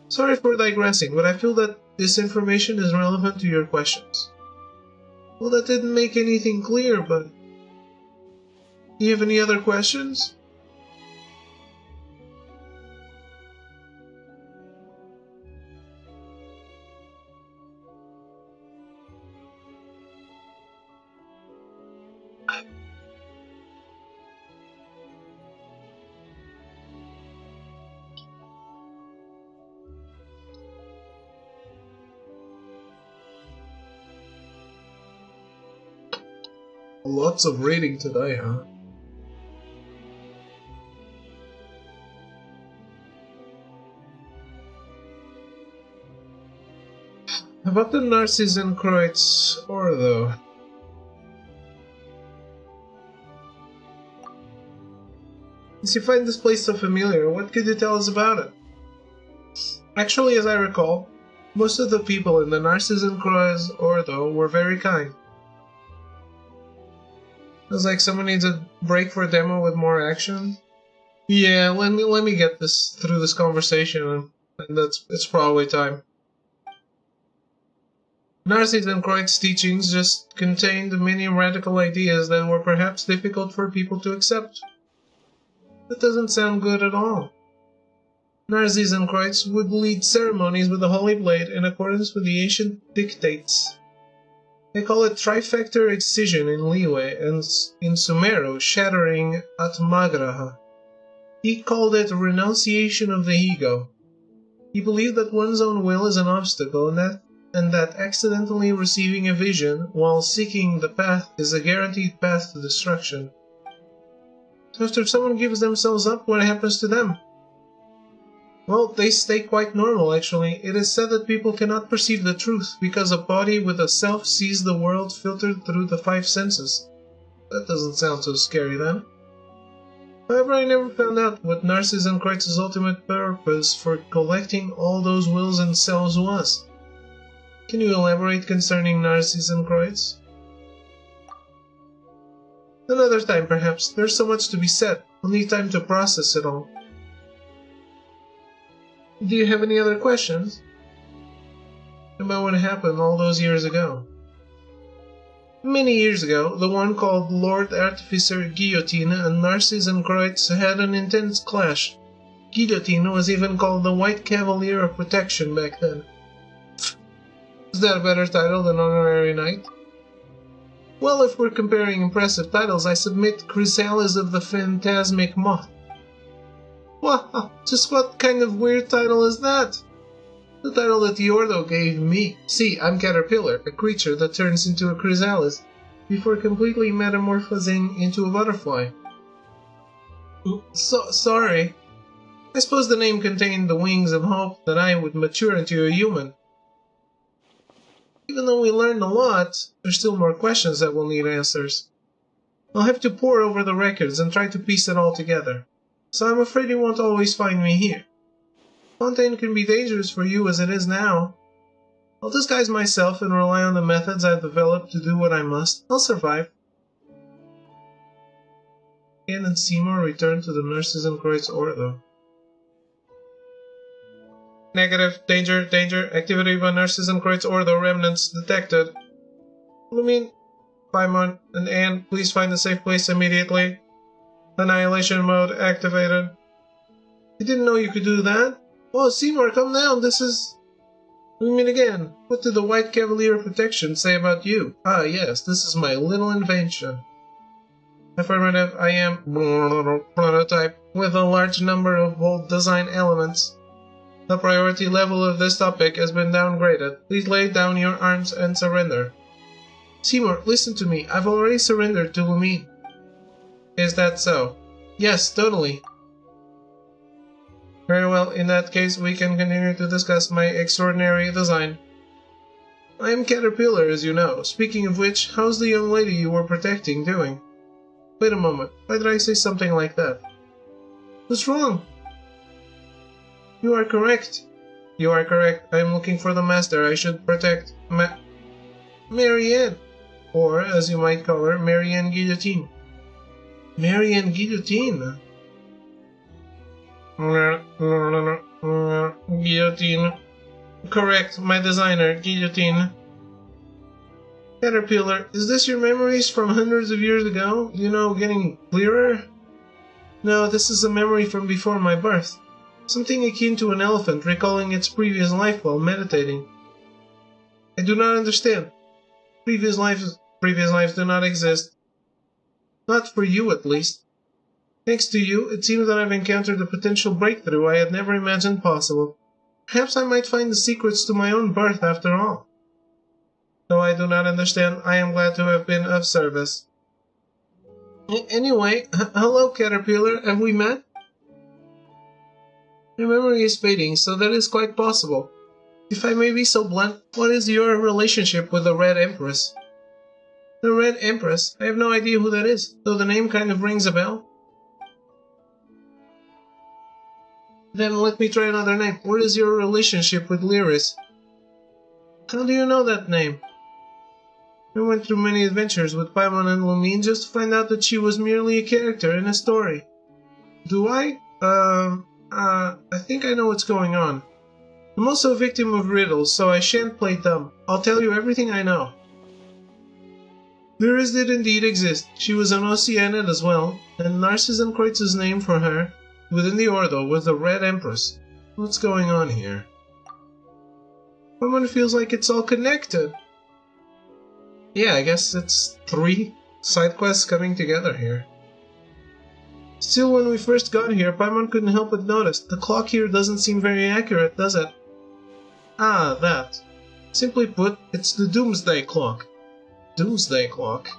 A: Sorry for digressing, but I feel that this information is relevant to your questions. Well, that didn't make anything clear, but... Do you have any other questions? Lots of reading today, huh? About the Narcissus and Kreutz ore, though. Since you find this place so familiar, what could you tell us about it? Actually, as I recall, most of the people in the Narcissus and Kreutz ore, though, were very kind. Feels like someone needs a break for a demo with more action. Yeah, let me get this through this conversation, and it's probably time. Narcissus and Kreutz's teachings just contained many radical ideas that were perhaps difficult for people to accept. That doesn't sound good at all. Narcissus and Kreutz would lead ceremonies with the Holy Blade in accordance with the ancient dictates. They call it trifecta excision in Liyue, and in Sumeru, shattering Atmagraha. He called it renunciation of the ego. He believed that one's own will is an obstacle, and that accidentally receiving a vision while seeking the path is a guaranteed path to destruction. So after someone gives themselves up, what happens to them? Well, they stay quite normal, actually. It is said that people cannot perceive the truth because a body with a self sees the world filtered through the 5 senses. That doesn't sound so scary then. However, I never found out what Narcissus and Kreutz's ultimate purpose for collecting all those wills and selves was. Can you elaborate concerning Narcissus and Kreutz? Another time, perhaps. There's so much to be said. I'll need time to process it all. Do you have any other questions? About what happened all those years ago? Many years ago, the one called Lord Artificer Guillotine and Narcissus and Kreutz had an intense clash. Guillotine was even called the White Cavalier of Protection back then. Is that a better title than Honorary Knight? Well, if we're comparing impressive titles, I submit Chrysalis of the Phantasmic Moth. Wow, just what kind of weird title is that? The title that the Ordo gave me. See, I'm Caterpillar, a creature that turns into a chrysalis, before completely metamorphosing into a butterfly. Sorry. I suppose the name contained the wings of hope that I would mature into a human. Even though we learned a lot, there's still more questions that will need answers. I'll have to pore over the records and try to piece it all together. So I'm afraid you won't always find me here. Fontaine can be dangerous for you as it is now. I'll disguise myself and rely on the methods I've developed to do what I must. I'll survive. Ian and Seymour return to the Nurses in Kreutz Ordo. Negative. Danger. Danger. Activity by Nurses in Kreutz Ordo remnants detected. Lumine, Paimon, and Anne, please find a safe place immediately. Annihilation mode activated. You didn't know you could do that? Oh, Seymour, come down. This is... We meet again. What did the White Cavalier Protection say about you? Ah, yes, this is my little invention. Affirmative, I am prototype with a large number of bold design elements. The priority level of this topic has been downgraded. Please lay down your arms and surrender. Seymour, listen to me. I've already surrendered to Lumine. Is that so? Yes, totally. Very well, in that case we can continue to discuss my extraordinary design. I am Caterpillar, as you know. Speaking of which, how's the young lady you were protecting doing? Wait a moment, why did I say something like that? What's wrong? You are correct. You are correct. I am looking for the master. I should protect Marianne. Or, as you might call her, Marianne Guillotine. Marianne Guillotine? Guillotine. Correct, my designer, Guillotine. Caterpillar, is this your memories from hundreds of years ago? You know, getting clearer? No, this is a memory from before my birth. Something akin to an elephant recalling its previous life while meditating. I do not understand. Previous lives do not exist. Not for you, at least. Thanks to you, it seems that I've encountered a potential breakthrough I had never imagined possible. Perhaps I might find the secrets to my own birth after all. Though I do not understand, I am glad to have been of service. Anyway, hello Caterpillar, have we met? Your memory is fading, so that is quite possible. If I may be so blunt, what is your relationship with the Red Empress? The Red Empress? I have no idea who that is, though the name kind of rings a bell. Then let me try another name. What is your relationship with Lyris? How do you know that name? I went through many adventures with Paimon and Lumine just to find out that she was merely a character in a story. Do I? I think I know what's going on. I'm also a victim of riddles, so I shan't play dumb. I'll tell you everything I know. Lyris did indeed exist. She was an Oceanid as well, and Narcissus Kreutz's name for her within the Ordo was the Red Empress. What's going on here? Someone feels like it's all connected. Yeah, I guess it's 3 side quests coming together here. Still, when we first got here, Paimon couldn't help but notice the clock here doesn't seem very accurate, does it? Ah, that. Simply put, it's the Doomsday Clock. Doomsday Clock?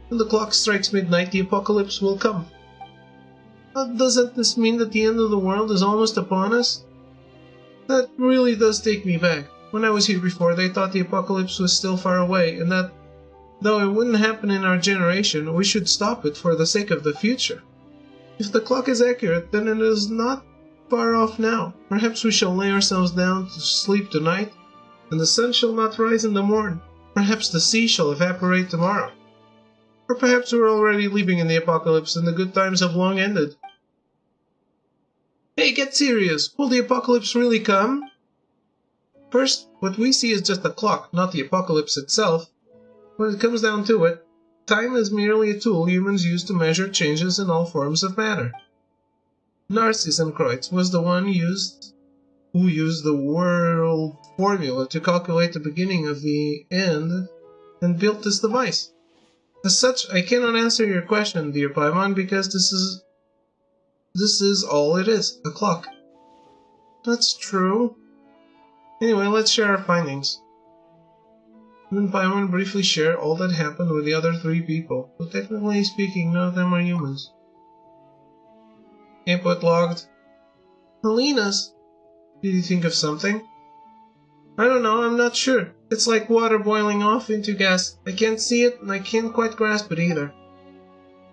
A: When the clock strikes midnight, the apocalypse will come. Doesn't this mean that the end of the world is almost upon us? That really does take me back. When I was here before, they thought the apocalypse was still far away, and that, though it wouldn't happen in our generation, we should stop it for the sake of the future. If the clock is accurate, then it is not far off now. Perhaps we shall lay ourselves down to sleep tonight, and the sun shall not rise in the morn. Perhaps the sea shall evaporate tomorrow. Or perhaps we're already leaving in the apocalypse, and the good times have long ended. Hey, get serious! Will the apocalypse really come? First, what we see is just a clock, not the apocalypse itself. When it comes down to it, time is merely a tool humans use to measure changes in all forms of matter. Narcissus Kreutz was the one who used the world formula to calculate the beginning of the end and built this device. As such, I cannot answer your question, dear Paimon, because this is all it is, a clock. That's true. Anyway, let's share our findings. Then Paimon briefly share all that happened with the other 3 people, but technically speaking, none of them are humans. Input logged. Helena's. Did you think of something? I don't know, I'm not sure. It's like water boiling off into gas. I can't see it, and I can't quite grasp it either.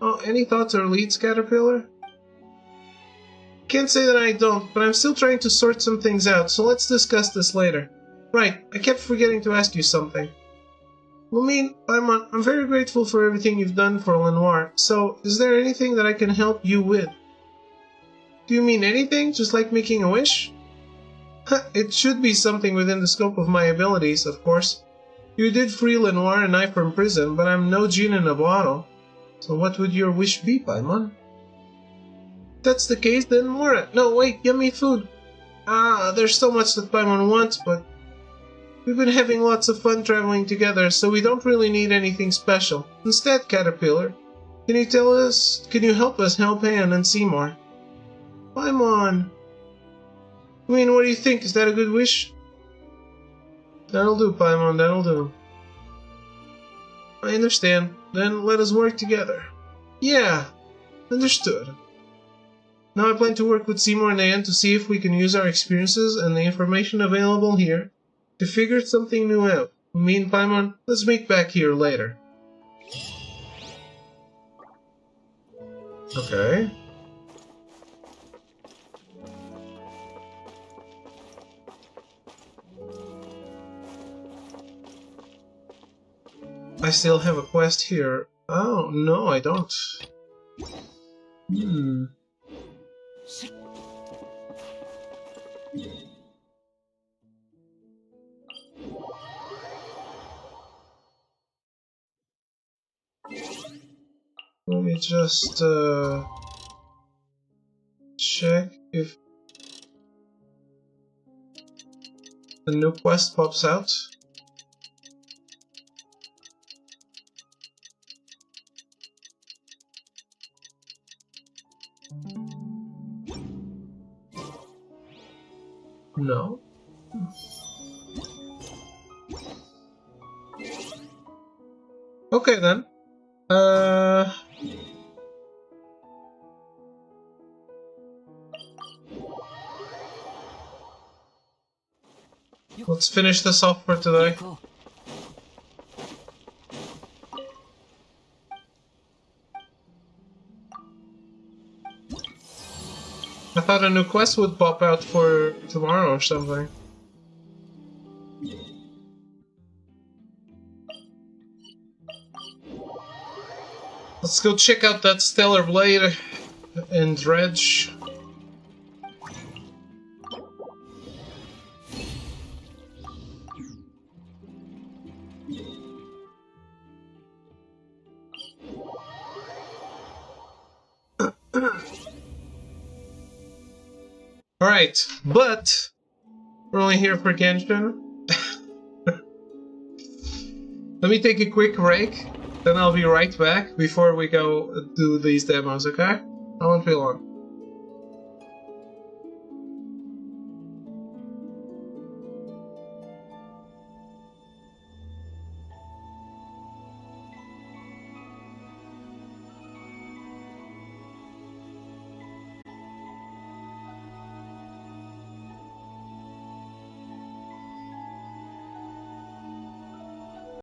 A: Oh, any thoughts or leads, Caterpillar? Can't say that I don't, but I'm still trying to sort some things out, so let's discuss this later. Right, I kept forgetting to ask you something. Lumine, I'm very grateful for everything you've done for Lenoir, so is there anything that I can help you with? Do you mean anything, just like making a wish? It should be something within the scope of my abilities, of course. You did free Lenoir and I from prison, but I'm no gin in a bottle. So what would your wish be, Paimon? If that's the case, then Mora. No, wait, yummy food. There's so much that Paimon wants, but we've been having lots of fun traveling together, so we don't really need anything special. Instead, Caterpillar, can you help us help Anne and Seymour? Paimon. I mean, what do you think? Is that a good wish? That'll do, Paimon, that'll do. I understand. Then let us work together. Yeah, understood. Now I plan to work with Seymour and Anne to see if we can use our experiences and the information available here to figure something new out. Me and Paimon, let's meet back here later. Okay. I still have a quest here. Oh, no, I don't. Let me just check if a new quest pops out. No. Okay then. Let's finish this off for today. I thought a new quest would pop out for tomorrow or something. Let's go check out that Stellar Blade and Dredge. Alright, but we're only here for Genshin. Let me take a quick break, then I'll be right back before we go do these demos, okay? I won't be long.